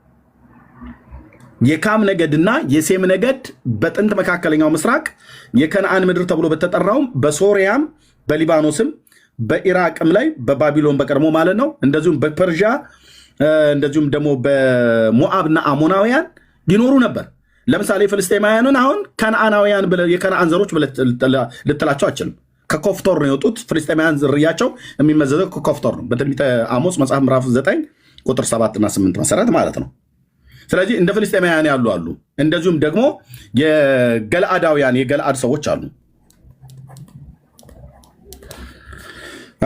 የካም ነገድና የሴም ነገድ በጥንት መካከለኛው ምስራቅ የከነዓን ምድር ተብሎ በተጠራውም በሶሪያም በሊባኖስም በኢራቅም ላይ በባቢሎን በቀድሞ ማለት ነው እንደዚሁም በፐርዣ እንደዚሁም ደግሞ በሞዓብና አሞናውያን ይኖሩ ነበር። ለምሳሌ ፍልስጤማውያንን አሁን ከነአናውያን የከነአን ዘሮች ልትላቸው አችልም። ከኮፍቶር ነው የወጡት ፍልስጤማውያን ዝርያቸው የሚመዘዘው ከኮፍቶር ነው። በትንቢተ አሞጽ መጽሐፍ ምዕራፍ 9 ቁጥር 7 እና 8 መሰረት ማለት ነው። ስለዚህ እንደ ፍልስጤማውያን ያሉ አሉ። እንደዚሁም ደግሞ የገለአዳውያን የገለአድ ሰዎች አሉ።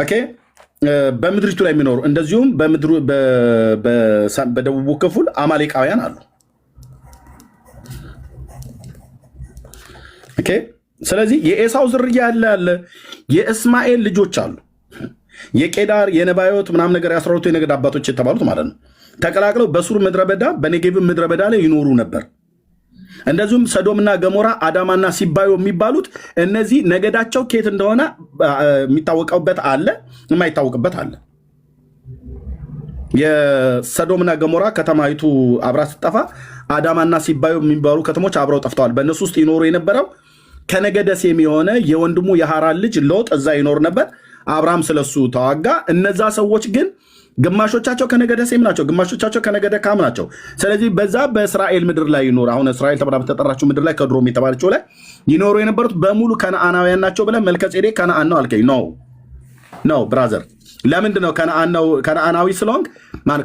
ኦኬ በምድሪቱ ላይ የሚኖሩ እንደዚሁም በደቡቡ ክፍል አማሌቃውያን አሉ። ኦኬ ስለዚህ የኤሳው ዝርያ ያለ የእስማኤል ልጆች አሉ። የቄዳር የነባዮት ምናምን ነገር የ12ቱ የነገድ አባቶች የተባሉት ማለት ነው ተቀላቅለው በሱር ምድረ በዳ በኔጌቭ ምድረ በዳ ላይ ይኖሩ ነበር። እንደዚሁም ሰዶምና ገሞራ አዳማና ሲባዮ የሚባሉት እነዚህ ነገዳቸው ከየት እንደሆነ የሚታወቅበት አለ፣ የማይታወቅበት አለ። የሰዶምና ገሞራ ከተማይቱ አብራ ስትጠፋ አዳማና ሲባዮ የሚባሉ ከተሞች አብረው ጠፍተዋል። በእነሱ ውስጥ ይኖሩ የነበረው ከነገደ ሴም የሆነ የወንድሙ የሐራን ልጅ ሎጥ እዛ ይኖር ነበር። አብርሃም ስለሱ ተዋጋ። እነዛ ሰዎች ግን ግማሾቻቸው ከነገደ ሴም ናቸው፣ ግማሾቻቸው ከነገደ ካም ናቸው። ስለዚህ በዛ በእስራኤል ምድር ላይ ይኖር አሁን እስራኤል ተብላ በተጠራችው ምድር ላይ ከድሮም የተባለችው ላይ ይኖሩ የነበሩት በሙሉ ከነአናውያን ናቸው ብለን መልከጼዴቅ ከነአን ነው አልከኝ። ኖ ብራዘር፣ ለምንድን ነው ከነአናዊ ስለሆንክ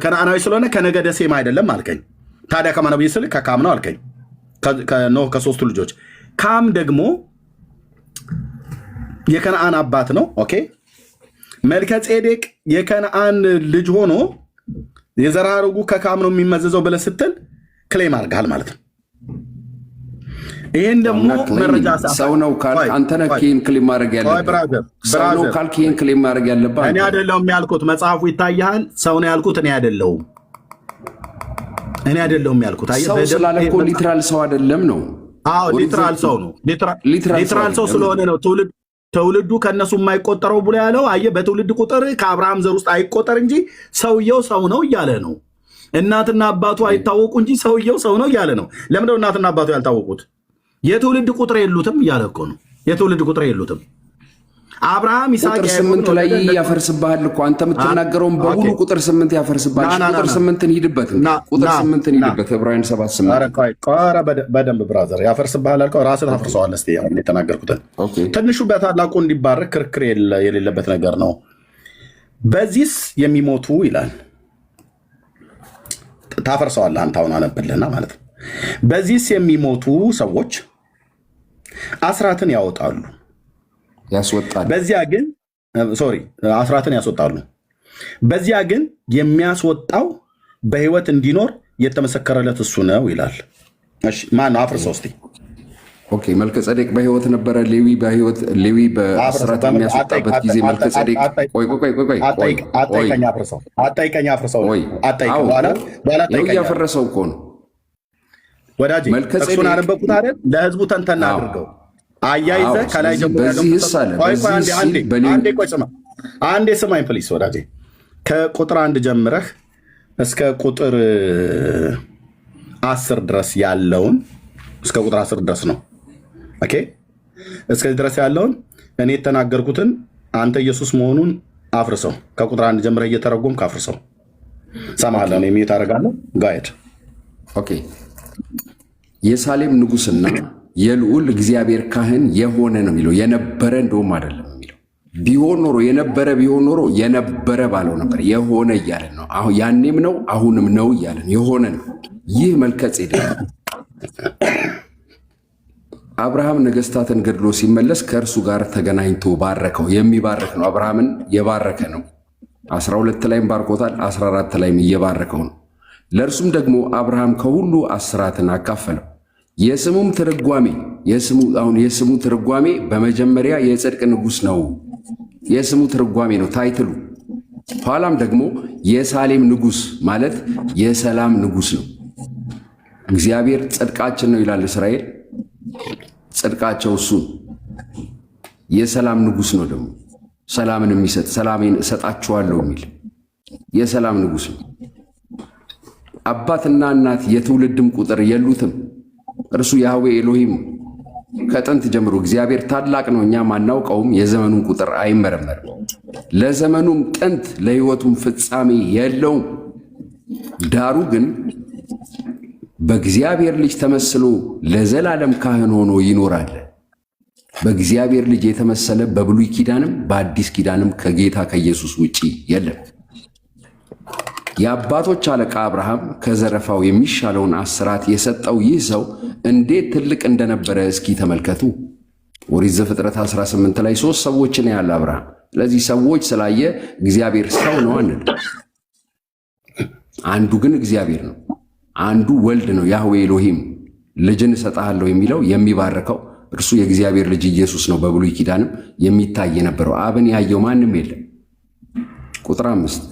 ከነአናዊ ስለሆነ ከነገደ ሴም አይደለም አልከኝ። ታዲያ ከማን ነው ስል ከካም ነው አልከኝ። ኖህ ከሶስቱ ልጆች ካም ደግሞ የከነአን አባት ነው። ኦኬ መልከጼዴቅ የከነአን ልጅ ሆኖ የዘር ሐረጉ ከካም ነው የሚመዘዘው ብለህ ስትል ክሌም አድርገሃል ማለት ነው። ይህን ደግሞ መረጃ ሰው ነው ካልክ አንተ ነህ ይህን ክሌም ማድረግ ያለብህ። ሰው ነው ካልክ ይህን ክሌም ማድረግ ያለብህ። እኔ አይደለሁም ያልኩት፣ መጽሐፉ ይታያል። ሰው ነው ያልኩት፣ እኔ አይደለሁም ያልኩት። ሰው ስላለ እኮ ሊትራል ሰው አይደለም ነው። አዎ ሊትራል ሰው ነው። ሊትራል ሰው ስለሆነ ነው ትውልዱ ከነሱ የማይቆጠረው ብሎ ያለው። አየህ በትውልድ ቁጥር ከአብርሃም ዘር ውስጥ አይቆጠር እንጂ ሰውየው ሰው ነው እያለ ነው። እናትና አባቱ አይታወቁ እንጂ ሰውየው ሰው ነው እያለ ነው። ለምንድነው እናትና አባቱ ያልታወቁት? የትውልድ ቁጥር የሉትም እያለ እኮ ነው። የትውልድ ቁጥር የሉትም። አብርሃም ይስሐቅ ቁጥር 8 ላይ ያፈርስብሃል እኮ አንተ የምትናገረውን በሙሉ ቁጥር 8 ያፈርስብሃል። ቁጥር 8ን ሂድበት፣ ቁጥር 8ን ሂድበት። ዕብራውያን 7:8 በደንብ ብራዘር ያፈርስብሃል አልከው፣ ራስህ ታፈርሰዋለህ። እስኪ አሁን የተናገርኩትን ትንሹ በታላቁ እንዲባረክ ክርክር የሌለበት ነገር ነው። በዚህስ የሚሞቱ ይላል ታፈርሰዋለህ አንተ አሁን አነብልህና ማለት ነው። በዚህስ የሚሞቱ ሰዎች አስራትን ያወጣሉ ያስወጣሉ። በዚያ ግን አስራትን ያስወጣሉ። በዚያ ግን የሚያስወጣው በሕይወት እንዲኖር የተመሰከረለት እሱ ነው ይላል። እሺ ማን አፍርሰው እስቲ። ኦኬ መልከጼዴቅ በሕይወት ነበረ። ሌዊ በአስራት የሚያስወጣበት ጊዜ መልከጼዴቅ አጠይቀኝ አፍርሰው እያፈረሰው እኮ ነው ወዳጄ። እሱን አነበብኩት አይደል? ለህዝቡ ተንተና አድርገው አያይዘ ከላይ አንዴ ስማኝ ፕሊስ ወዳጄ። ከቁጥር 1 ጀምረህ እስከ ቁጥር 10 ድረስ ያለውን እስከ ቁጥር 10 ድረስ ነው። ኦኬ እስከዚህ ድረስ ያለውን እኔ የተናገርኩትን አንተ ኢየሱስ መሆኑን አፍርሰው። ከቁጥር 1 ጀምረህ እየተረጎምክ አፍርሰው። ሰማሃለሁ። እኔ ሚዩት አደርጋለሁ። ጋይድ ኦኬ። የሳሌም ንጉሥና የልዑል እግዚአብሔር ካህን የሆነ ነው የሚለው። የነበረ እንደውም አይደለም የሚለው። ቢሆን ኖሮ የነበረ ቢሆን ኖሮ የነበረ ባለው ነበር። የሆነ እያለን ነው። አሁን ያኔም ነው አሁንም ነው እያለን የሆነ ነው። ይህ መልከጼዴቅ አብርሃም ነገስታትን ገድሎ ሲመለስ ከእርሱ ጋር ተገናኝቶ ባረከው። የሚባረክ ነው። አብርሃምን የባረከ ነው። 12 ላይም ባርኮታል። 14 ላይም እየባረከው ነው። ለእርሱም ደግሞ አብርሃም ከሁሉ አስራትን አካፈለው። የስሙም ትርጓሜ የስሙ ትርጓሜ በመጀመሪያ የጽድቅ ንጉሥ ነው። የስሙ ትርጓሜ ነው ታይትሉ። ኋላም ደግሞ የሳሌም ንጉሥ ማለት የሰላም ንጉሥ ነው። እግዚአብሔር ጽድቃችን ነው ይላል እስራኤል። ጽድቃቸው እሱን የሰላም ንጉሥ ነው። ደግሞ ሰላምን የሚሰጥ ሰላሜን እሰጣችኋለሁ የሚል የሰላም ንጉሥ ነው። አባትና እናት የትውልድም ቁጥር የሉትም። እርሱ ያህዌ ኤሎሂም ከጥንት ጀምሮ እግዚአብሔር ታላቅ ነው፣ እኛም አናውቀውም። የዘመኑን ቁጥር አይመረመርም። ለዘመኑም ጥንት ለሕይወቱም ፍጻሜ የለውም። ዳሩ ግን በእግዚአብሔር ልጅ ተመስሎ ለዘላለም ካህን ሆኖ ይኖራል። በእግዚአብሔር ልጅ የተመሰለ በብሉይ ኪዳንም በአዲስ ኪዳንም ከጌታ ከኢየሱስ ውጪ የለም። የአባቶች አለቃ አብርሃም ከዘረፋው የሚሻለውን አስራት የሰጠው ይህ ሰው እንዴት ትልቅ እንደነበረ እስኪ ተመልከቱ። ኦሪት ዘፍጥረት 18 ላይ 3 ሰዎችን ያለ አብርሃም። ስለዚህ ሰዎች ስላየ እግዚአብሔር ሰው ነው አንል። አንዱ ግን እግዚአብሔር ነው። አንዱ ወልድ ነው። ያህዌ ኤሎሂም ልጅን እሰጥሃለሁ የሚለው የሚባርከው እርሱ የእግዚአብሔር ልጅ ኢየሱስ ነው። በብሉይ ኪዳንም የሚታይ የነበረው አብን ያየው ማንም የለም። ቁጥር 5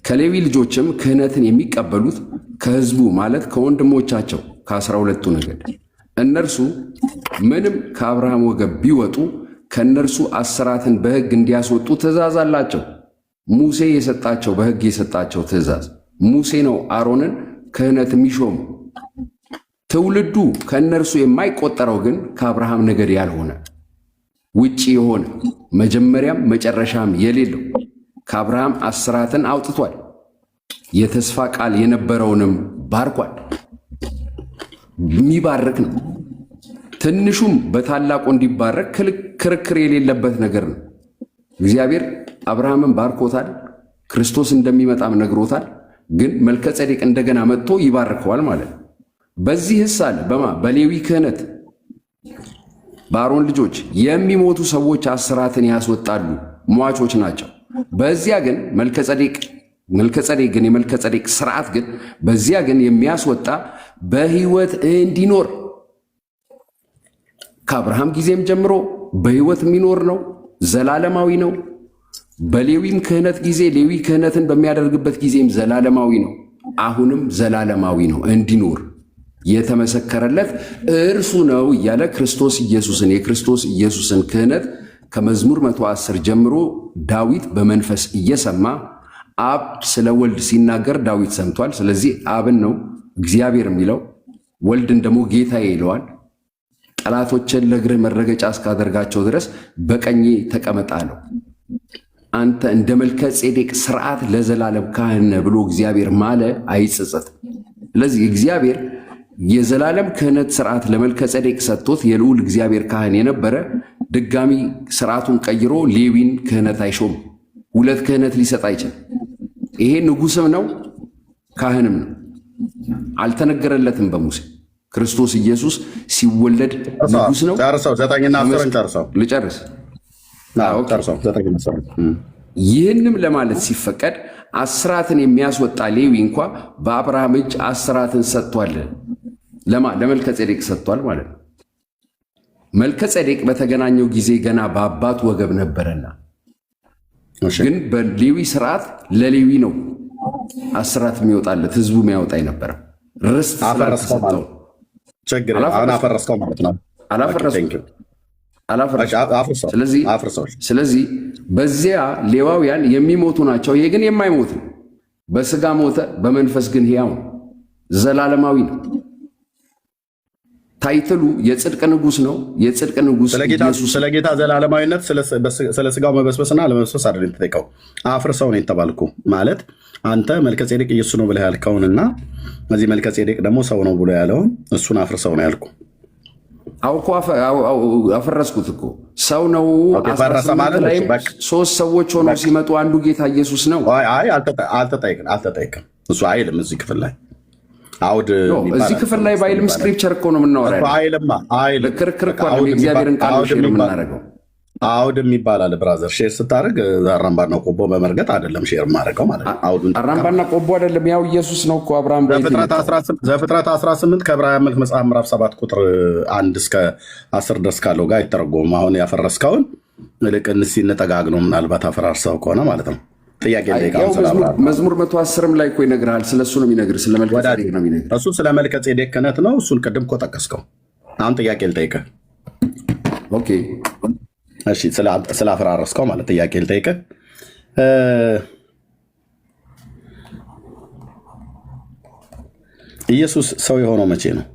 ከሌዊ ልጆችም ክህነትን የሚቀበሉት ከሕዝቡ ማለት ከወንድሞቻቸው ከ12ቱ ነገድ እነርሱ ምንም ከአብርሃም ወገብ ቢወጡ ከእነርሱ አስራትን በሕግ እንዲያስወጡ ትእዛዝ አላቸው። ሙሴ የሰጣቸው በሕግ የሰጣቸው ትእዛዝ ሙሴ ነው አሮንን ክህነት የሚሾሙ። ትውልዱ ከእነርሱ የማይቆጠረው ግን ከአብርሃም ነገድ ያልሆነ ውጪ የሆነ መጀመሪያም መጨረሻም የሌለው ከአብርሃም አስራትን አውጥቷል። የተስፋ ቃል የነበረውንም ባርኳል። የሚባርክ ነው። ትንሹም በታላቁ እንዲባረክ ክርክር የሌለበት ነገር ነው። እግዚአብሔር አብርሃምን ባርኮታል። ክርስቶስ እንደሚመጣም ነግሮታል። ግን መልከጼዴቅ እንደገና መጥቶ ይባርከዋል ማለት ነው። በዚህ አለ በሌዊ ክህነት በአሮን ልጆች የሚሞቱ ሰዎች አስራትን ያስወጣሉ፣ ሟቾች ናቸው። በዚያ ግን መልከጼዴቅ ግን የመልከጼዴቅ ስርዓት ግን በዚያ ግን የሚያስወጣ በሕይወት እንዲኖር ከአብርሃም ጊዜም ጀምሮ በሕይወት የሚኖር ነው፣ ዘላለማዊ ነው። በሌዊም ክህነት ጊዜ ሌዊ ክህነትን በሚያደርግበት ጊዜም ዘላለማዊ ነው። አሁንም ዘላለማዊ ነው፣ እንዲኖር የተመሰከረለት እርሱ ነው እያለ ክርስቶስ ኢየሱስን የክርስቶስ ኢየሱስን ክህነት ከመዝሙር 110 ጀምሮ ዳዊት በመንፈስ እየሰማ አብ ስለ ወልድ ሲናገር ዳዊት ሰምቷል። ስለዚህ አብን ነው እግዚአብሔር የሚለው፣ ወልድን ደግሞ ጌታዬ ይለዋል። ጠላቶችን ለእግርህ መረገጫ እስካደርጋቸው ድረስ በቀኜ ተቀመጥ አለው። አንተ እንደ መልከጼዴቅ ስርዓት ለዘላለም ካህን ነህ ብሎ እግዚአብሔር ማለ አይጸጸትም። ስለዚህ እግዚአብሔር የዘላለም ክህነት ስርዓት ለመልከጼዴቅ ሰጥቶት የልዑል እግዚአብሔር ካህን የነበረ ድጋሚ ስርዓቱን ቀይሮ ሌዊን ክህነት አይሾም። ሁለት ክህነት ሊሰጥ አይችልም። ይሄ ንጉስም ነው ካህንም ነው። አልተነገረለትም በሙሴ። ክርስቶስ ኢየሱስ ሲወለድ ንጉስ ነው። ልጨርስ። ይህንም ለማለት ሲፈቀድ አስራትን የሚያስወጣ ሌዊ እንኳ በአብርሃም እጅ አስራትን ሰጥቷል። ለመልከጼዴቅ ሰጥቷል ማለት ነው። መልከጼዴቅ በተገናኘው ጊዜ ገና በአባቱ ወገብ ነበረና፣ ግን በሌዊ ስርዓት ለሌዊ ነው አስራት የሚወጣለት ህዝቡ የሚያወጣ አይነበረም። ርስት ስላልተሰጠው አላፈረስከው ማለት ነው። ስለዚህ በዚያ ሌዋውያን የሚሞቱ ናቸው። ይሄ ግን የማይሞት ነው። በስጋ ሞተ፣ በመንፈስ ግን ሕያው ነው፣ ዘላለማዊ ነው። ታይትሉ የጽድቅ ንጉስ ነው። የጽድቅ ንጉስ ስለ ጌታ ዘላለማዊነት ስለ ስጋው መበስበስና ለመበስበስ አይደለም የተጠየቀው። አፍርሰው ነው የተባልኩ ማለት አንተ መልከጼዴቅ ኢየሱስ ነው ብለህ ያልከውንና እዚህ መልከጼዴቅ ደግሞ ሰው ነው ብሎ ያለውን እሱን አፍርሰው ነው ያልኩ። አውቆ አፈረስኩት እኮ ሰው ነው። ሶስት ሰዎች ሆነው ሲመጡ አንዱ ጌታ ኢየሱስ ነው። አልተጠየቅም። እሱ አይልም እዚህ ክፍል ላይ አውድ እዚህ ክፍል ላይ ባይልም ስክሪፕቸር እኮ ነው የምናወራው። ክርክር እኮ ነው። የእግዚአብሔርን ቃል ሼር የምናደርገው አውድ የሚባል አለ። ብራዘር ሼር ስታደርግ አራምባና ቆቦ በመርገጥ አይደለም ሼር የማደርገው ማለት ነው። አውዱን አራምባና ቆቦ አይደለም፣ ያው ኢየሱስ ነው እኮ አብርሃም ዘፍጥረት 18 ከዕብራውያን መልእክት መጽሐፍ ምዕራፍ 7 ቁጥር 1 እስከ 10 ድረስ ካለው ጋር አይተረጎምም። አሁን ያፈረስከውን ልቅ እንጠጋግኖ ምናልባት አፈራርሰው ከሆነ ማለት ነው። ጥያቄ መዝሙር 110 ላይ እኮ ይነግርሃል። ስለሱ ነው የሚነግርህ፣ ስለ መልከጼዴቅ ነው የሚነግርህ። እሱ ስለ መልከጼዴቅ ክህነት ነው። እሱን ቅድም እኮ ጠቀስከው። አሁን ጥያቄ ልጠይቅህ። ኦኬ እሺ፣ ስለ አፈራረስከው ማለት ጥያቄ ልጠይቅህ። ኢየሱስ ሰው የሆነው መቼ ነው?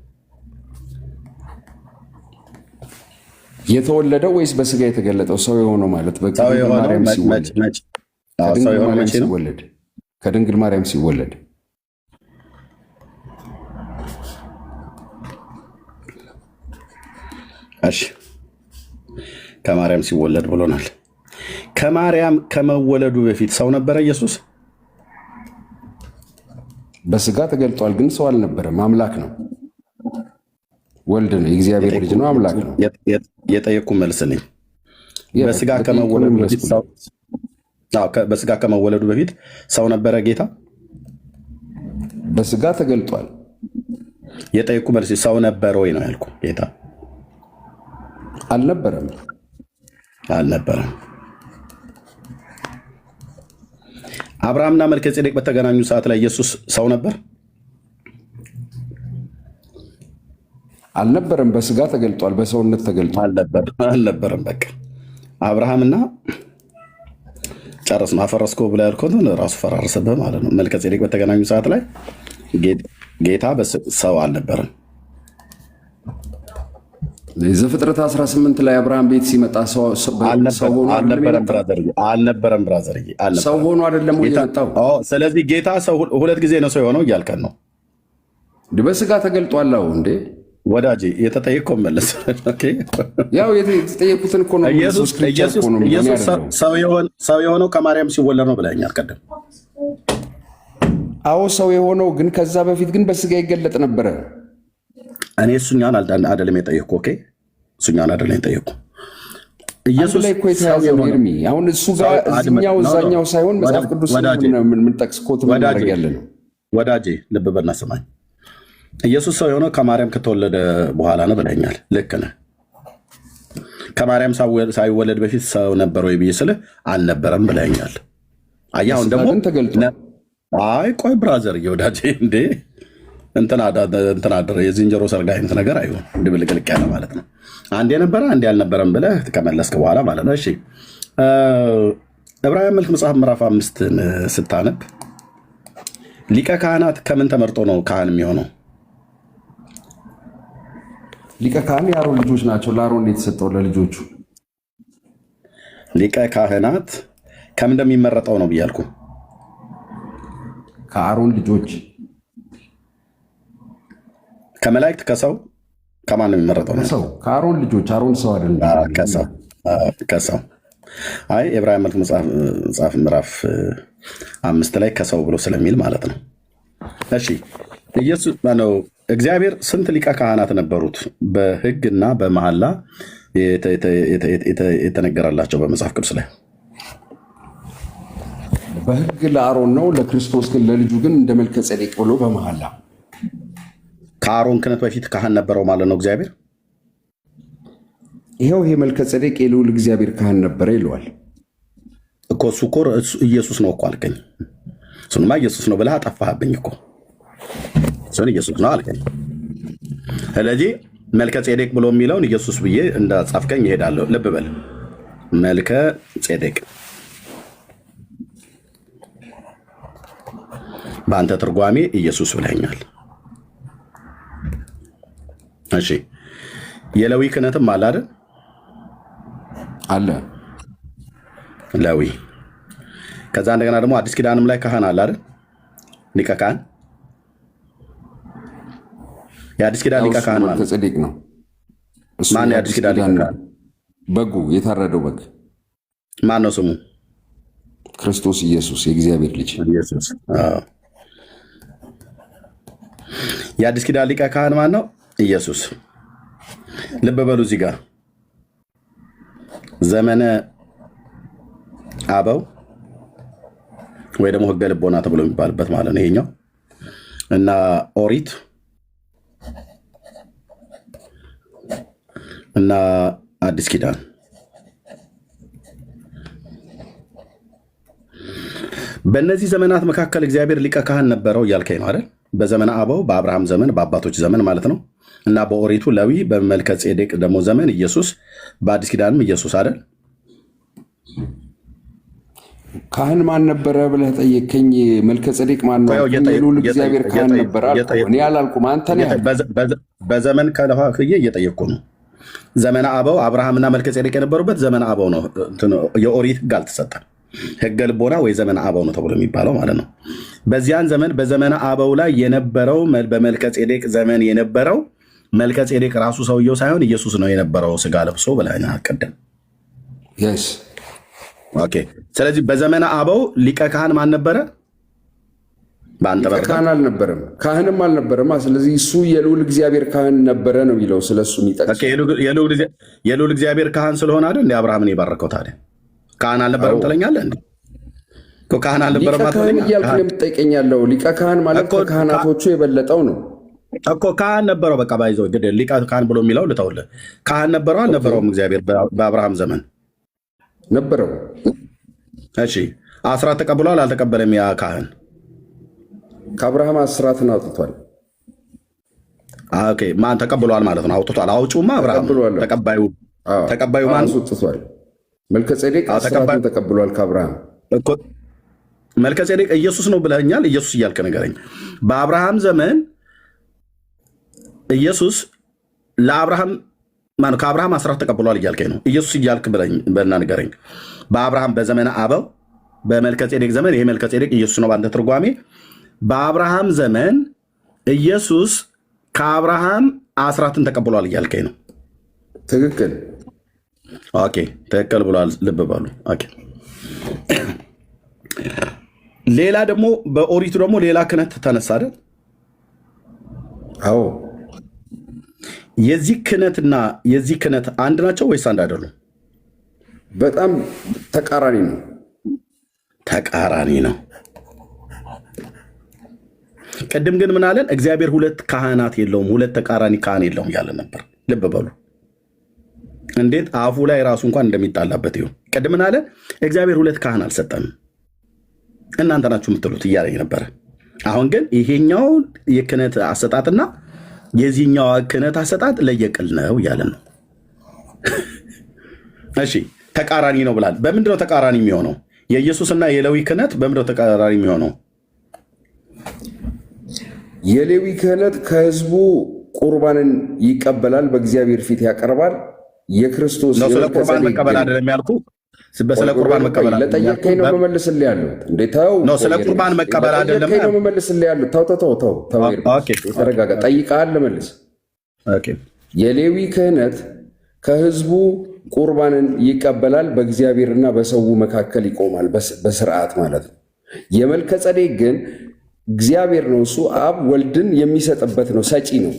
የተወለደው ወይስ በስጋ የተገለጠው? ሰው የሆነው ማለት ከድንግል ማርያም ሲወለድ እሺ ከማርያም ሲወለድ ብሎናል። ከማርያም ከመወለዱ በፊት ሰው ነበረ ኢየሱስ? በስጋ ተገልጧል፣ ግን ሰው አልነበረም። አምላክ ነው፣ ወልድ ነው፣ የእግዚአብሔር ልጅ ነው፣ አምላክ ነው። የጠየቅኩ መልስ ነኝ። በስጋ ከመወለዱ በፊት ሰው ነበረ ጌታ? በስጋ ተገልጧል። የጠየቅኩ መልስ ሰው ነበረ ወይ ነው ያልኩ። ጌታ አልነበረም። አብርሃምና መልከጼዴቅ በተገናኙ ሰዓት ላይ ኢየሱስ ሰው ነበር? አልነበረም። በስጋ ተገልጧል፣ በሰውነት ተገልጧል። አልነበረም። በቃ አብርሃምና ጨረስ ነው። አፈረስከው ብላ ያልከውን ራሱ ፈራረሰብህ ማለት ነው። መልከጼዴቅ በተገናኙ ሰዓት ላይ ጌታ ሰው አልነበረም። ዘፍጥረት 18 ላይ አብርሃም ቤት ሲመጣ ሰው ሆኖ አልነበረም። ብራዘር ሰው ሆኖ አይደለም የመጣው። ስለዚህ ጌታ ሰው ሁለት ጊዜ ነው ሰው የሆነው እያልከን ነው። በስጋ ተገልጧል። እንዴ ወዳጄ የተጠየቀው መለስ። ያው የተጠየቁትን እኮ ነው። ኢየሱስ ሰው የሆነው ከማርያም ሲወለድ ነው ብለኸኛል ቀደም። አዎ ሰው የሆነው ግን ከዛ በፊት ግን በስጋ ይገለጥ ነበረ። እኔ እሱኛን አይደለም የጠየቅኩ። እሱኛን አይደለም የጠየቅኩ። ኢየሱስ ላይ እኮ የተያዘ ኤርሚ፣ አሁን እሱ ጋር እዚኛው እዛኛው ሳይሆን መጽሐፍ ቅዱስ የምንጠቅስ ኮት ማድረግ ያለ ነው። ወዳጄ ልብ በልና ስማኝ። ኢየሱስ ሰው የሆነው ከማርያም ከተወለደ በኋላ ነው ብለኛል። ልክ ነህ። ከማርያም ሳይወለድ በፊት ሰው ነበር ወይ ብዬ ስልህ አልነበረም ብለኛል። አየህ አሁን ደግሞ አይ ቆይ ብራዘር ወዳጄ እንዴ እንትና አደረ የዝንጀሮ ሰርግ አይነት ነገር አይሆን ድብልቅልቅ ያለ ማለት ነው። አንድ የነበረ አንድ ያልነበረም ብለህ ከመለስክ በኋላ ማለት ነው። እሺ ዕብራውያን መልክ መጽሐፍ ምዕራፍ 5 ስታነብ ሊቀ ካህናት ከምን ተመርጦ ነው ካህን የሚሆነው? ሊቀ ካህን የአሮን ልጆች ናቸው። ለአሮን የተሰጠው ለልጆቹ። ሊቀ ካህናት ከምን እንደሚመረጠው ነው ብያልኩ። ከአሮን ልጆች። ከመላእክት ከሰው ከማን ነው የሚመረጠው? ከሰው ከአሮን ልጆች። አሮን ሰው አይደለም። ከሰው አይ ዕብራውያን መልክ መጽሐፍ ምዕራፍ 5 ላይ ከሰው ብሎ ስለሚል ማለት ነው። እሺ ኢየሱስ ነው እግዚአብሔር ስንት ሊቀ ካህናት ነበሩት? በሕግና በመሐላ የተነገራላቸው በመጽሐፍ ቅዱስ ላይ በሕግ ለአሮን ነው፣ ለክርስቶስ ግን ለልጁ ግን እንደ መልከ ጼዴቅ ብሎ በመሐላ። ከአሮን ክህነት በፊት ካህን ነበረው ማለት ነው እግዚአብሔር። ይሄው ይሄ መልከ ጼዴቅ የልዑል እግዚአብሔር ካህን ነበረ ይለዋል እኮ። እሱ እኮ ኢየሱስ ነው እኮ አልከኝ። እሱንማ ኢየሱስ ነው ብለህ አጠፋህብኝ እኮ። እሱን ኢየሱስ ነው አልከኝ። ስለዚህ መልከ ጼዴቅ ብሎ የሚለውን ኢየሱስ ብዬ እንዳጻፍከኝ ይሄዳለሁ። ልብ በል መልከ ጼዴቅ በአንተ ትርጓሜ ኢየሱስ ብለኛል። እሺ የሌዊ ክህነትም አለ አይደል? አለ ሌዊ። ከዛ እንደገና ደግሞ አዲስ ኪዳንም ላይ ካህን አለ አይደል? ሊቀ ካህን። የአዲስ ኪዳን ሊቀ ካህን ማለት ጼዴቅ ነው። ማን የአዲስ ኪዳን ሊቀ ካህን? በጉ የታረደው በግ ማን ነው ስሙ? ክርስቶስ ኢየሱስ የእግዚአብሔር ልጅ ኢየሱስ። የአዲስ ኪዳን ሊቀ ካህን ማን ነው? ኢየሱስ። ልብ በሉ እዚህ ጋር ዘመነ አበው ወይ ደግሞ ሕገ ልቦና ተብሎ የሚባልበት ማለት ነው ይሄኛው እና ኦሪት እና አዲስ ኪዳን በእነዚህ ዘመናት መካከል እግዚአብሔር ሊቀ ካህን ነበረው እያልከኝ ነው አይደል? በዘመነ አበው በአብርሃም ዘመን በአባቶች ዘመን ማለት ነው። እና በኦሪቱ ሌዊ፣ በመልከ ጼዴቅ ደግሞ ዘመን ኢየሱስ፣ በአዲስ ኪዳንም ኢየሱስ አይደል? ካህን ማን ነበረ ብለህ ጠየቀኝ። መልከ ጼዴቅ ማን ነው? የልዑል እግዚአብሔር ካህን ነበረ አልኩህ። እኔ አላልኩም፣ አንተ ነህ። በዘመን ከለኋክዬ እየጠየቅኩ ነው። ዘመነ አበው አብርሃምና መልከ ጼዴቅ የነበሩበት ዘመነ አበው ነው። የኦሪት ሕግ አልተሰጠም። ሕገ ልቦና ወይ ዘመነ አበው ነው ተብሎ የሚባለው ማለት ነው። በዚያን ዘመን በዘመነ አበው ላይ የነበረው በመልከ ጼዴቅ ዘመን የነበረው መልከ ጼዴቅ ራሱ ሰውየው ሳይሆን ኢየሱስ ነው የነበረው ስጋ ለብሶ ብለኸኛል ቀደም። ኦኬ። ስለዚህ በዘመነ አበው ሊቀ ካህን ማን ነበረ? በአንተ ካህን አልነበረም፣ ካህንም አልነበረም። ስለዚህ እሱ የልዑል እግዚአብሔር ካህን ነበረ ነው የሚለው ስለሱ የሚጠቅስ የልዑል እግዚአብሔር ካህን ስለሆነ አይደል እንደ አብርሃምን የባረከው። ታዲያ ካህን አልነበረም ትለኛለህ እንዴ? ካህን አልነበረም እያልኩ የምትጠይቀኛለሁ። ሊቀ ካህን ማለት ከካህናቶቹ የበለጠው ነው እኮ። ካህን ነበረው። በቃ ባይዘው ግድ ሊቀ ካህን ብሎ የሚለው ልተውልህ። ካህን ነበረው አልነበረውም? እግዚአብሔር በአብርሃም ዘመን ነበረው። እሺ፣ አስራት ተቀብሏል አልተቀበለም? ያ ካህን ከአብርሃም አስራትን አውጥቷል። ኦኬ፣ ማን ተቀብሏል ማለት ነው? አውጥቷል። አውጪውማ አብርሃም፣ ተቀባዩ ማን አውጥቷል? መልከጼዴቅ አስራትን ተቀብሏል ከአብርሃም እኮ። መልከጼዴቅ ኢየሱስ ነው ብለኛል። ኢየሱስ እያልክ ንገረኝ። በአብርሃም ዘመን ኢየሱስ ለአብርሃም ማነው? ከአብርሃም አስራት ተቀብሏል እያልከኝ ነው። ኢየሱስ እያልክ በልና ንገረኝ። በአብርሃም በዘመነ አበው በመልከጼዴቅ ዘመን፣ ይሄ መልከጼዴቅ ኢየሱስ ነው በአንተ ትርጓሜ። በአብርሃም ዘመን ኢየሱስ ከአብርሃም አስራትን ተቀብሏል እያልከኝ ነው። ትክክል። ኦኬ፣ ትክክል ብሏል። ልብ በሉ። ኦኬ። ሌላ ደግሞ በኦሪቱ ደግሞ ሌላ ክህነት ተነሳ አይደል? አዎ። የዚህ ክህነትና የዚህ ክህነት አንድ ናቸው ወይስ አንድ አይደሉም? በጣም ተቃራኒ ነው። ተቃራኒ ነው። ቅድም ግን ምን አለን? እግዚአብሔር ሁለት ካህናት የለውም፣ ሁለት ተቃራኒ ካህን የለውም እያለ ነበር። ልብ በሉ እንዴት አፉ ላይ ራሱ እንኳን እንደሚጣላበት ይሁን። ቅድም ምን አለ? እግዚአብሔር ሁለት ካህን አልሰጠንም እናንተ ናችሁ የምትሉት እያለኝ ነበረ። አሁን ግን ይሄኛው የክህነት አሰጣጥና የዚህኛው ክህነት አሰጣጥ ለየቅል ነው እያለን ነው። እሺ፣ ተቃራኒ ነው ብላል። በምንድነው ተቃራኒ የሚሆነው? የኢየሱስና የሌዊ ክህነት በምንድነው ተቃራኒ የሚሆነው? የሌዊ ክህነት ከህዝቡ ቁርባንን ይቀበላል፣ በእግዚአብሔር ፊት ያቀርባል። የክርስቶስ ስለ ቁርባን መቀበል አይደለም ያልኩ፣ ስለ ቁርባን መቀበል ለጠየቀኝ ነው መመልስልህ ያሉት። እንዴታው ነው ስለ ቁርባን መቀበል አይደለም ነው መመልስልህ ያሉት። ተው ተረጋጋ። ጠይቀሃል፣ ልመልስ። የሌዊ ክህነት ከህዝቡ ቁርባንን ይቀበላል፣ በእግዚአብሔርና በሰው መካከል ይቆማል፣ በስርዓት ማለት ነው። የመልከጼዴቅ ግን እግዚአብሔር ነው፣ እሱ አብ ወልድን የሚሰጥበት ነው፣ ሰጪ ነው፣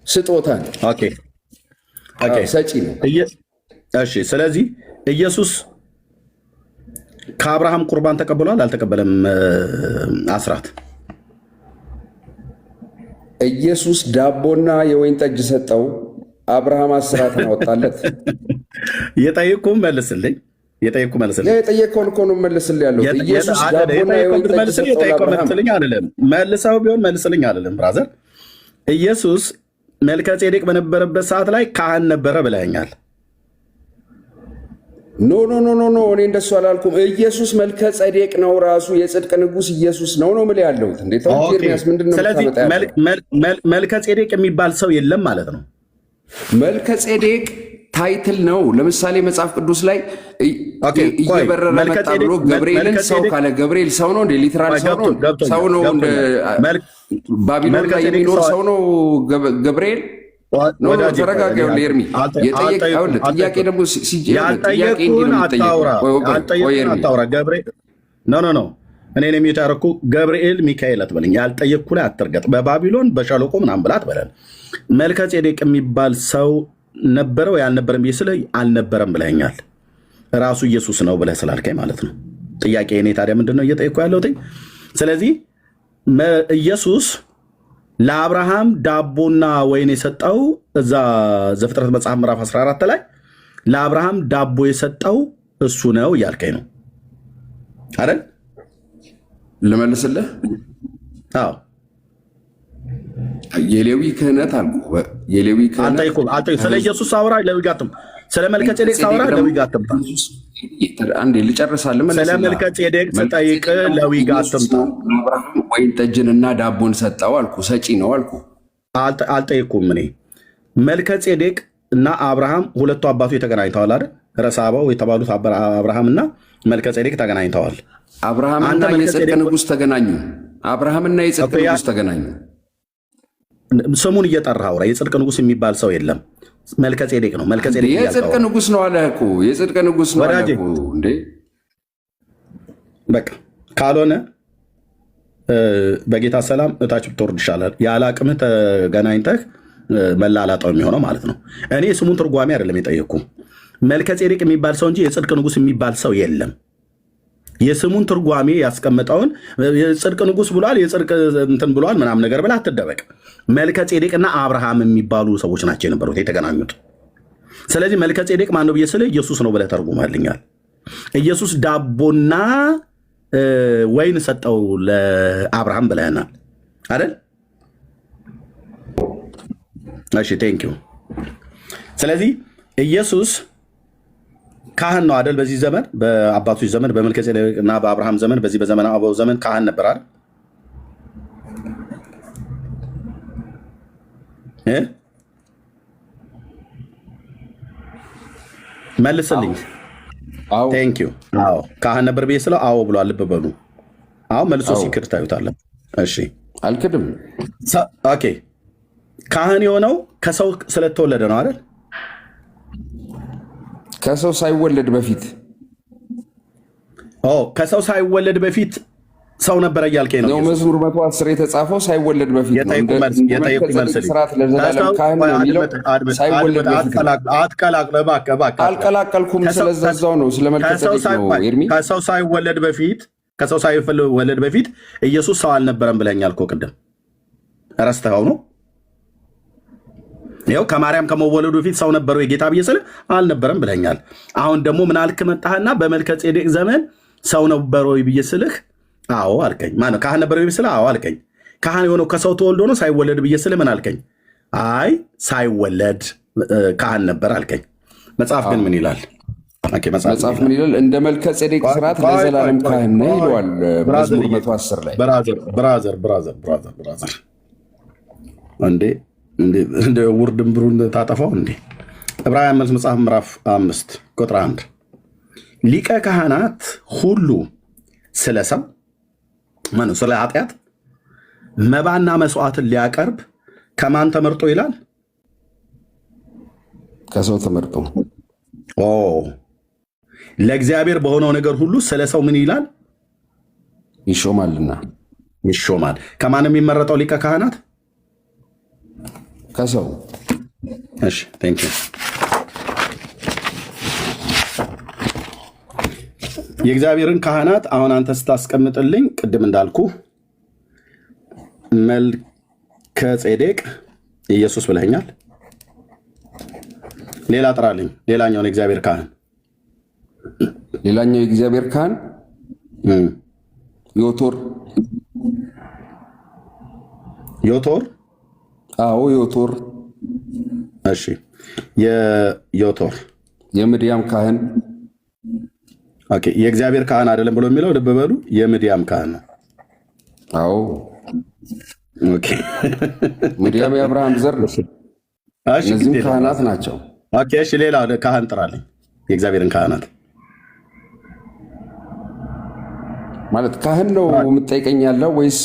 ስጦታ ነው፣ ሰጪ ነው። እሺ፣ ስለዚህ ኢየሱስ ከአብርሃም ቁርባን ተቀብሏል አልተቀበለም? አስራት ኢየሱስ ዳቦና የወይን ጠጅ ሰጠው፣ አብርሃም አስራትን አወጣለት። የጠየቅኩህን መልስልኝ። የጠየቀውን እኮ ነው መልስልኝ ያለው። ኢየሱስ ዳቦና የወይን ጠጅ ሰጠው ለአብርሃም። መልሰው ቢሆን መልስልኝ አይደለም ብራዘር። ኢየሱስ መልከጼዴቅ በነበረበት ሰዓት ላይ ካህን ነበረ ብለኸኛል። ኖ እኔ እንደሱ አላልኩም። ኢየሱስ መልከጼዴቅ ነው ራሱ፣ የጽድቅ ንጉሥ ኢየሱስ ነው የምልህ ያለሁት። እንዴት ኤርሚያስ ምንድን ነው? ስለዚህ መልከጼዴቅ የሚባል ሰው የለም ማለት ነው። መልከጼዴቅ ታይትል ነው። ለምሳሌ መጽሐፍ ቅዱስ ላይ እየበረረ መጣ ብሎ ገብርኤልን ሰው ካለ ገብርኤል ሰው ነው እንደ ሊትራል ሰው ነው እንደ ባቢሎን ላይ የሚኖር ሰው ነው ገብርኤል። ተረጋጋው ኤርሚ። ጥያቄ ደግሞ እኔ የሚዩት ያደረኩ ገብርኤል ሚካኤል አትበለኝ። ያልጠየቅኩ ላይ አትርገጥ። በባቢሎን በሸለቆ ምናምን ብላ አትበለን። መልከጼዴቅ የሚባል ሰው ነበረው ያልነበረም ብዬ ስለ አልነበረም ብለኛል። ራሱ ኢየሱስ ነው ብለህ ስላልከኝ ማለት ነው። ጥያቄ እኔ ታዲያ ምንድን ነው እየጠየቅኩ ያለሁት? ስለዚህ ኢየሱስ ለአብርሃም ዳቦና ወይን የሰጠው እዛ ዘፍጥረት መጽሐፍ ምዕራፍ 14 ላይ ለአብርሃም ዳቦ የሰጠው እሱ ነው እያልከኝ ነው አይደል? ልመልስልህ? አዎ። የሌዊ ክህነት አልኩ። የሌዊ ክህነት ስለ ኢየሱስ አውራ ሌዊ ጋትም፣ ስለ መልከጼዴቅ አውራ ሌዊ ጋትም። አንዴ ልጨርሳለህ። ስለ መልከጼዴቅ ስጠይቅ ሌዊ ጋትም። ወይን ጠጅንና ዳቦን ሰጠው አልኩ። ሰጪ ነው አልኩ። አልጠየኩም እኔ። መልከጼዴቅ እና አብርሃም ሁለቱ አባቱ የተገናኝተዋል አይደል? ረሳባው የተባሉት አብርሃም እና መልከጼዴቅ ተገናኝተዋል። አብርሃምና የጽድቅ ንጉሥ ተገናኙ። አብርሃምና የጽድቅ ንጉሥ ተገናኙ። ስሙን እየጠራህ አውራ። የጽድቅ ንጉሥ የሚባል ሰው የለም። መልከጼዴቅ ነው። መልከጼዴቅ የጽድቅ ንጉሥ ነው አለ እኮ። የጽድቅ ንጉሥ ነው አለ እኮ እንዴ። በቃ ካልሆነ በጌታ ሰላም እታች ብትወርድ ይሻላል። ያለ አቅምህ ተገናኝተህ መላላጣው የሚሆነው ማለት ነው። እኔ ስሙን ትርጓሜ አይደለም የጠየቅኩ፣ መልከጼዴቅ የሚባል ሰው እንጂ የጽድቅ ንጉሥ የሚባል ሰው የለም። የስሙን ትርጓሜ ያስቀመጠውን የጽድቅ ንጉሥ ብሏል፣ የጽድቅ እንትን ብሏል ምናምን ነገር ብለህ አትደበቅ። መልከጼዴቅና አብርሃም የሚባሉ ሰዎች ናቸው የነበሩት የተገናኙት። ስለዚህ መልከጼዴቅ ማን ነው ብዬ ስልህ ኢየሱስ ነው ብለህ ተርጉማልኛል። ኢየሱስ ዳቦና ወይን ሰጠው ለአብርሃም ብለህናል አይደል? እሺ ቴንኪው። ስለዚህ ኢየሱስ ካህን ነው አይደል? በዚህ ዘመን በአባቶች ዘመን በመልከጼዴቅ እና በአብርሃም ዘመን በዚህ በዘመነ አበው ዘመን ካህን ነበር አይደል? መልስልኝ። ቴንኪው። አዎ ካህን ነበር ብዬ ስለው አዎ ብሏል። ልብ በሉ። አሁን መልሶ ሲክድ ታዩታለን። እሺ አልክድም። ኦኬ ካህን የሆነው ከሰው ስለተወለደ ነው አይደል? ከሰው ሳይወለድ በፊት ከሰው ሳይወለድ በፊት ሰው ነበረ እያልከኝ ነው። መዝሙር 110 የተጻፈው ሳይወለድ በፊት ነው። የጠየቁ መልስልኝ። አልቀላቀልኩም። ስለዛው ነው ስለመልከጼዴቅ ነው። ኤርሚ ከሰው ሳይወለድ በፊት ኢየሱስ ሰው አልነበረም ብለኛል እኮ ቅድም። ረስተኸው ነው? ይኸው ከማርያም ከመወለዱ በፊት ሰው ነበረው የጌታ ብዬ ስልህ አልነበረም ብለኛል። አሁን ደግሞ ምን አልክ መጣህና በመልከጼዴቅ ዘመን ሰው ነበረ ብዬ ስልህ አዎ አልከኝ። ማነው ካህን ነበረ ብዬ ስልህ አዎ አልከኝ። ካህን የሆነው ከሰው ተወልዶ ነው ሳይወለድ ብዬ ስልህ ምን አልከኝ? አይ ሳይወለድ ካህን ነበር አልከኝ። መጽሐፍ ግን ምን ይላል? መጽሐፍ ምን ይላል? እንደ መልከጼዴቅ ስርዓት ለዘላለም ካህን ነህ ይለዋል መዝሙር 110 ላይ። ብራዘር እንደ ውርድንብሩን ታጠፋው እንዴ? ዕብራውያን መጽሐፍ ምዕራፍ 5 ቁጥር 1 ሊቀ ካህናት ሁሉ ስለ ሰው ማነው ስለ ኃጢአት መባና መስዋዕትን ሊያቀርብ ከማን ተመርጦ ይላል? ከሰው ተመርጦ። ለእግዚአብሔር በሆነው ነገር ሁሉ ስለ ሰው ምን ይላል? ይሾማልና። ይሾማል። ከማን የሚመረጠው ሊቀ ካህናት? ከሰው። እሺ ቴንክ ዩ። የእግዚአብሔርን ካህናት አሁን አንተ ስታስቀምጥልኝ ቅድም እንዳልኩ መልከጼዴቅ ኢየሱስ ብለኛል። ሌላ ጥራልኝ። ሌላኛውን የእግዚአብሔር ካህን ሌላኛው የእግዚአብሔር ካህን ዮቶር። አዎ ዮቶር። እሺ የዮቶር የምድያም ካህን። ኦኬ የእግዚአብሔር ካህን አይደለም ብሎ የሚለው ልብ በሉ፣ የምድያም ካህን ነው። አዎ ኦኬ ምድያም የአብርሃም ዘር ነው። እነዚህም ካህናት ናቸው። ኦኬ እሺ ሌላ ካህን ጥራልኝ። የእግዚአብሔርን ካህናት ማለት ካህን ነው የምትጠይቀኝ ያለው ወይስ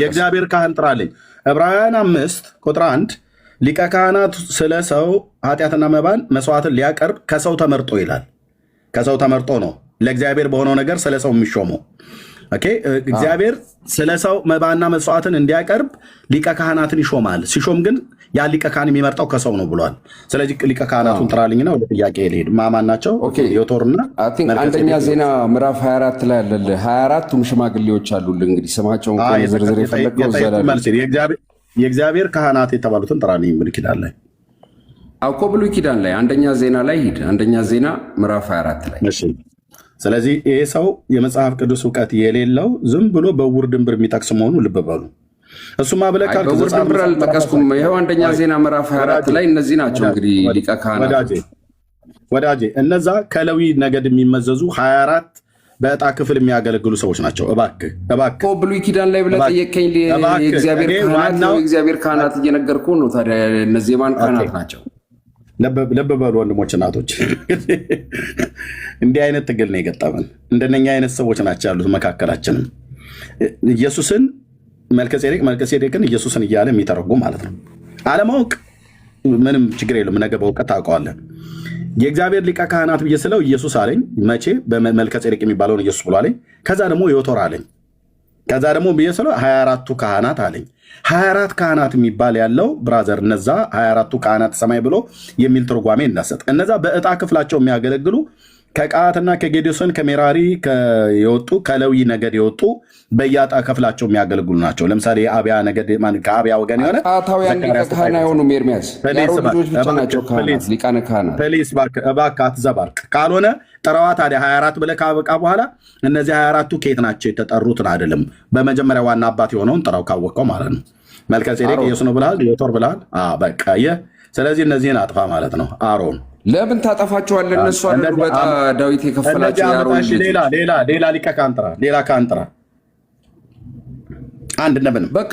የእግዚአብሔር ካህን ጥራልኝ። ዕብራውያን 5 ቁጥር 1 ሊቀ ካህናት ስለ ሰው ኃጢአትና መባን መስዋዕትን ሊያቀርብ ከሰው ተመርጦ ይላል። ከሰው ተመርጦ ነው ለእግዚአብሔር በሆነው ነገር ስለ ሰው የሚሾመው። ኦኬ እግዚአብሔር ስለ ሰው መባና መስዋዕትን እንዲያቀርብ ሊቀ ካህናትን ይሾማል። ሲሾም ግን ያ ሊቀ ካህን የሚመርጠው ከሰው ነው ብሏል። ስለዚህ ሊቀ ካህናቱን ጥራልኝና ወደ ጥያቄ ልሄድ። ማማን ናቸው? ዮቶርና አንደኛ ዜና ምዕራፍ 24 ላይ አለ። 24ቱም ሽማግሌዎች አሉልህ። እንግዲህ ስማቸውን ዝርዝር የፈለግከው የእግዚአብሔር ካህናት የተባሉትን ጥራልኝ። ብሉይ ኪዳን ላይ አውቆ ብሉይ ኪዳን ላይ አንደኛ ዜና ላይ ሂድ። አንደኛ ዜና ምዕራፍ 24 ላይ። ስለዚህ ይሄ ሰው የመጽሐፍ ቅዱስ እውቀት የሌለው ዝም ብሎ በውር ድንብር የሚጠቅስ መሆኑ ልብ በሉ። እሱማ ብለህ ካልክ በውር ድንብር አልጠቀስኩም። ይኸው አንደኛ ዜና ምዕራፍ 24 ላይ እነዚህ ናቸው እንግዲህ ሊቀ ካህናት። ወዳጄ እነዛ ከሌዊ ነገድ የሚመዘዙ 24 በዕጣ ክፍል የሚያገለግሉ ሰዎች ናቸው። እባክህ ብሉይ ኪዳን ላይ ብለህ ጠየቀኝ። የእግዚአብሔር ካህናት እየነገርኩህ ነው። ታዲያ እነዚህ የማን ካህናት ናቸው? ልብ በሉ ወንድሞች እናቶች፣ እንዲህ አይነት ትግል ነው የገጠመን። እንደነኛ አይነት ሰዎች ናቸው ያሉት መካከላችንም። ኢየሱስን መልከጼዴቅን ኢየሱስን እያለ የሚተረጉም ማለት ነው። አለማወቅ ምንም ችግር የለም። ነገ በእውቀት ታውቀዋለህ። የእግዚአብሔር ሊቀ ካህናት ብዬ ስለው ኢየሱስ አለኝ። መቼ? በመልከጼዴቅ የሚባለውን ኢየሱስ ብሎ አለኝ። ከዛ ደግሞ ዮቶር አለኝ። ከዛ ደግሞ ብዬ ስለው 24ቱ ካህናት አለኝ። 24 ካህናት የሚባል ያለው ብራዘር፣ እነዛ 24ቱ ካህናት ሰማይ ብሎ የሚል ትርጓሜ እንዳሰጥ፣ እነዛ በዕጣ ክፍላቸው የሚያገለግሉ ከቀዓትና ከጌዴሶን ከሜራሪ የወጡ ከሌዊ ነገድ የወጡ በየዕጣ ክፍላቸው የሚያገለግሉ ናቸው። ለምሳሌ የአብያ ነገድ ከአብያ ወገን የሆነ ቀዓታውያን ሊቀ ካህን አይሆኑም። ኤርሚያስ የአሮን ልጆች ብቻ ናቸው ካህናት፣ ሊቃነ ካህናት። ፕሊስ እባክህ አትዘባርቅ። ካልሆነ ጥረዋ ታዲያ 24 ብለህ ካበቃ በኋላ እነዚህ 24ቱ ከየት ናቸው የተጠሩትን አይደለም፣ በመጀመሪያ ዋና አባት የሆነውን ጥራው ካወቀው ማለት ነው። መልከጼዴቅ ኢየሱስ ነው ብልሃል፣ ዮቶር ብልሃል። በቃ ስለዚህ እነዚህን አጥፋ ማለት ነው። አሮን ለምን ታጠፋቸዋለህ? እነሱ አሉ በጣም ዳዊት የከፈላቸው የአሮን ልጆች። ሌላ ሊቀ ካህን ጥራ፣ ሌላ ካህን ጥራ። አንድ እንደምንም በቃ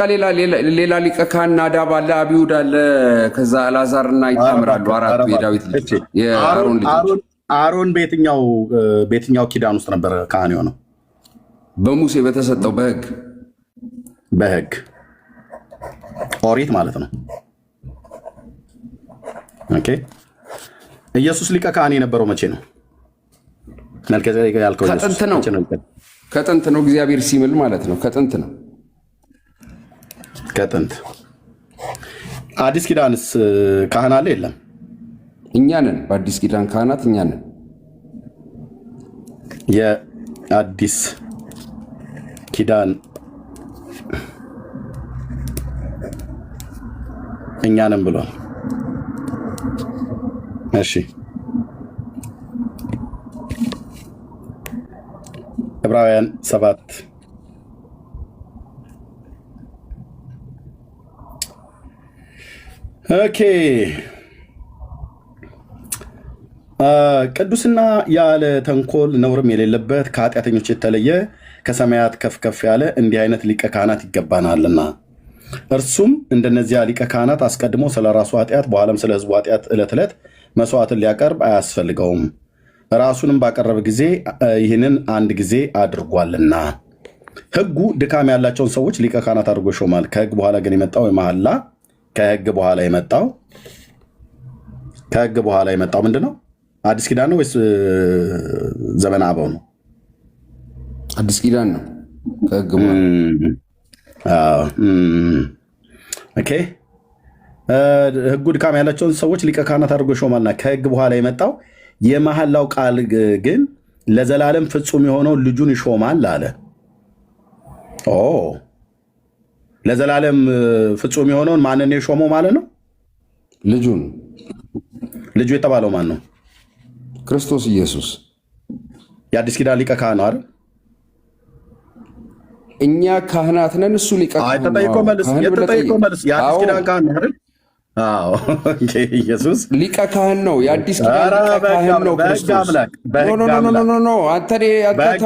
ሌላ ሊቀ ካህን ናዳብ አለ፣ አብዩድ አለ፣ ከዛ አልዓዛርና ይታምራሉ። አራቱ የዳዊት ልጆች የአሮን ልጆች። አሮን በየትኛው ኪዳን ውስጥ ነበር ካህን የሆነው? በሙሴ በተሰጠው በሕግ ኦሪት ማለት ነው። ኦኬ። ኢየሱስ ሊቀ ካህን የነበረው መቼ ነው? መልከጼዴቅ ያልከው ከጥንት ነው። ከጥንት ነው። እግዚአብሔር ሲምል ማለት ነው። ከጥንት ነው። ከጥንት። አዲስ ኪዳንስ ካህን አለ የለም? እኛ ነን። በአዲስ ኪዳን ካህናት እኛ ነን። የአዲስ ኪዳን እኛ ነን ብሏል። እሺ ዕብራውያን 7 ኦኬ። ቅዱስና ያለ ተንኮል ነውርም የሌለበት ከኃጢአተኞች የተለየ ከሰማያት ከፍ ከፍ ያለ እንዲህ አይነት ሊቀ ካህናት ይገባናልና እርሱም እንደነዚያ ሊቀ ካህናት አስቀድሞ ስለ ራሱ ኃጢአት በኋላም ስለ ሕዝቡ ኃጢአት ዕለት ዕለት መስዋዕትን ሊያቀርብ አያስፈልገውም። ራሱንም ባቀረበ ጊዜ ይህንን አንድ ጊዜ አድርጓልና። ሕጉ ድካም ያላቸውን ሰዎች ሊቀ ካህናት አድርጎ ይሾማል። ከሕግ በኋላ ግን የመጣው መሐላ ከሕግ በኋላ የመጣው ምንድን ነው? አዲስ ኪዳን ነው ወይስ ዘመነ አበው ነው? አዲስ ኪዳን ነው። ከሕግ ኦኬ። ሕጉ ድካም ያላቸውን ሰዎች ሊቀ ካህናት አድርጎ ይሾማልና ከሕግ በኋላ የመጣው የመሐላው ቃል ግን ለዘላለም ፍጹም የሆነው ልጁን ይሾማል አለ። ለዘላለም ፍጹም የሆነውን ማንን የሾመው ማለት ነው? ልጁን። ልጁ የተባለው ማን ነው? ክርስቶስ ኢየሱስ። የአዲስ ኪዳን ሊቀ ካህን ነው አይደል? እኛ ካህናት ነን፣ እሱ ሊቀ ካህን ነው። የተጠይቆ መልስ። የአዲስ ኪዳን ካህን ነው አይደል? ኢየሱስ ሊቀ ካህን ነው። የአዲስ ኪዳን ሊቀ ካህን ነው ክርስቶስ።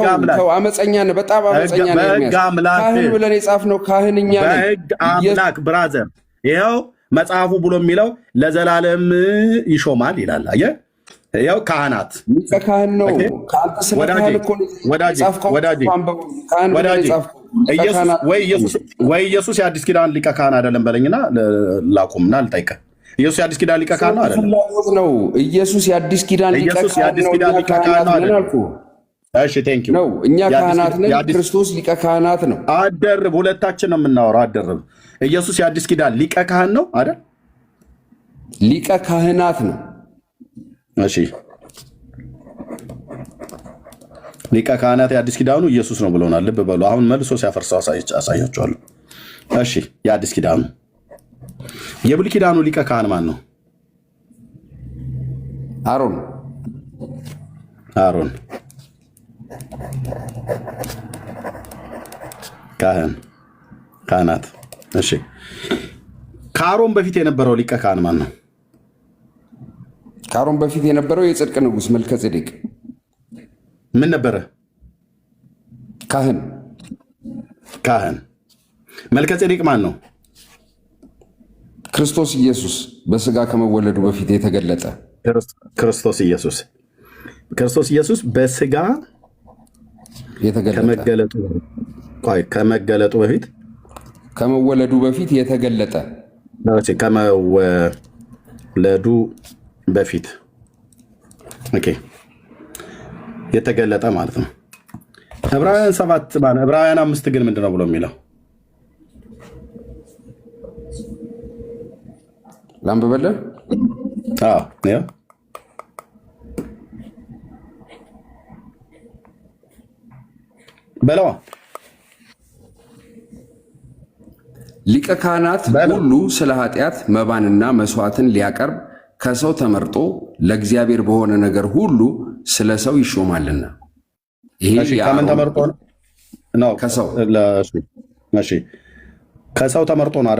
አንተ አመፀኛ ነህ፣ በጣም አመፀኛ ነህ። ካህን ብለን የጻፍነው ካህን እኛ ነን። በሕግ አምላክ ብራዘር፣ ይኸው መጽሐፉ ብሎ የሚለው ለዘላለም ይሾማል ይላል። አየህ፣ ይኸው ካህናት ሊቀ ካህን ነው። ወይ ኢየሱስ የአዲስ ኪዳን ሊቀ ካህን አይደለም በለኝና ላቁምና ልጠይቅህ። ኢየሱስ የአዲስ ኪዳን ሊቀ ካህን ነው አይደለም? ኢየሱስ የአዲስ ኪዳን ሊቀ ካህን ነው። እሺ ቴንክ ዩ ነው። እኛ ካህናት ነን፣ ክርስቶስ ሊቀ ካህናት ነው። አደርብ፣ ሁለታችን ነው የምናወራው። አደርብ። ኢየሱስ የአዲስ ኪዳን ሊቀ ካህን ነው አይደል? ሊቀ ካህናት ነው። እሺ ሊቀ ካህናት የአዲስ ኪዳኑ ኢየሱስ ነው ብሎናል። ልብ በሉ። አሁን መልሶ ሲያፈርሰው አሳያቸዋለሁ። እሺ የአዲስ ኪዳኑ የብሉይ ኪዳኑ ሊቀ ካህን ማን ነው? አሮን። ካህናት። እሺ ከአሮን በፊት የነበረው ሊቀ ካህን ማን ነው? ከአሮን በፊት የነበረው የጽድቅ ንጉሥ መልከጼዴቅ ምን ነበረ? ካህን። መልከጼዴቅ ማን ነው? ክርስቶስ ኢየሱስ በስጋ ከመወለዱ በፊት የተገለጠ ክርስቶስ ኢየሱስ በስጋ ከመገለጡ በፊት ከመወለዱ በፊት የተገለጠ ከመወለዱ በፊት የተገለጠ ማለት ነው። ዕብራውያን 7 ዕብራውያን 5 ግን ምንድነው ብሎ የሚለው? ላንብበልህ። በለዋ ሊቀ ካህናት ሁሉ ስለ ኃጢአት መባንና መስዋዕትን ሊያቀርብ ከሰው ተመርጦ ለእግዚአብሔር በሆነ ነገር ሁሉ ስለ ሰው ይሾማልና። ይሄ ከምን ተመርጦ ነው? ከሰው ከሰው ተመርጦ ነው።